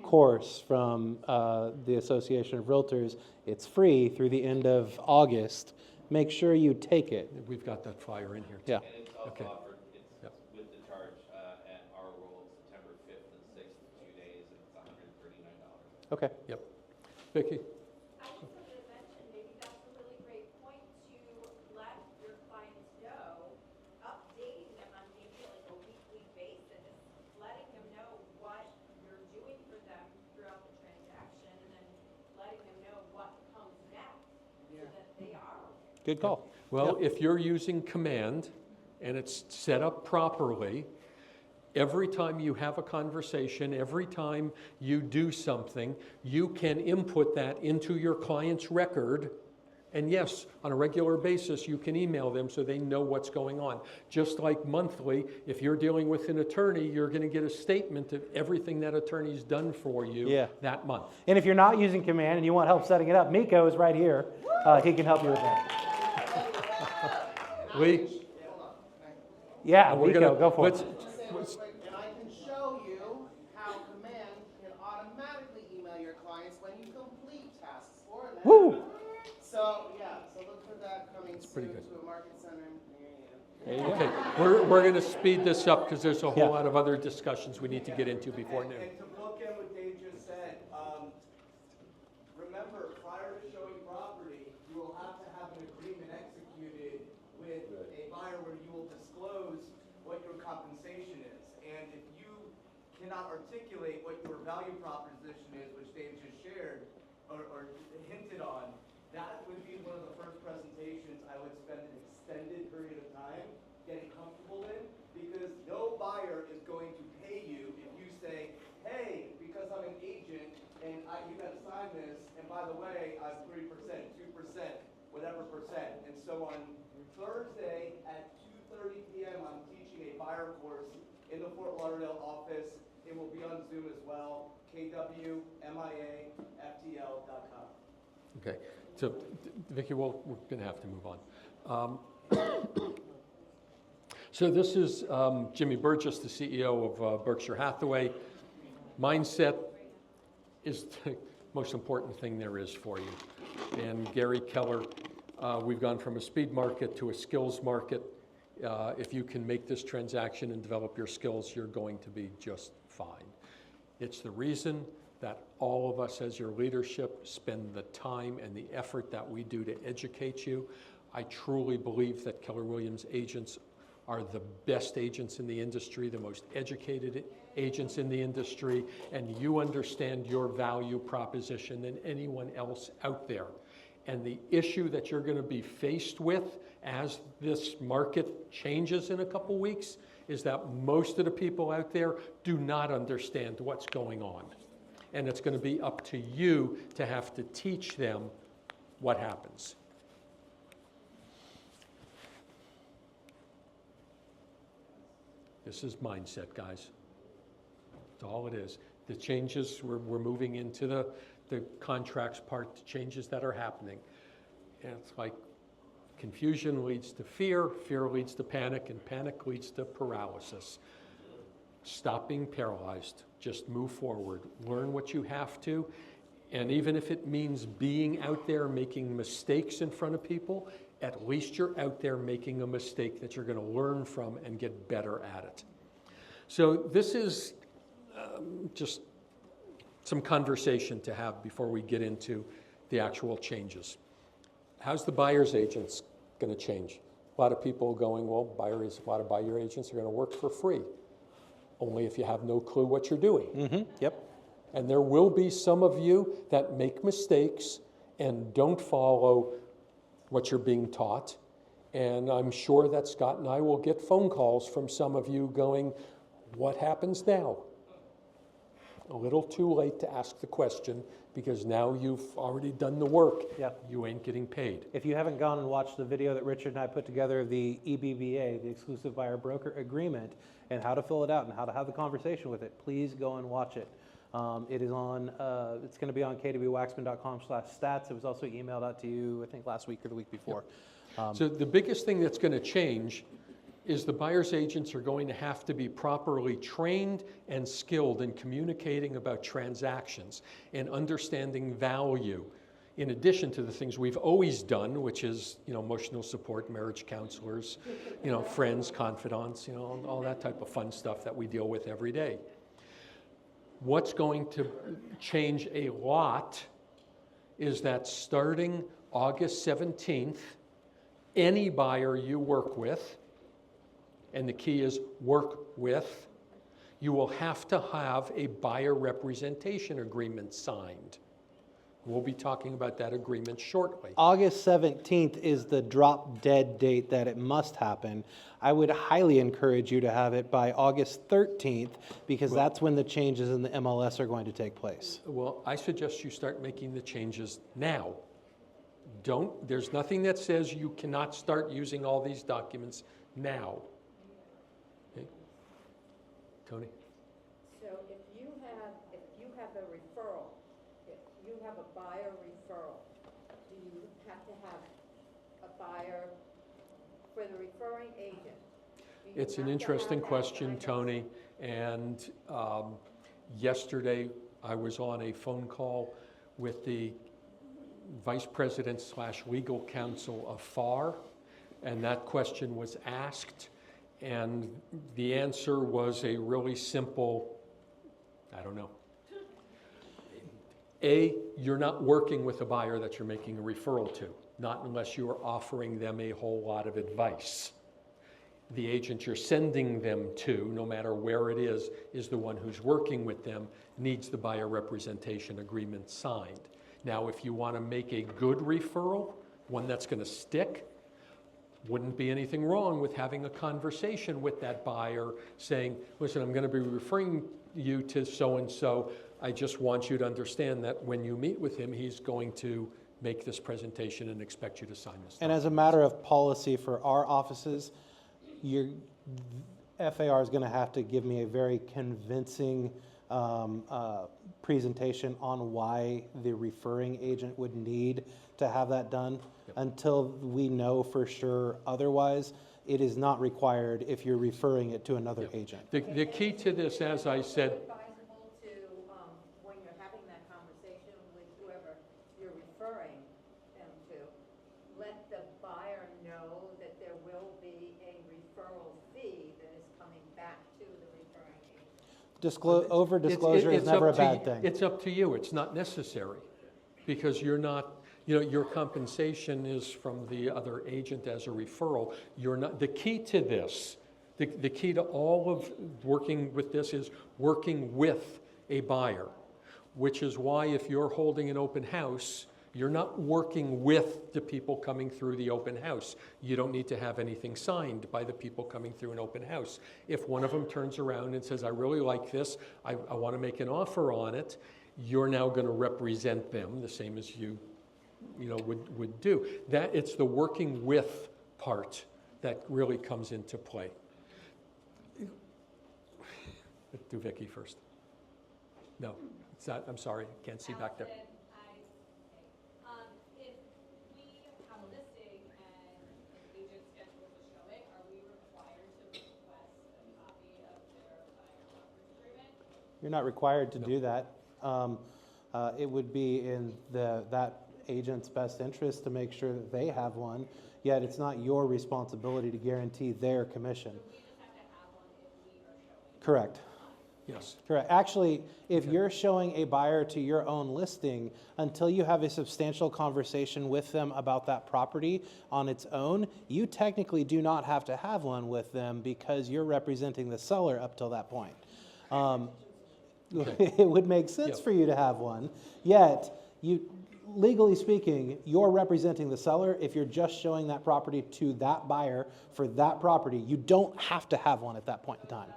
course from the Association of Realtors, it's free through the end of August. Make sure you take it. We've got that flyer in here. too. Yeah. And it's also Okay. offered, it's Yep. with the charge at our role, September 5th and 6th, 2 days, and it's $139. Okay. Yep. Vicki? I just wanted to mention, maybe that's a really great point to let your clients know, updating them on maybe like a weekly basis, letting them know what you're doing for them throughout the transaction, and then letting them know what comes next, so that they are. Good call. Well, if you're using Command and it's set up properly, every time you have a conversation, every time you do something, you can input that into your client's record. And yes, on a regular basis, you can email them so they know what's going on. Just like monthly, if you're dealing with an attorney, you're going to get a statement of everything that attorney's done for you Yeah. that month. And if you're not using Command and you want help setting it up, Miko is right here. He can help you with that. Lee? Yeah, we're Miko, gonna- go for let's- it. And I can show you how Command can automatically email your clients when you complete tasks for them. Woo! So, yeah, so look for that coming pretty soon good. to a market center near you. There you go. Okay, we're going to speed this up because there's a whole Yeah. lot of other discussions we need to get into before noon. And to bookend what Dave just said, remember, prior to showing property, you will have to have an agreement executed with a buyer where you will disclose what your compensation is. And if you cannot articulate what your value proposition is, which Dave just shared or hinted on, that would be one of the first presentations I would spend an extended period of time getting comfortable in, because no buyer is going to pay you if you say, hey, because I'm an agent and you gotta sign this, and by the way, I'm 3%, 2%, whatever percent. And so on Thursday at 2:30 p.m., I'm teaching a buyer course in the Fort Lauderdale office. It will be on Zoom as well, kwmiaftl.com. Okay, so Vicki, we're going to have to move on. So this is Jimmy Burgess, the CEO of Berkshire Hathaway. Mindset is the most important thing there is for you. And Gary Keller, we've gone from a speed market to a skills market. If you can make this transaction and develop your skills, you're going to be just fine. It's the reason that all of us as your leadership spend the time and the effort that we do to educate you. I truly believe that Keller Williams agents are the best agents in the industry, the most educated agents in the industry, and you understand your value proposition than anyone else out there. And the issue that you're going to be faced with as this market changes in a couple weeks is that most of the people out there do not understand what's going on. And it's going to be up to you to have to teach them what happens. This is mindset, guys. That's all it is. The changes, we're moving into the contracts part, the changes that are happening. And it's like confusion leads to fear, fear leads to panic, and panic leads to paralysis. Stop being paralyzed. Just move forward. Learn what you have to. And even if it means being out there making mistakes in front of people, at least you're out there making a mistake that you're going to learn from and get better at it. So this is just some conversation to have before we get into the actual changes. How's the buyer's agents going to change? A lot of people going, well, a lot of buyer agents are going to work for free, only if you have no clue what you're doing. Yep. And there will be some of you that make mistakes and don't follow what you're being taught. And I'm sure that Scott and I will get phone calls from some of you going, what happens now? A little too late to ask the question because now you've already done the work. Yeah. You ain't getting paid. If you haven't gone and watched the video that Richard and I put together of the EBBA, the Exclusive Buyer Broker Agreement, and how to fill it out and how to have the conversation with it, please go and watch it. It is on, it's going to be on kwwaxman.com/stats. It was also emailed out to you, I think, last week or the week before. So the biggest thing that's going to change is the buyer's agents are going to have to be properly trained and skilled in communicating about transactions and understanding value, in addition to the things we've always done, which is, emotional support, marriage counselors, friends, confidants, all that type of fun stuff that we deal with every day. What's going to change a lot is that starting August 17th, any buyer you work with, and the key is work with, you will have to have a buyer representation agreement signed. We'll be talking about that agreement shortly. August 17th is the drop dead date that it must happen. I would highly encourage you to have it by August 13th because that's when the changes in the MLS are going to take place. Well, I suggest you start making the changes now. There's nothing that says you cannot start using all these documents now. Okay. Tony? So if you have a referral, if you have a buyer referral, do you have to have a buyer for the referring agent? Do you It's an have to interesting have that question, kind of- Tony. And yesterday, I was on a phone call with the vice president / legal counsel of FAR, and that question was asked, and the answer was a really simple, I don't know. A, you're not working with a buyer that you're making a referral to, not unless you are offering them a whole lot of advice. The agent you're sending them to, no matter where it is the one who's working with them, needs the buyer representation agreement signed. Now, if you want to make a good referral, one that's going to stick, wouldn't be anything wrong with having a conversation with that buyer saying, listen, I'm going to be referring you to so-and-so. I just want you to understand that when you meet with him, he's going to make this presentation and expect you to sign this. And as a matter of policy for our offices, your FAR is going to have to give me a very convincing presentation on why the referring agent would need to have that done. Yep. Until we know for sure otherwise, it is not required if you're referring it to another Yep. agent. The key to this, as I said, Advisable to, when you're having that conversation with whoever you're referring them to, let the buyer know that there will be a referral fee that is coming back to the referring agent. Over disclosure is it's never a up to bad you- thing. It's up to you. It's not necessary because you're not, your compensation is from the other agent as a referral. You're not, the key to this, the key to all of working with this is working with a buyer, which is why if you're holding an open house, you're not working with the people coming through the open house. You don't need to have anything signed by the people coming through an open house. If one of them turns around and says, I really like this, I want to make an offer on it, you're now going to represent them the same as you would do. That it's the working with part that really comes into play. Do Vicky first. No, it's not, I'm sorry, can't see back there. Allison, if we have a listing and an agent schedules a showing, are we required to request a copy of their buyer brokerage agreement? You're not required to do that. It would be in that agent's best interest to make sure that they have one, yet it's not your responsibility to guarantee their commission. We just have to have one if we are showing. Correct. Yes. Correct. Actually, if you're showing a buyer to your own listing, until you have a substantial conversation with them about that property on its own, you technically do not have to have one with them because you're representing the seller up till that point. It would make sense Yep. for you to have one, yet legally speaking, you're representing the seller. If you're just showing that property to that buyer for that property, you don't have to have one at that point in time.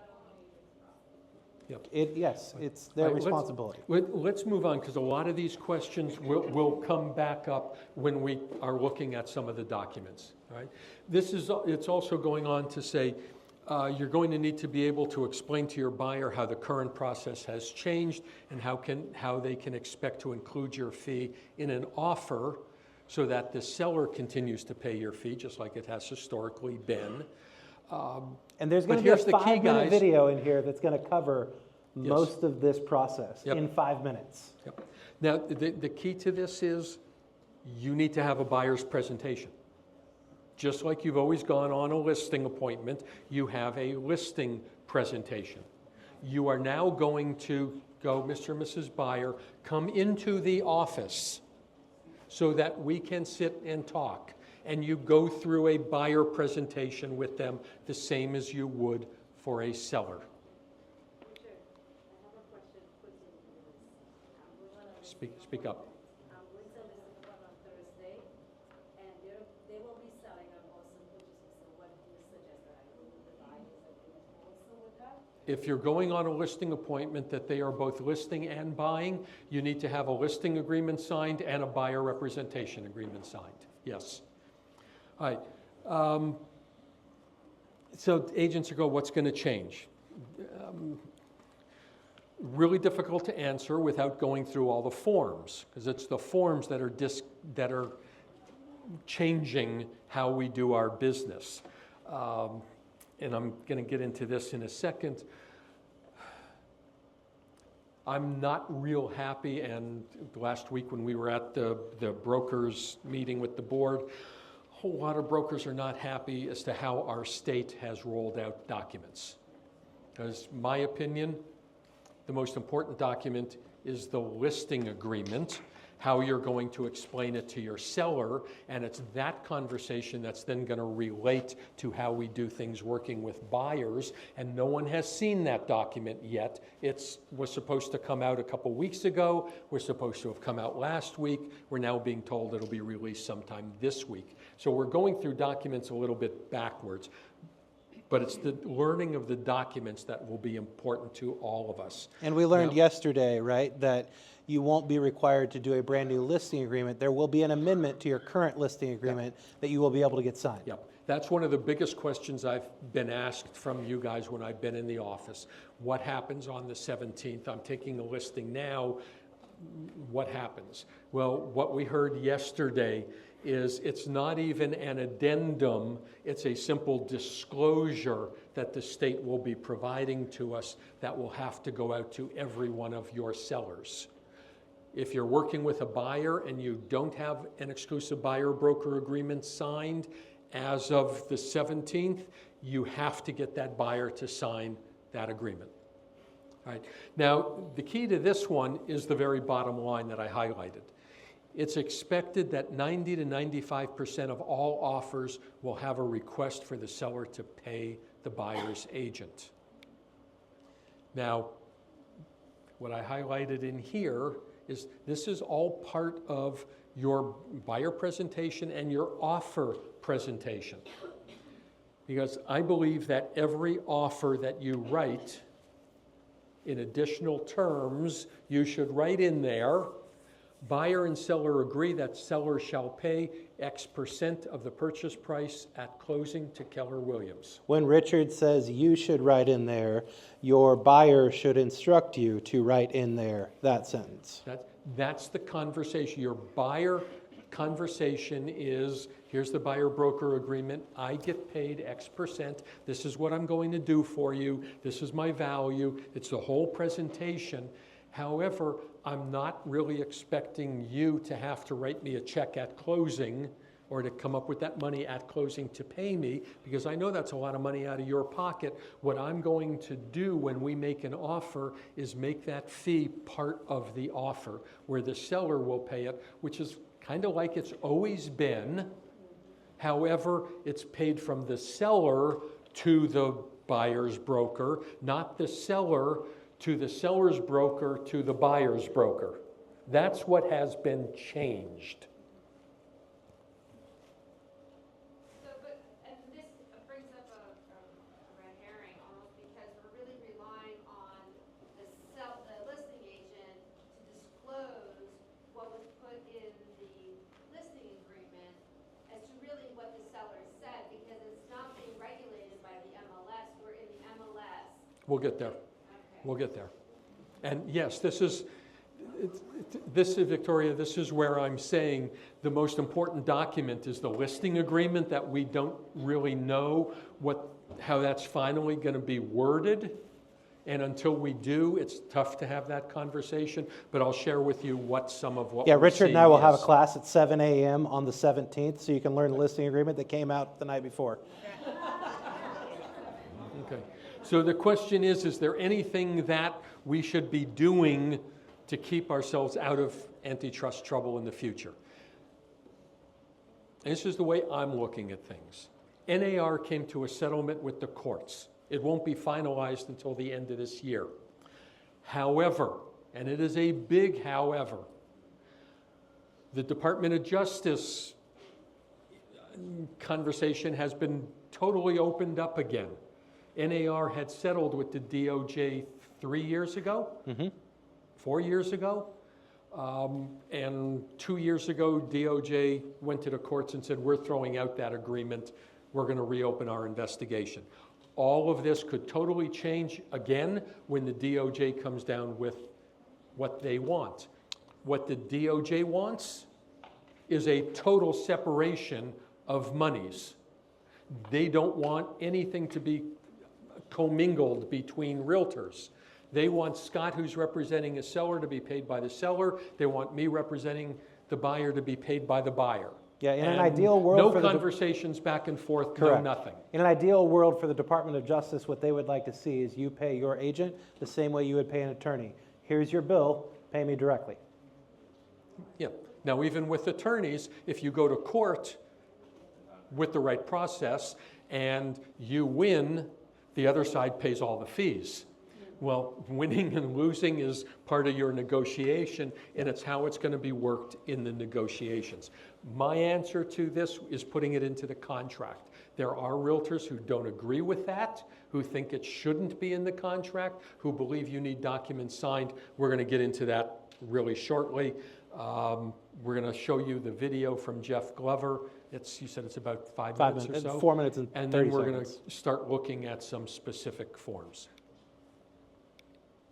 Yep. Yes, it's their All right, responsibility. Let's move on, because a lot of these questions will come back up when we are looking at some of the documents, all right? It's also going on to say, you're going to need to be able to explain to your buyer how the current process has changed and how they can expect to include your fee in an offer so that the seller continues to pay your fee, just like it has historically been. And there's going to be a 5-minute video in here that's going to cover most of this process in 5 minutes. Yep. Now, the key to this is you need to have a buyer's presentation. Just like you've always gone on a listing appointment, you have a listing presentation. You are now going to go, Mr. and Mrs. Buyer, come into the office so that we can sit and talk. And you go through a buyer presentation with them the same as you would for a seller. Speak up. If you're going on a listing appointment that they are both listing and buying, you need to have a listing agreement signed and a buyer representation agreement signed. Yes. All right. So agents are going, what's going to change? Really difficult to answer without going through all the forms, because it's the forms that are changing how we do our business. And I'm going to get into this in a second. I'm not real happy, and last week when we were at the brokers meeting with the board, a whole lot of brokers are not happy as to how our state has rolled out documents. Because my opinion, the most important document is the listing agreement, how you're going to explain it to your seller, and it's that conversation that's then going to relate to how we do things working with buyers, and no one has seen that document yet. It was supposed to come out a couple weeks ago. We're supposed to have come out last week. We're now being told it'll be released sometime this week. So we're going through documents a little bit backwards, but it's the learning of the documents that will be important to all of us. And we learned yesterday, right, that you won't be required to do a brand new listing agreement. There will be an amendment to your current listing agreement that you will be able to get signed. Yep. That's one of the biggest questions I've been asked from you guys when I've been in the office. What happens on the 17th? I'm taking a listing now. What happens? Well, what we heard yesterday is it's not even an addendum, it's a simple disclosure that the state will be providing to us that will have to go out to every one of your sellers. If you're working with a buyer and you don't have an exclusive buyer broker agreement signed as of the 17th, you have to get that buyer to sign that agreement. All right. Now, the key to this one is the very bottom line that I highlighted. It's expected that 90 to 95% of all offers will have a request for the seller to pay the buyer's agent. Now, what I highlighted in here is this is all part of your buyer presentation and your offer presentation. Because I believe that every offer that you write in additional terms, you should write in there, Buyer and seller agree that seller shall pay X% of the purchase price at closing to Keller Williams. When Richard says you should write in there, your buyer should instruct you to write in there that sentence. That's the conversation. Your buyer conversation is, here's the buyer-broker agreement. I get paid X%. This is what I'm going to do for you. This is my value. It's the whole presentation. However, I'm not really expecting you to have to write me a check at closing or to come up with that money at closing to pay me, because I know that's a lot of money out of your pocket. What I'm going to do when we make an offer is make that fee part of the offer, where the seller will pay it, which is kind of like it's always been. However, it's paid from the seller to the buyer's broker, not the seller to the seller's broker to the buyer's broker. That's what has been changed. So, and this brings up a red herring almost, because we're really relying on the listing agent to disclose what was put in the listing agreement as to really what the seller said, because it's not being regulated by the MLS. We're in the MLS. We'll get there. We'll get there. And yes, this is, Victoria, this is where I'm saying the most important document is the listing agreement, that we don't really know how that's finally going to be worded. And until we do, it's tough to have that conversation. But I'll share with you some of what Yeah, we're Richard and I seeing will have a is. class at 7 a.m. on the 17th, so you can learn the listing agreement that came out the night before. Okay. So the question is there anything that we should be doing to keep ourselves out of antitrust trouble in the future? And this is the way I'm looking at things. NAR came to a settlement with the courts. It won't be finalized until the end of this year. However, and it is a big however, the Department of Justice conversation has been totally opened up again. NAR had settled with the DOJ 3 years ago, 4 years ago, and 2 years ago, DOJ went to the courts and said, we're throwing out that agreement. We're going to reopen our investigation. All of this could totally change again when the DOJ comes down with what they want. What the DOJ wants is a total separation of monies. They don't want anything to be commingled between realtors. They want Scott, who's representing a seller, to be paid by the seller. They want me representing the buyer to be paid by the buyer. Yeah, in an And ideal world, no conversations back and forth, Correct. no nothing. In an ideal world for the Department of Justice, what they would like to see is you pay your agent the same way you would pay an attorney. Here's your bill, pay me directly. Yeah. Now, even with attorneys, if you go to court with the right process and you win, the other side pays all the fees. Well, winning and losing is part of your negotiation, and it's how it's going to be worked in the negotiations. My answer to this is putting it into the contract. There are realtors who don't agree with that, who think it shouldn't be in the contract, who believe you need documents signed. We're going to get into that really shortly. We're going to show you the video from Jeff Glover. You said it's about 5 minutes or so. 4 minutes and 30 And then we're going seconds. to start looking at some specific forms.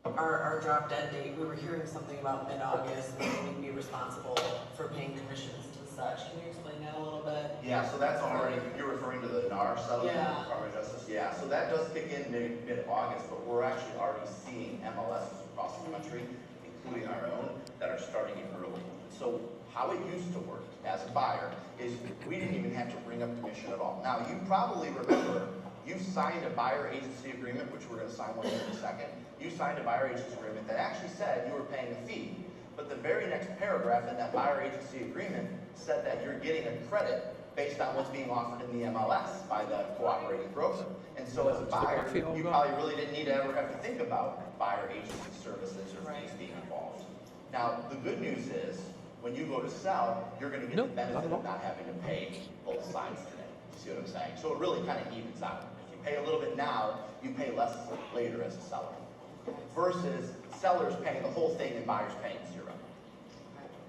Our drop dead date, we were hearing something about mid-August, and we need to be responsible for paying commissions and such. Can you explain that a little bit? Yeah, so that's already, you're referring to the NAR settlement, Yeah. Department of Justice? Yeah, so that does kick in mid-August, but we're actually already seeing MLSs across the country, including our own, that are starting it early. So how it used to work as a buyer is we didn't even have to bring up commission at all. Now, you probably remember, you signed a buyer agency agreement, which we're gonna sign one in a second. You signed a buyer agency agreement that actually said you were paying a fee. But the very next paragraph in that buyer agency agreement said that you're getting a credit based on what's being offered in the MLS by the cooperating broker. And so as a buyer, you probably really didn't need to ever have to think about buyer agency services or fees being involved. Now, the good news is, when you go to sell, you're gonna get the benefit of not having to pay both sides today. You see what I'm saying? So it really kind of evens out. If you pay a little bit now, you pay less later as a seller. Versus sellers paying the whole thing and buyers paying zero.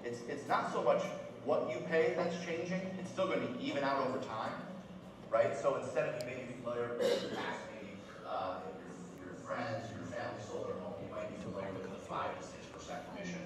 It's not so much what you pay that's changing, it's still gonna be even out over time, right? So instead of you may be familiar with the past, maybe, if your friends, your family sold their home, you might be familiar with the 5 to 6% commission.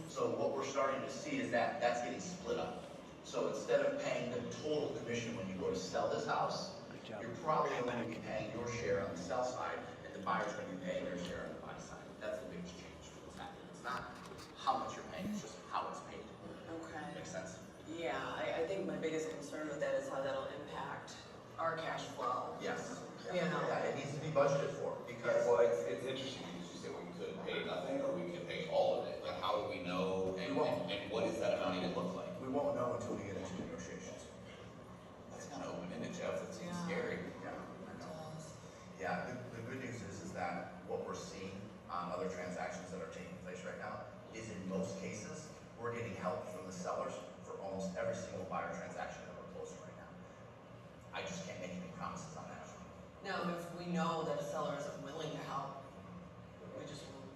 So what we're starting to see is that that's getting split up. So instead of paying the total commission when you go to sell this house, you're probably only going to be paying your share on the sell side, and the buyer's going to be paying their share on the buy side. That's the biggest change for what's happening. It's not how much you're paying, it's just how it's paid. Okay. Makes sense? Yeah, I think my biggest concern with that is how that'll impact our cash flow. Yes. You know. Yeah, it needs to be budgeted for, because Well, it's interesting because you say we could pay nothing or we could pay all of it. Like, how do we know and what is that amount even look like? we won't know until we get into negotiations. That's kind of open-ended, Jeff. That seems scary. Yeah, I know. Yeah, the good news is that what we're seeing on other transactions that are taking place right now is in most cases, we're getting help from the sellers for almost every single buyer transaction that we're closing right now. I just can't make any promises on that. Now, if we know that a seller isn't willing to help, we just will.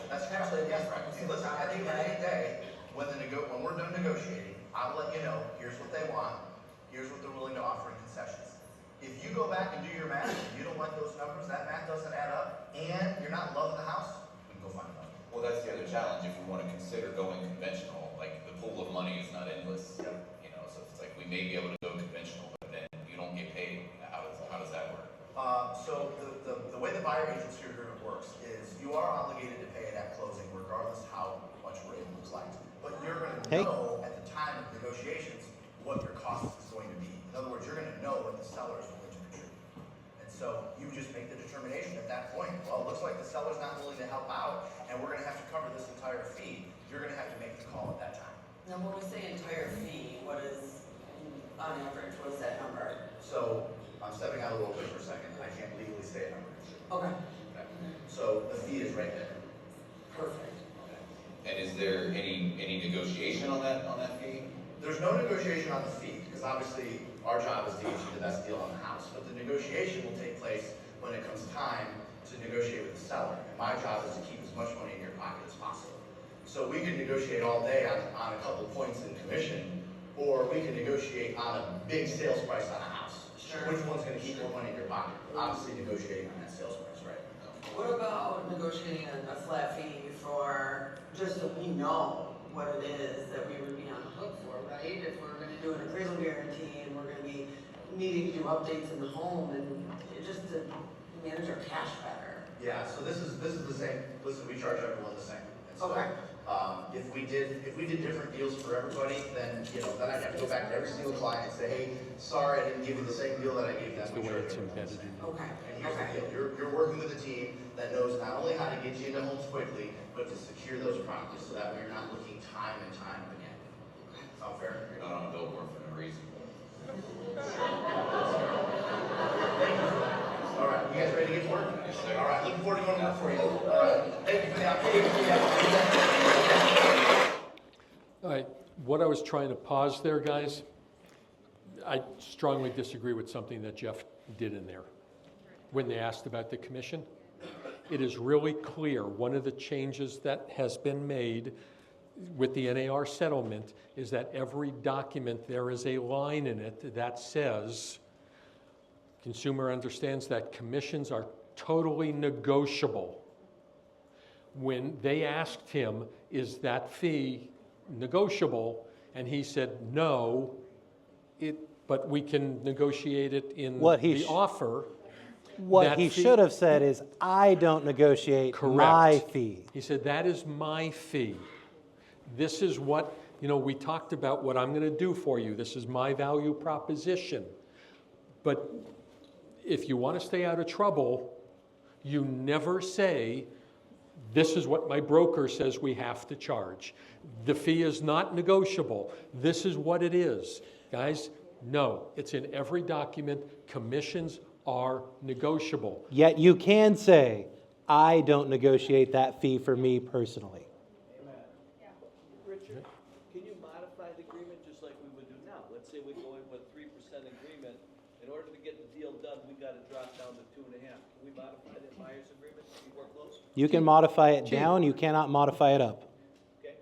That's actually, yes, right. See, listen, at the end of the day, when we're done negotiating, I'll let you know, here's what they want, here's what they're willing to offer in concessions. If you go back and do your math, and you don't like those numbers, that math doesn't add up, and you're not loving the house, we can go find another. Well, that's the other challenge. If we want to consider going conventional, like the pool of money is not endless. Yep. You know, so it's like we may be able to go conventional, but then you don't get paid. How does that work? So the way the buyer agency agreement works is you are obligated to pay it at closing regardless how much rate it looks like. But you're going to know at the time of negotiations what your cost is going to be. In other words, you're going to know what the seller is willing to contribute. And so you just make the determination at that point, well, it looks like the seller's not willing to help out and we're going to have to cover this entire fee. You're going to have to make the call at that time. Now, when we say entire fee, what is, on average, what is that number? So I'm stepping out a little bit for a second. I can't legally say a number. Okay. Okay. So the fee is right there. Perfect. And is there any negotiation on that fee? There's no negotiation on the fee, because obviously our job is to get you the best deal on the house. But the negotiation will take place when it comes time to negotiate with the seller. And my job is to keep as much money in your pocket as possible. So we can negotiate all day on a couple points in commission, or we can negotiate on a big sales price on a house. Sure. Which one's going to keep more money in your pocket? Obviously negotiating on that sales price, right? What about negotiating a flat fee for, just so we know what it is that we would be on the hook for, right? If we're gonna do an appraisal guarantee and we're gonna be needing to do updates in the home and just to manage our cash better. Yeah, so this is the same. Listen, we charge everyone the same. And so, Okay. If we did different deals for everybody, then then I'd have to go back to every single client and say, hey, sorry, I didn't give you the same deal that I gave them. That's the way it's embedded in. Okay. And here's the deal, you're working with a team that knows not only how to get you into homes quickly, but to secure those properties so that way you're not looking time and time again. Sound fair? You're not on a billboard for no reason. All right, you guys ready to get to work? Yes, sir. All right, looking forward to going to work for you. Thank you for the opportunity. All right, what I was trying to pause there, guys, I strongly disagree with something that Jeff did in there when they asked about the commission. It is really clear, one of the changes that has been made with the NAR settlement is that every document, there is a line in it that says, consumer understands that commissions are totally negotiable. When they asked him, is that fee negotiable? And he said, no, but we can negotiate it in the offer. What That he fee- should have said is, I don't negotiate my fee. He said, that is my fee. This is what, we talked about what I'm going to do for you. This is my value proposition. But if you want to stay out of trouble, you never say, this is what my broker says we have to charge. The fee is not negotiable. This is what it is. Guys, no, it's in every document. Commissions are negotiable. Yet you can say, I don't negotiate that fee for me personally. Richard, can you modify the agreement just like we would do now? Let's say we go in with 3% agreement. In order to get the deal done, we gotta drop down to 2.5. Can we modify that buyer's agreement to be more close? You can modify it down, you cannot modify it up.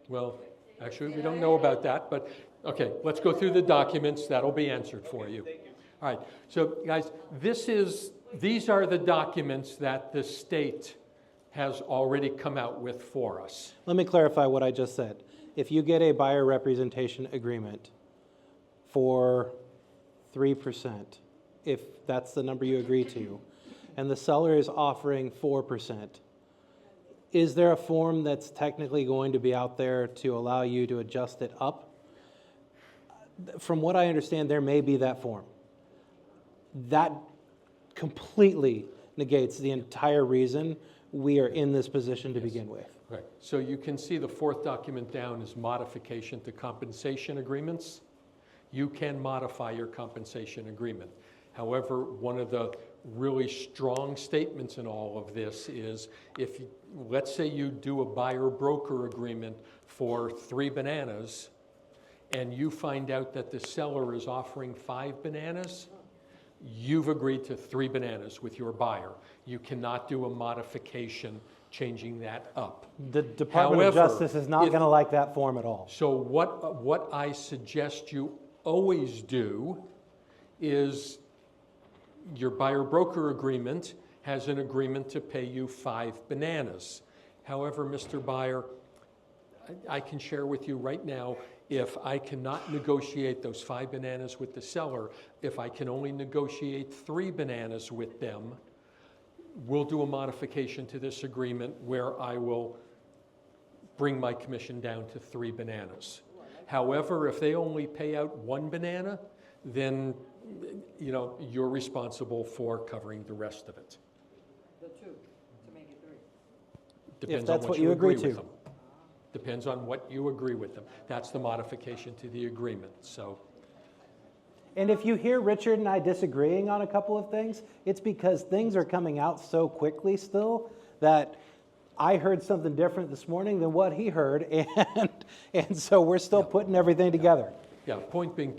Well, Actually, we don't know about that, but, okay, let's go through the documents. That'll be answered for you. Thank you. All right, so guys, these are the documents that the state has already come out with for us. Let me clarify what I just said. If you get a buyer representation agreement for 3%, if that's the number you agree to, and the seller is offering 4%, is there a form that's technically going to be out there to allow you to adjust it up? From what I understand, there may be that form. That completely negates the entire reason we are in this position to begin with. Right, so you can see the fourth document down is modification to compensation agreements. You can modify your compensation agreement. However, one of the really strong statements in all of this is if, let's say you do a buyer-broker agreement for 3 bananas and you find out that the seller is offering 5 bananas, you've agreed to 3 bananas with your buyer. You cannot do a modification changing that up. The Department of However, Justice is not if- going to like that form at all. So what I suggest you always do is your buyer-broker agreement has an agreement to pay you 5 bananas. However, Mr. Buyer, I can share with you right now, if I cannot negotiate those 5 bananas with the seller, if I can only negotiate 3 bananas with them, we'll do a modification to this agreement where I will bring my commission down to 3 bananas. However, if they only pay out 1 banana, then you're responsible for covering the rest of it. The 2, to make it 3. Depends that's on what you you agree agree with to. them. Depends on what you agree with them. That's the modification to the agreement, so. And if you hear Richard and I disagreeing on a couple of things, it's because things are coming out so quickly still that I heard something different this morning than what he heard, and so we're still putting everything together. Yeah, point being,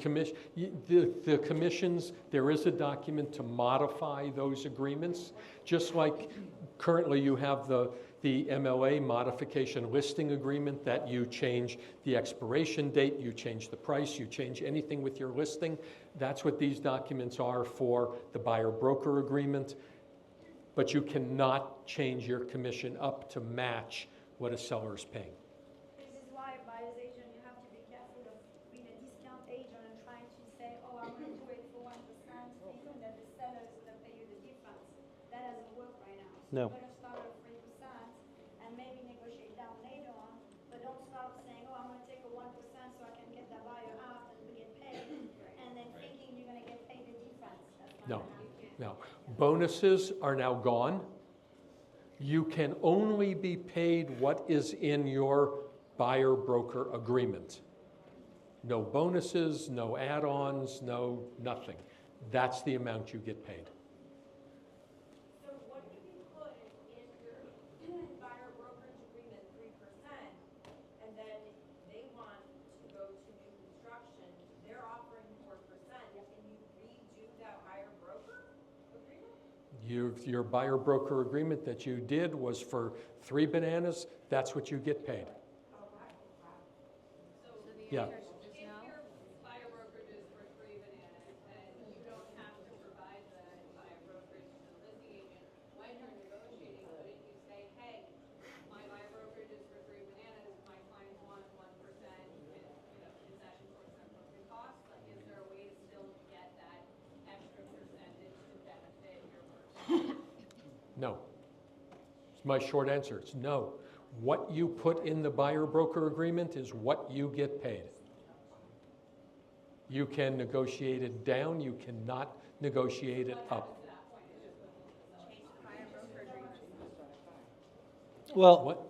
the commissions, there is a document to modify those agreements, just like currently you have the MLA modification listing agreement that you change the expiration date, you change the price, you change anything with your listing. That's what these documents are for the buyer-broker agreement, but you cannot change your commission up to match what a seller is paying. This is why buyer's agent, you have to be careful of being a discount agent and trying to say, oh, I'm going to do it for 1%, thinking that the seller is going to pay you the difference. That doesn't work right now. So No. you're going to start at 3% and maybe negotiate down later on, but don't start saying, oh, I'm going to take a 1% so I can get the buyer out and we get paid, and then thinking you're going to get paid the difference. That's not No, gonna happen. no. Bonuses are now gone. You can only be paid what is in your buyer-broker agreement. No bonuses, no add-ons, no nothing. That's the amount you get paid. So what if you put in your buyer brokerage agreement 3%, and then they want to go to new construction, they're offering 4%, can you redo that buyer broker agreement? Your buyer-broker agreement that you did was for 3 bananas, that's what you get paid. Yeah. If your buyer brokerage is for 3 bananas, and you don't have to provide the buyer brokerage to the listing agent, when you're negotiating, wouldn't you say, hey, my buyer brokerage is for 3 bananas, my client wants 1%, concession towards their closing costs? Like, is there a way to still get that extra percentage to benefit your person? No. It's my short answer. It's no. What you put in the buyer-broker agreement is what you get paid. You can negotiate it down, you cannot negotiate it up. Well, What?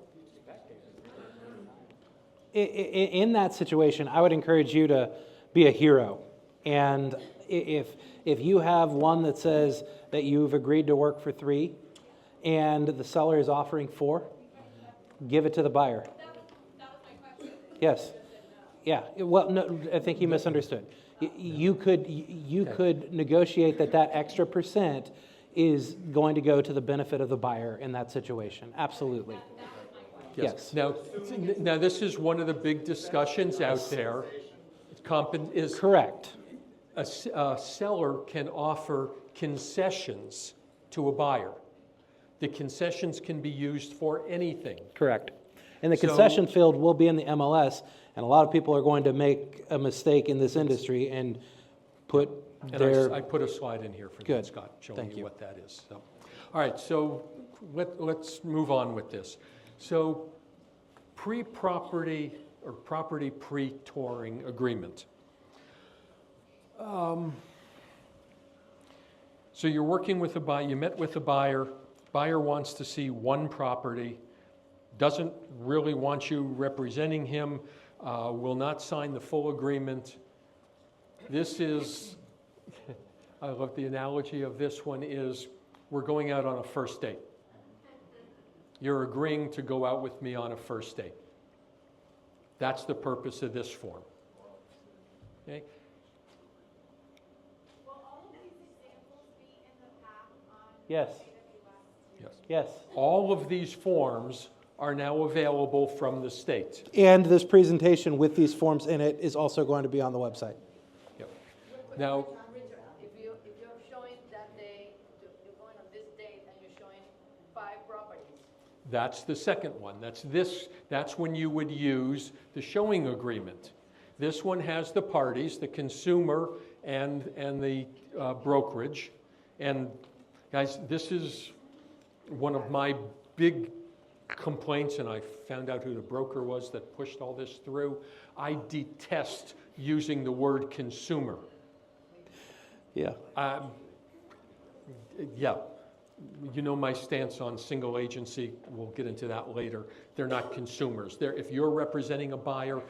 in that situation, I would encourage you to be a hero. And if you have one that says that you've agreed to work for 3 and the seller is offering 4, give it to the buyer. That was my question. Yes. Yeah. Well, no, I think you misunderstood. You could negotiate that extra percent is going to go to the benefit of the buyer in that situation. Absolutely. Yes. Now, this is one of the big discussions out there. Correct. A seller can offer concessions to a buyer. The concessions can be used for anything. Correct. And the So- concession field will be in the MLS, and a lot of people are going to make a mistake in this industry and put And their... I put a slide in here for that, Good. Scott, showing Thank you you. what that is. So, all right, so let's move on with this. So pre-property or property pre-touring agreement. So you're working with a buyer, you met with a buyer wants to see one property, doesn't really want you representing him, will not sign the full agreement. This is, I love the analogy of this one is, we're going out on a first date. You're agreeing to go out with me on a first date. That's the purpose of this form. Okay? Will all of these examples be in the pack on Yes. AWS? Yes. Yes. All of these forms are now available from the state. And this presentation with these forms in it is also going to be on the website. Yep. Now, Richard, if you're showing that day, you're going on this date and you're showing 5 properties. that's the second one. That's when you would use the showing agreement. This one has the parties, the consumer and the brokerage. And guys, this is one of my big complaints, and I found out who the broker was that pushed all this through. I detest using the word consumer. Yeah. Yeah, you know my stance on single agency. We'll get into that later. They're not consumers. If you're representing a buyer,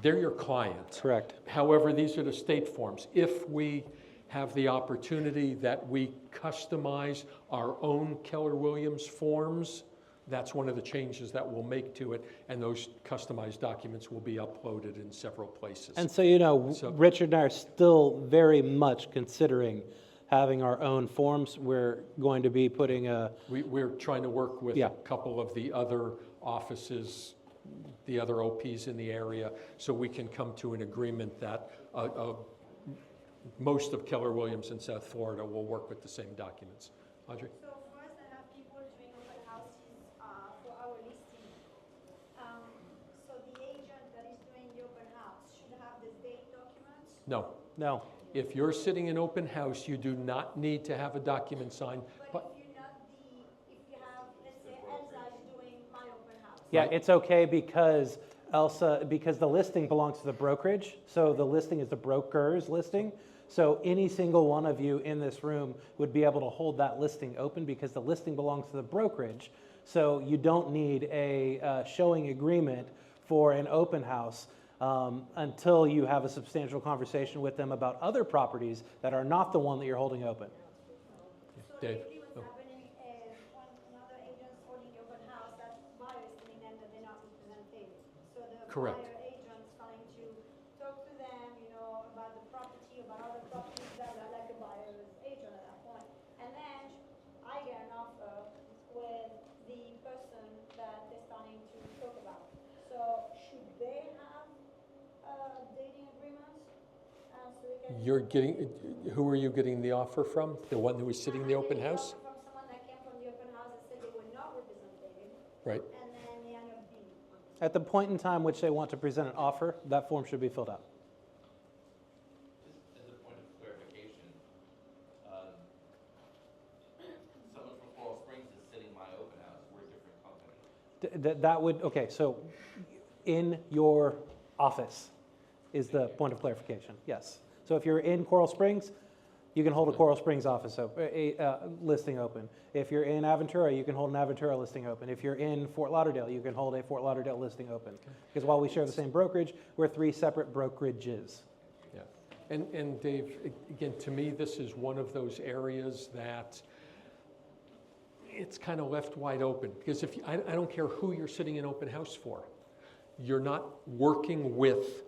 they're your client. Correct. However, these are the state forms. If we have the opportunity that we customize our own Keller Williams forms, that's one of the changes that we'll make to it, and those customized documents will be uploaded in several places. And so, you know, So- Richard and I are still very much considering having our own forms. We're going to be putting a... We're trying to work with Yeah. a couple of the other offices, the other OPs in the area, so we can come to an agreement that most of Keller Williams in South Florida will work with the same documents. Audrey? So for us that have people doing open houses for our listing, so the agent that is doing the open house should have the date documents? No. No. If you're sitting in open house, you do not need to have a document signed. But if you have, let's say Elsa is doing my open house. Yeah, it's okay because because the listing belongs to the brokerage, so the listing is the broker's listing. So any single one of you in this room would be able to hold that listing open because the listing belongs to the brokerage. So you don't need a showing agreement for an open house until you have a substantial conversation with them about other properties that are not the one that you're holding open. So Dave? lately what's happening is when another agent's holding the open house, that buyer is telling them that they're not represented. So the Correct. buyer agent's trying to talk to them, you know, about the property, about other properties that are like a buyer's agent at that point. And then I get an offer with the person that they're starting to talk about. So should they have dating agreements? So they can You're getting, who are you getting the offer from? The one who was sitting in the open house? From someone that came from the open house that said they were not represented, Right. and then they ended up being. At the point in time which they want to present an offer, that form should be filled out. Just as a point of clarification, someone from Coral Springs is sitting in my open house, we're a different company. That would, okay, so in your office is the point of clarification, yes. So if you're in Coral Springs, you can hold a Coral Springs office listing open. If you're in Aventura, you can hold an Aventura listing open. If you're in Fort Lauderdale, you can hold a Fort Lauderdale listing open. Because while we share the same brokerage, we're 3 separate brokerages. Yeah. And Dave, again, to me, this is one of those areas that it's kind of left wide open. Because if I don't care who you're sitting in open house for, you're not working with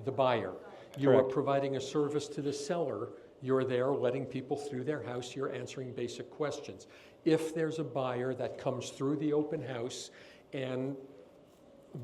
the buyer. You are Correct. providing a service to the seller. You're there letting people through their house. You're answering basic questions. If there's a buyer that comes through the open house and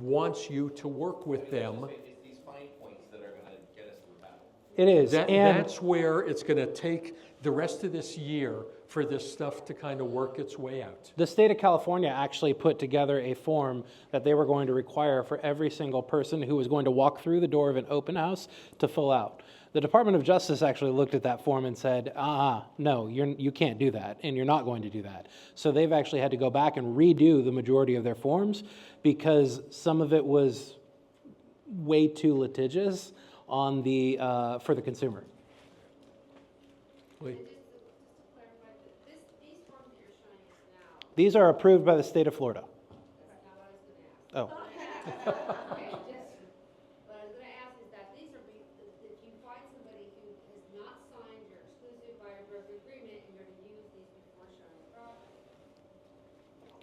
wants you to work with them. It's these fine points that are gonna get us through battle. It is, and That's where it's going to take the rest of this year for this stuff to kind of work its way out. the state of California actually put together a form that they were going to require for every single person who was going to walk through the door of an open house to fill out. The Department of Justice actually looked at that form and said, no, you can't do that, and you're not going to do that. So they've actually had to go back and redo the majority of their forms because some of it was way too litigious on the, for the consumer. Wait. Just to clarify, these forms that you're showing us now, These are approved by the state of Florida. that's not what I was gonna ask. Oh. Okay, what I was gonna ask is that these are, if you find somebody who has not signed your exclusive buyer broker agreement, and you're gonna use these before showing the property.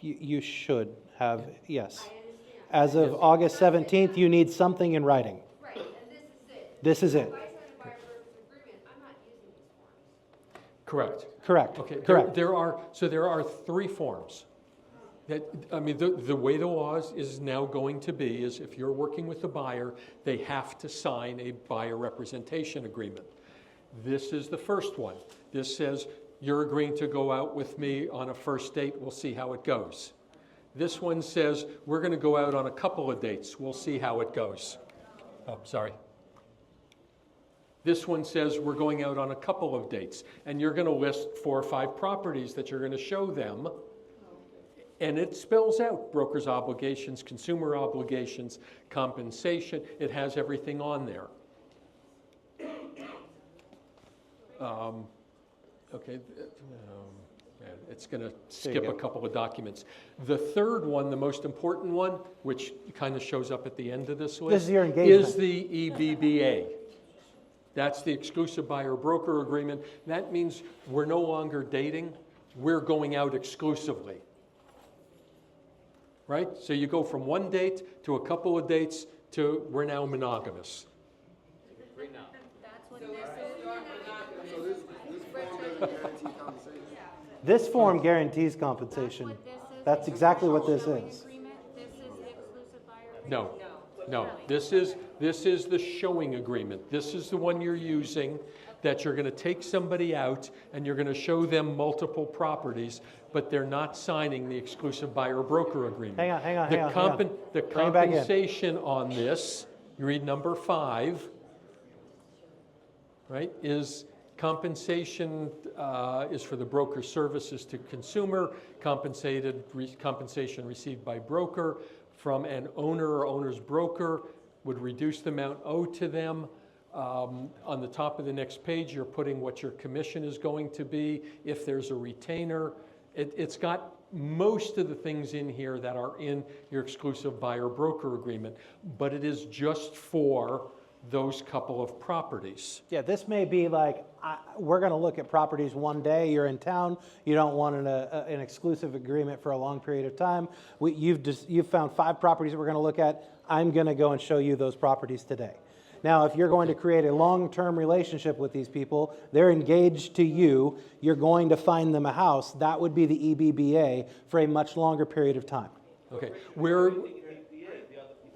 You should have, yes. I understand. As of August 17th, you need something in writing. Right, and this is it. This is it. If I sign a buyer broker's agreement, I'm not using these forms. Correct. Correct. Okay. Correct. There are 3 forms. That, I mean, the way the law is now going to be is if you're working with the buyer, they have to sign a buyer representation agreement. This is the first one. This says, you're agreeing to go out with me on a first date, we'll see how it goes. This one says, we're going to go out on a couple of dates, we'll see how it goes. Oh, sorry. This one says, we're going out on a couple of dates, and you're going to list 4 or 5 properties that you're going to show them. And it spells out broker's obligations, consumer obligations, compensation. It has everything on there. Okay, it's going to skip a couple of documents. The third one, the most important one, which kind of shows up at the end of this list, This is your engagement. is the EBBA. That's the exclusive buyer broker agreement. That means we're no longer dating, we're going out exclusively. Right? So you go from one date to a couple of dates to we're now monogamous. Right now. That's what this is. So this form doesn't guarantee compensation. This form guarantees compensation. That's exactly what this is. This is the exclusive buyer agreement? No. This is the showing agreement. This is the one you're using, that you're going to take somebody out and you're going to show them multiple properties, but they're not signing the exclusive buyer broker agreement. Hang on. The Bring it back in. compensation on this, you read number 5, right, is compensation is for the broker services to consumer, compensation received by broker from an owner or owner's broker would reduce the amount owed to them. On the top of the next page, you're putting what your commission is going to be if there's a retainer. It's got most of the things in here that are in your exclusive buyer broker agreement, but it is just for those couple of properties. Yeah, this may be like, we're going to look at properties one day, you're in town, you don't want an exclusive agreement for a long period of time. You've found 5 properties that we're going to look at, I'm going to go and show you those properties today. Now, if you're going to create a long-term relationship with these people, they're engaged to you, you're going to find them a house, that would be the EBBA for a much longer period of time. Okay,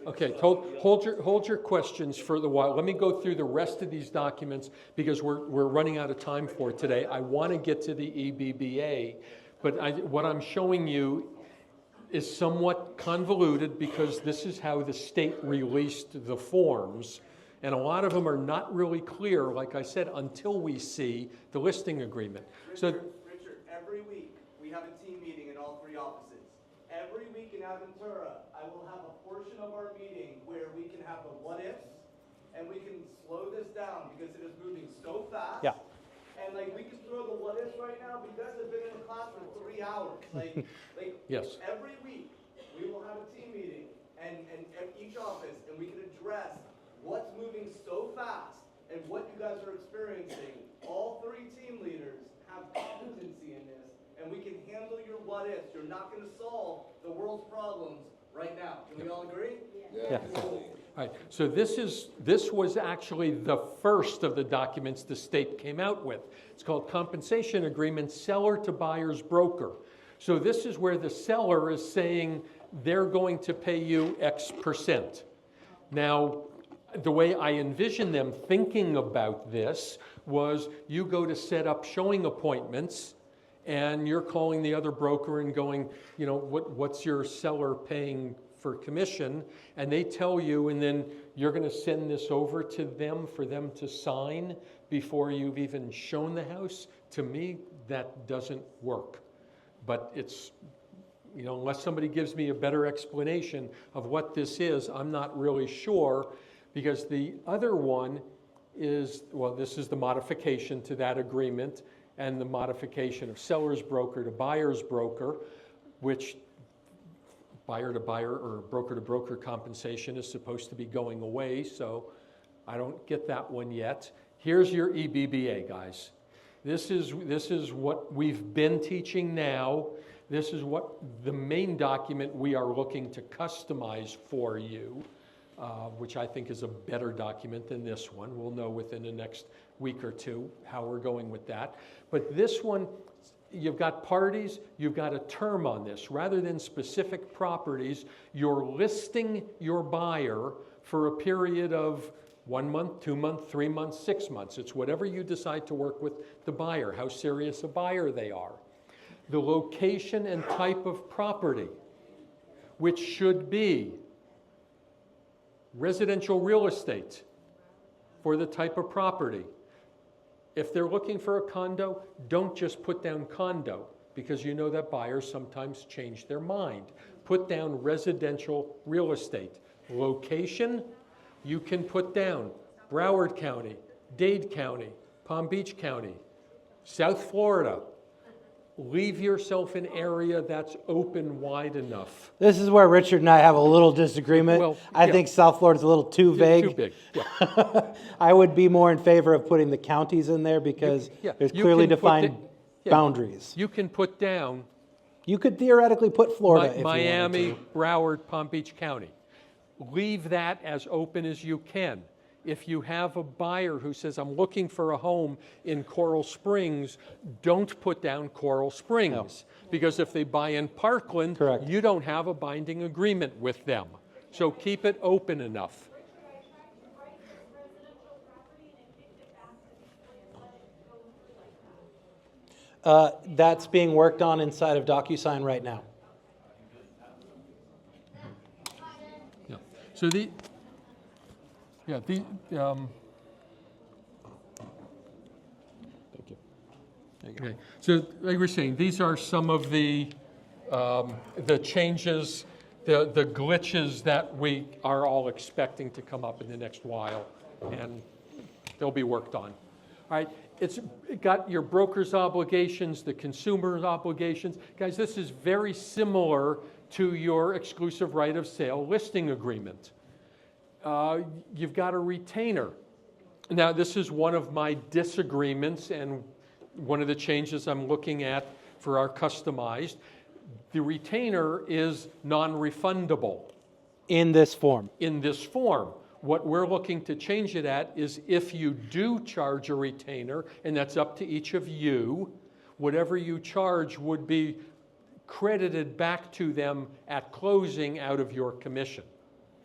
okay, hold your questions for the while. Let me go through the rest of these documents because we're running out of time for today. I want to get to the EBBA, but what I'm showing you is somewhat convoluted because this is how the state released the forms. And a lot of them are not really clear, like I said, until we see the listing agreement. Richard, every week, we have a team meeting in all 3 offices. Every week in Aventura, I will have a portion of our meeting where we can have the what-ifs, and we can slow this down because it is moving so fast. Yeah. And we can throw the what-ifs right now, but you guys have been in the class for 3 hours. Yes. Every week, we will have a team meeting, and at each office, and we can address what's moving so fast and what you guys are experiencing. All 3 team leaders have competency in this, and we can handle your what-ifs. You're not going to solve the world's problems right now. Can we all agree? Yeah. All right, so this was actually the first of the documents the state came out with. It's called Compensation Agreement, Seller to Buyer's Broker. So this is where the seller is saying, they're going to pay you X percent. Now, the way I envision them thinking about this was you go to set up showing appointments and you're calling the other broker and going, you know, what's your seller paying for commission? And they tell you, and then you're going to send this over to them for them to sign before you've even shown the house. To me, that doesn't work. But it's, you know, unless somebody gives me a better explanation of what this is, I'm not really sure, because the other one is, well, this is the modification to that agreement and the modification of seller's broker to buyer's broker, which buyer to buyer or broker to broker compensation is supposed to be going away, so I don't get that one yet. Here's your EBBA, guys. This is what we've been teaching now. This is what the main document we are looking to customize for you, which I think is a better document than this one. We'll know within the next week or two how we're going with that. But this one, you've got parties, you've got a term on this. Rather than specific properties, you're listing your buyer for a period of 1 month, 2 months, 3 months, 6 months. It's whatever you decide to work with the buyer, how serious a buyer they are. The location and type of property, which should be residential real estate for the type of property. If they're looking for a condo, don't just put down condo, because you know that buyers sometimes change their mind. Put down residential real estate. Location, you can put down Broward County, Dade County, Palm Beach County, South Florida. Leave yourself an area that's open wide enough. This is where Richard and I have a little disagreement. Well, I yeah. think South Florida's a little too vague. Too big, yeah. I would be more in favor of putting the counties in there because Yeah, there's you clearly can put defined yeah, boundaries. You can put down You could theoretically put Florida if you wanted Miami, to. Broward, Palm Beach County. Leave that as open as you can. If you have a buyer who says, I'm looking for a home in Coral Springs, don't put down Coral Springs. Because if they buy in Parkland, Correct. you don't have a binding agreement with them. So keep it open enough. That's being worked on inside of DocuSign right now. Yeah. So the thank you. Okay. So like we're saying, these are some of the changes, the glitches that we are all expecting to come up in the next while, and they'll be worked on. All right, it's got your broker's obligations, the consumer's obligations. Guys, this is very similar to your exclusive right of sale listing agreement. You've got a retainer. Now, this is one of my disagreements and one of the changes I'm looking at for our customized. The retainer is non-refundable. In this form. In this form. What we're looking to change it at is if you do charge a retainer, and that's up to each of you, whatever you charge would be credited back to them at closing out of your commission.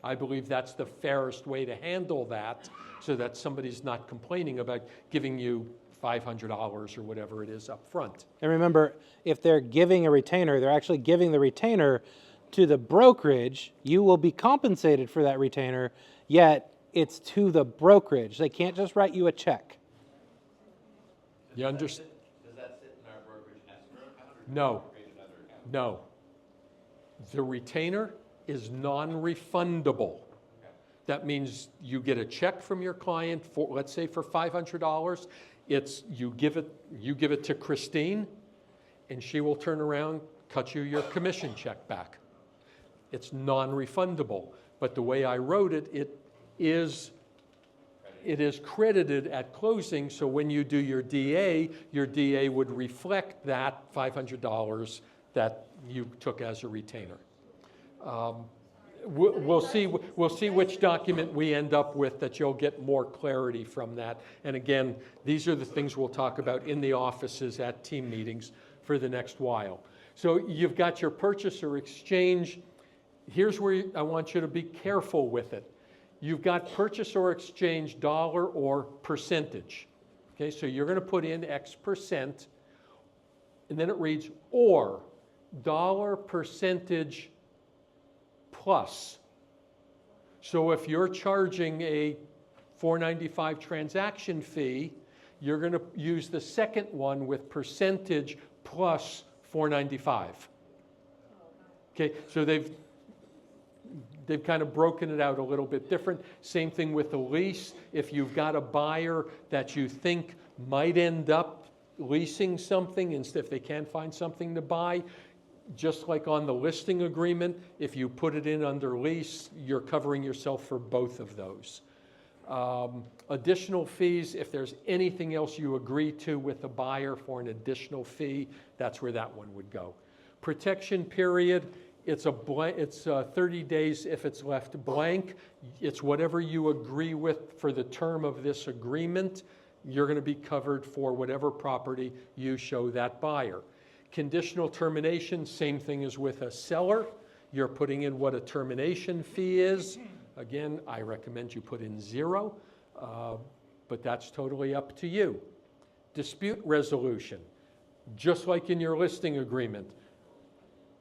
I believe that's the fairest way to handle that so that somebody's not complaining about giving you $500 or whatever it is up front. And remember, if they're giving a retainer, they're actually giving the retainer to the brokerage. You will be compensated for that retainer, yet it's to the brokerage. They can't just write you a check. You understand? Does that sit in our brokerage escrow account? Or No. create another account? No. The retainer is non-refundable. That means you get a check from your client for, let's say, for $500. It's you give it to Christine, and she will turn around, cut you your commission check back. It's non-refundable, but the way I wrote it, it is credited at closing. So when you do your DA would reflect that $500 that you took as a retainer. We'll see which document we end up with that you'll get more clarity from that. And again, these are the things we'll talk about in the offices at team meetings for the next while. So you've got your purchase or exchange. here's where I want you to be careful with it. You've got purchase or exchange dollar or percentage. Okay, so you're going to put in X percent, and then it reads or dollar percentage plus. So if you're charging a $4.95 transaction fee, you're going to use the second one with percentage plus $4.95. Okay, so they've kind of broken it out a little bit different. Same thing with the lease. If you've got a buyer that you think might end up leasing something, and if they can't find something to buy, just like on the listing agreement, if you put it in under lease, you're covering yourself for both of those. Additional fees, if there's anything else you agree to with the buyer for an additional fee, that's where that one would go. Protection period, it's 30 days if it's left blank. It's whatever you agree with for the term of this agreement. You're going to be covered for whatever property you show that buyer. Conditional termination, same thing as with a seller. You're putting in what a termination fee is. Again, I recommend you put in 0, but that's totally up to you. Dispute resolution, just like in your listing agreement.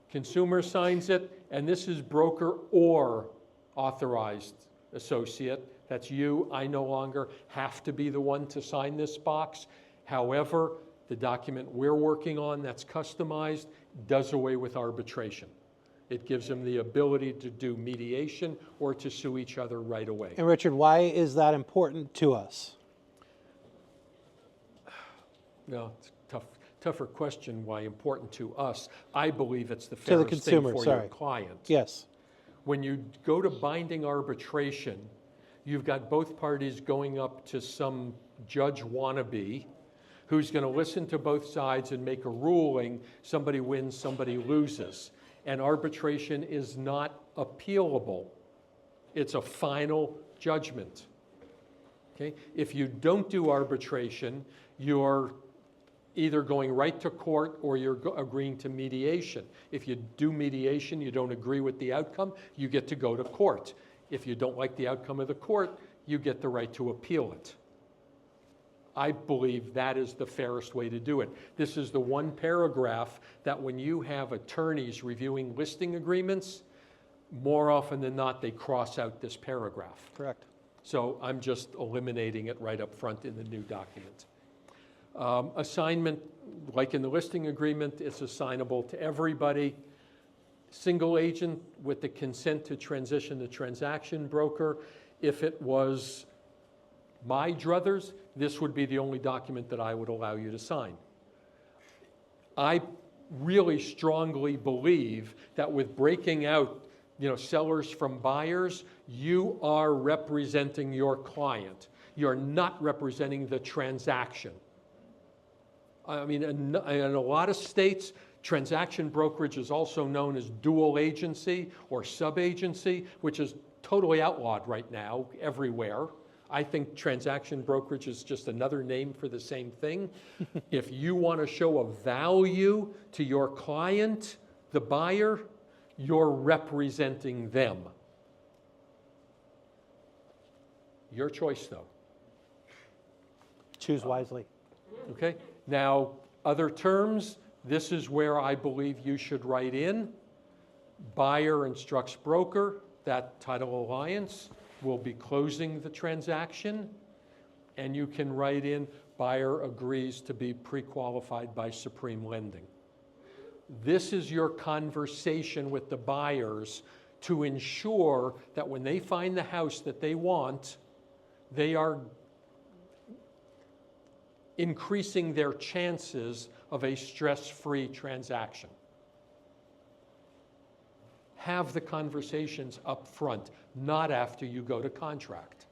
Consumer signs it, and this is broker or authorized associate. That's you. I no longer have to be the one to sign this box. However, the document we're working on that's customized does away with arbitration. It gives them the ability to do mediation or to sue each other right away. And Richard, why is that important to us? No, it's a tougher question why important to us. I believe it's the To the fairest consumer, thing for sorry. your client. Yes. When you go to binding arbitration, you've got both parties going up to some judge wannabe who's going to listen to both sides and make a ruling. Somebody wins, somebody loses. And arbitration is not appealable. It's a final judgment. Okay? If you don't do arbitration, you're either going right to court or you're agreeing to mediation. If you do mediation, you don't agree with the outcome, you get to go to court. If you don't like the outcome of the court, you get the right to appeal it. I believe that is the fairest way to do it. This is the one paragraph that when you have attorneys reviewing listing agreements, more often than not, they cross out this paragraph. Correct. So I'm just eliminating it right up front in the new document. Assignment, like in the listing agreement, it's assignable to everybody. Single agent with the consent to transition to transaction broker. If it was my druthers, this would be the only document that I would allow you to sign. I really strongly believe that with breaking out, sellers from buyers, you are representing your client. You're not representing the transaction. I mean, in a lot of states, transaction brokerage is also known as dual agency or sub-agency, which is totally outlawed right now everywhere. I think transaction brokerage is just another name for the same thing. If you want to show a value to your client, the buyer, you're representing them. Your choice, though. Choose wisely. Okay? Now, other terms, this is where I believe you should write in. Buyer instructs broker that Title Alliance will be closing the transaction, and you can write in buyer agrees to be pre-qualified by Supreme Lending. This is your conversation with the buyers to ensure that when they find the house that they want, they are increasing their chances of a stress-free transaction. Have the conversations up front, not after you go to contract.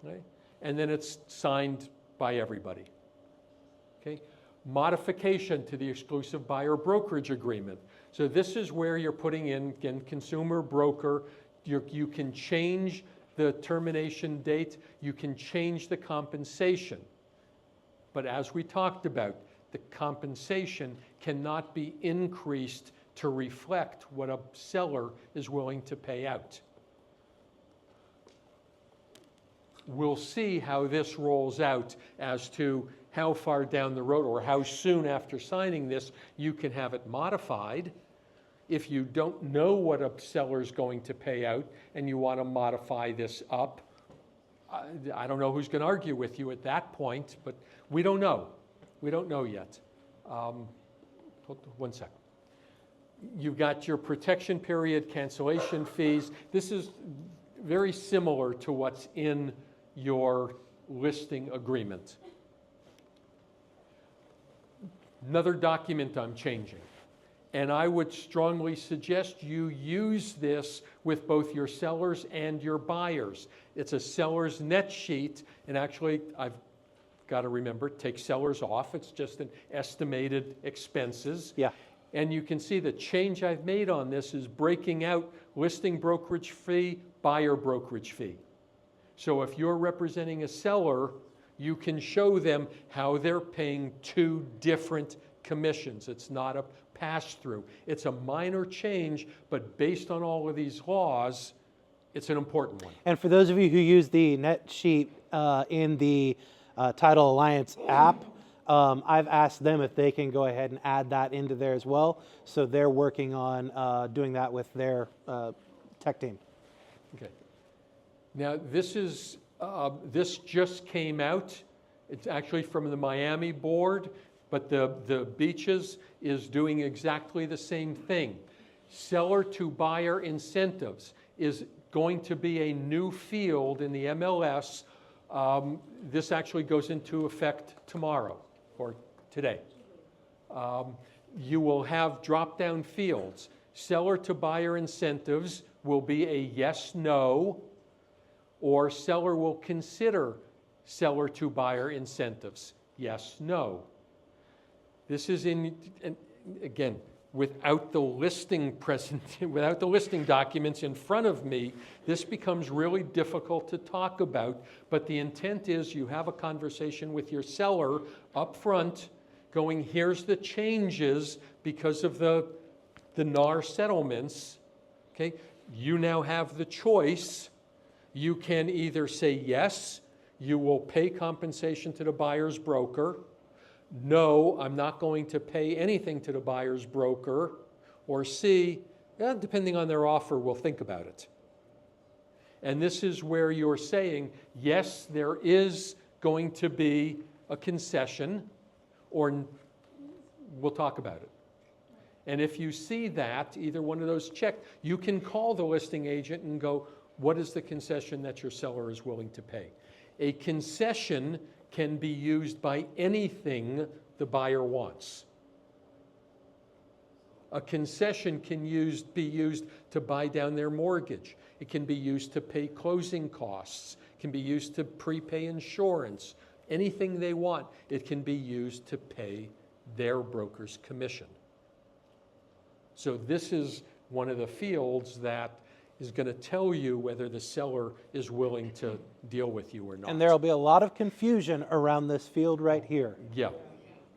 Okay? And then it's signed by everybody. Okay? Modification to the exclusive buyer brokerage agreement. So this is where you're putting in, again, consumer broker. You can change the termination date. You can change the compensation. But as we talked about, the compensation cannot be increased to reflect what a seller is willing to pay out. We'll see how this rolls out as to how far down the road or how soon after signing this you can have it modified. If you don't know what a seller's going to pay out and you want to modify this up, I don't know who's going to argue with you at that point, but we don't know. We don't know yet. Hold on 1 second. You've got your protection period, cancellation fees. This is very similar to what's in your listing agreement. Another document I'm changing. And I would strongly suggest you use this with both your sellers and your buyers. It's a seller's net sheet, and actually, I've got to remember, take sellers off. It's just an estimated expenses. Yeah. And you can see the change I've made on this is breaking out listing brokerage fee, buyer brokerage fee. So if you're representing a seller, you can show them how they're paying two different commissions. It's not a pass-through. It's a minor change, but based on all of these laws, it's an important one. And for those of you who use the net sheet in the Title Alliance app, I've asked them if they can go ahead and add that into there as well. So they're working on doing that with their tech team. Okay. Now, this just came out. It's actually from the Miami board, but the Beaches is doing exactly the same thing. Seller to buyer incentives is going to be a new field in the MLS. This actually goes into effect tomorrow or today. You will have drop-down fields. Seller to buyer incentives will be a yes, no, or seller will consider seller to buyer incentives, yes, no. This is again, without the listing without the listing documents in front of me, this becomes really difficult to talk about, but the intent is you have a conversation with your seller up front going, here's the changes because of the NAR settlements, okay? You now have the choice. You can either say yes, you will pay compensation to the buyer's broker. No, I'm not going to pay anything to the buyer's broker. Or C, depending on their offer, we'll think about it. And this is where you're saying, yes, there is going to be a concession, or we'll talk about it. And if you see that, either one of those checked, you can call the listing agent and go, what is the concession that your seller is willing to pay? A concession can be used by anything the buyer wants. A concession can be used to buy down their mortgage. It can be used to pay closing costs. It can be used to prepay insurance. Anything they want, it can be used to pay their broker's commission. So this is one of the fields that is going to tell you whether the seller is willing to deal with you or not. And there will be a lot of confusion around this field right here. Yeah,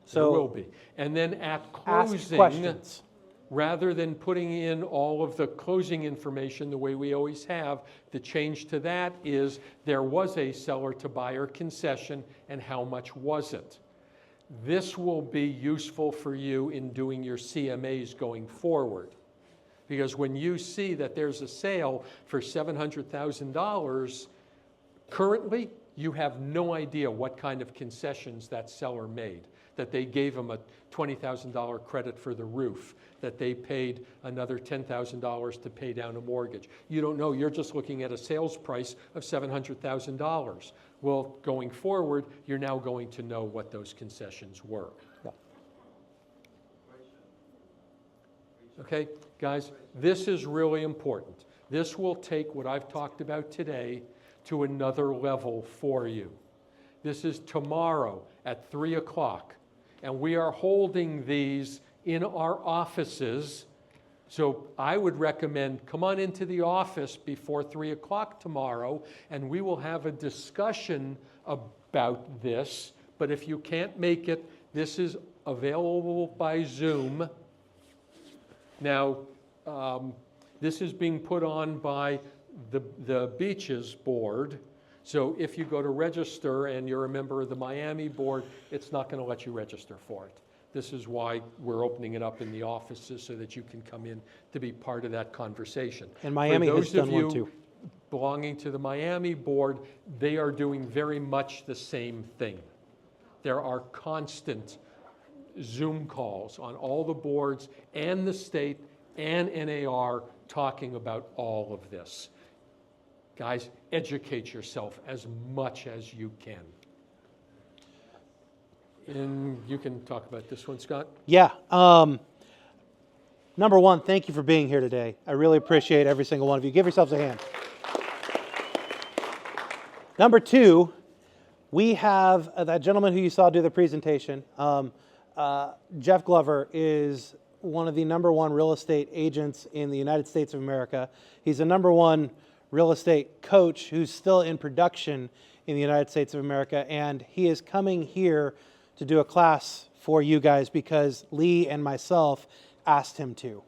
So there will be. And then at ask closing, questions. rather than putting in all of the closing information the way we always have, the change to that is there was a seller to buyer concession and how much was it? This will be useful for you in doing your CMAs going forward. Because when you see that there's a sale for $700,000, currently you have no idea what kind of concessions that seller made. That they gave them a $20,000 credit for the roof, that they paid another $10,000 to pay down a mortgage. You don't know, you're just looking at a sales price of $700,000. Well, going forward, you're now going to know what those concessions were. Yeah. Okay, guys, this is really important. This will take what I've talked about today to another level for you. This is tomorrow at 3 o'clock, and we are holding these in our offices. So I would recommend come on into the office before 3 o'clock tomorrow, and we will have a discussion about this. But if you can't make it, this is available by Zoom. Now, this is being put on by the beaches board. So if you go to register and you're a member of the Miami board, it's not going to let you register for it. This is why we're opening it up in the offices so that you can come in to be part of that conversation. And Miami has done one too. For those of you belonging to the Miami board, they are doing very much the same thing. There are constant Zoom calls on all the boards and the state and NAR talking about all of this. Guys, educate yourself as much as you can. And you can talk about this one, Scott. Yeah. Number one, thank you for being here today. I really appreciate every single one of you. Give yourselves a hand. Number two, we have that gentleman who you saw do the presentation. Jeff Glover is one of the number one real estate agents in the United States of America. He's the number one real estate coach who's still in production in the United States of America, and he is coming here to do a class for you guys because Lee and myself asked him to.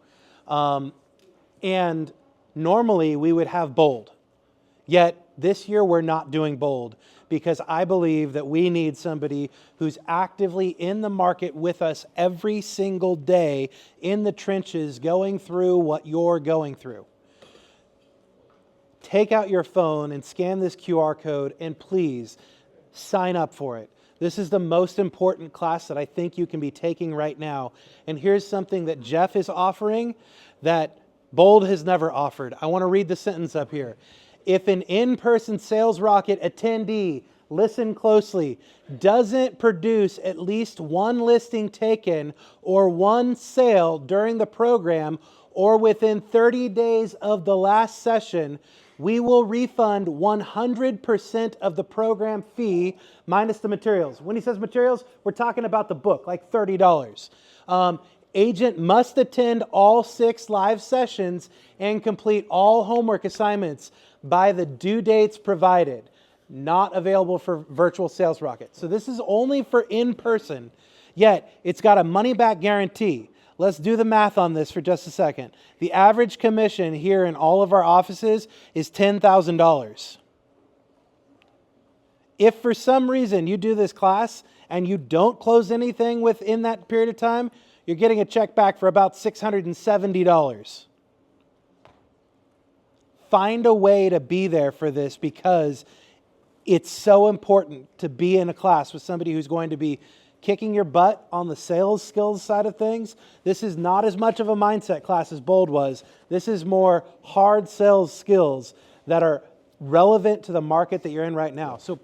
And normally we would have bold, yet this year we're not doing bold because I believe that we need somebody who's actively in the market with us every single day in the trenches going through what you're going through. Take out your phone and scan this QR code and please sign up for it. This is the most important class that I think you can be taking right now. And here's something that Jeff is offering that Bold has never offered. I want to read the sentence up here. If an in-person Sales Rocket attendee, listen closely, doesn't produce at least one listing taken or one sale during the program or within 30 days of the last session, we will refund 100% of the program fee minus the materials. When he says materials, we're talking about the book, like $30. Agent must attend all 6 live sessions and complete all homework assignments by the due dates provided. Not available for virtual Sales Rocket. So this is only for in-person, yet it's got a money-back guarantee. Let's do the math on this for just a second. The average commission here in all of our offices is $10,000. If for some reason you do this class and you don't close anything within that period of time, you're getting a check back for about $670. Find a way to be there for this because it's so important to be in a class with somebody who's going to be kicking your butt on the sales skills side of things. This is not as much of a mindset class as Bold was. This is more hard sales skills that are relevant to the market that you're in right now. So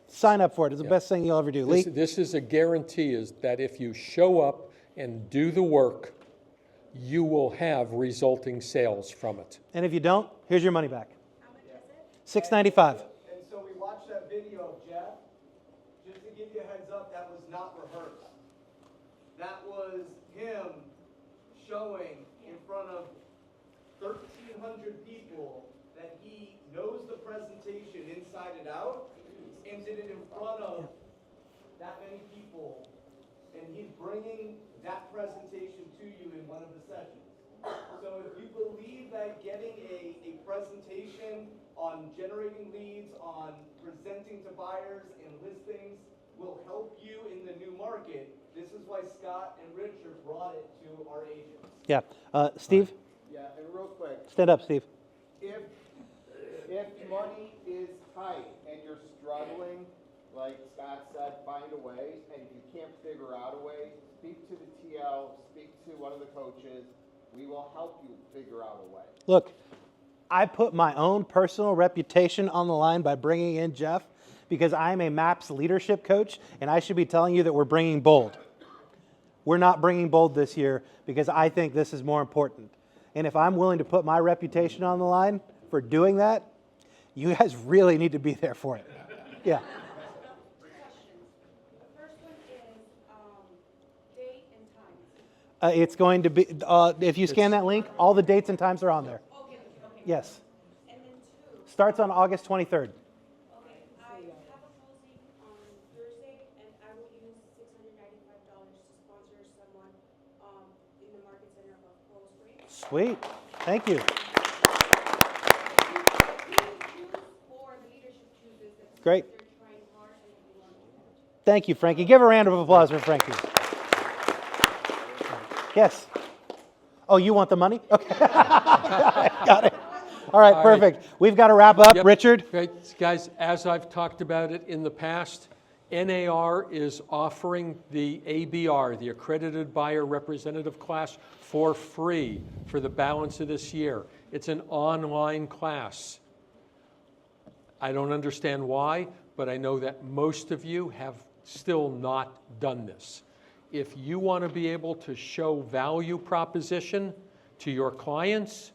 sign up for it. It's the best thing you'll ever do. Lee? This is a guarantee is that if you show up and do the work, you will have resulting sales from it. And if you don't, here's your money back. How much is it? $695. And so we watched that video of Jeff. Just to give you a heads up, that was not rehearsed. That was him showing in front of 1,300 people that he knows the presentation inside and out and did it in front of that many people. And he's bringing that presentation to you in one of the sessions. So if you believe that getting a presentation on generating leads, on presenting to buyers and listings will help you in the new market, this is why Scott and Richard brought it to our agents. Yeah. Steve? Yeah, and real quick. Stand up, Steve. If money is tight and you're struggling, like Scott said, find a way, and if you can't figure out a way, speak to the TL, speak to one of the coaches. We will help you figure out a way. Look, I put my own personal reputation on the line by bringing in Jeff because I'm a MAPS leadership coach, and I should be telling you that we're bringing Bold. We're not bringing Bold this year because I think this is more important. And if I'm willing to put my reputation on the line for doing that, you guys really need to be there for it. Yeah. It's going to be, if you scan that link, all the dates and times are on there. Okay. Yes. And then 2. Starts on August 23rd. Okay, I have a closing on Thursday, and I will use $695 to sponsor someone in the Market Center of Coral Springs. Sweet. Thank you. Great. Thank you, Frankie. Give a round of applause for Frankie. Yes. Oh, you want the money? Okay. Got it. All right, perfect. We've got to wrap up. Yep. Richard? Great. Guys, as I've talked about it in the past, NAR is offering the ABR, the Accredited Buyer Representative class, for free for the balance of this year. It's an online class. I don't understand why, but I know that most of you have still not done this. If you want to be able to show value proposition to your clients,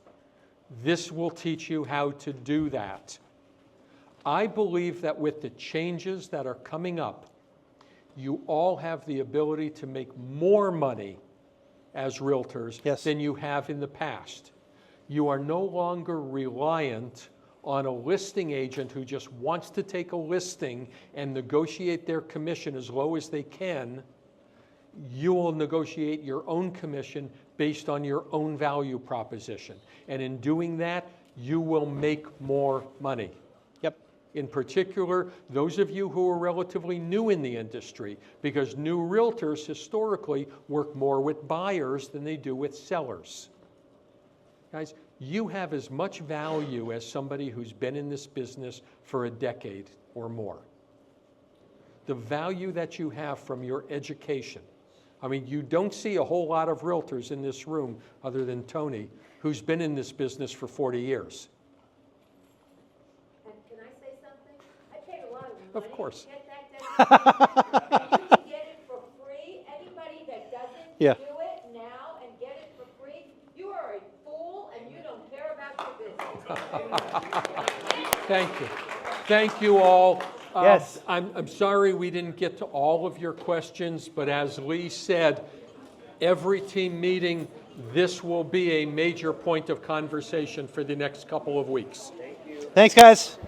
this will teach you how to do that. I believe that with the changes that are coming up, you all have the ability to make more money as realtors than you have in the past. You are no longer reliant on a listing agent who just wants to take a listing and negotiate their commission as low as they can. You will negotiate your own commission based on your own value proposition. And in doing that, you will make more money. Yep. In particular, those of you who are relatively new in the industry, because new realtors historically work more with buyers than they do with sellers. Guys, you have as much value as somebody who's been in this business for a decade or more. The value that you have from your education. I mean, you don't see a whole lot of realtors in this room, other than Tony, who's been in this business for 40 years. And can I say something? I paid a lot of money. Of course. To get that designation. And you can get it for free. Anybody that doesn't Yeah. do it now and get it for free, you are a fool and you don't care about your business. Thank you. Thank you all. Yes. I'm sorry we didn't get to all of your questions, but as Lee said, every team meeting, this will be a major point of conversation for the next couple of weeks. Thanks, guys.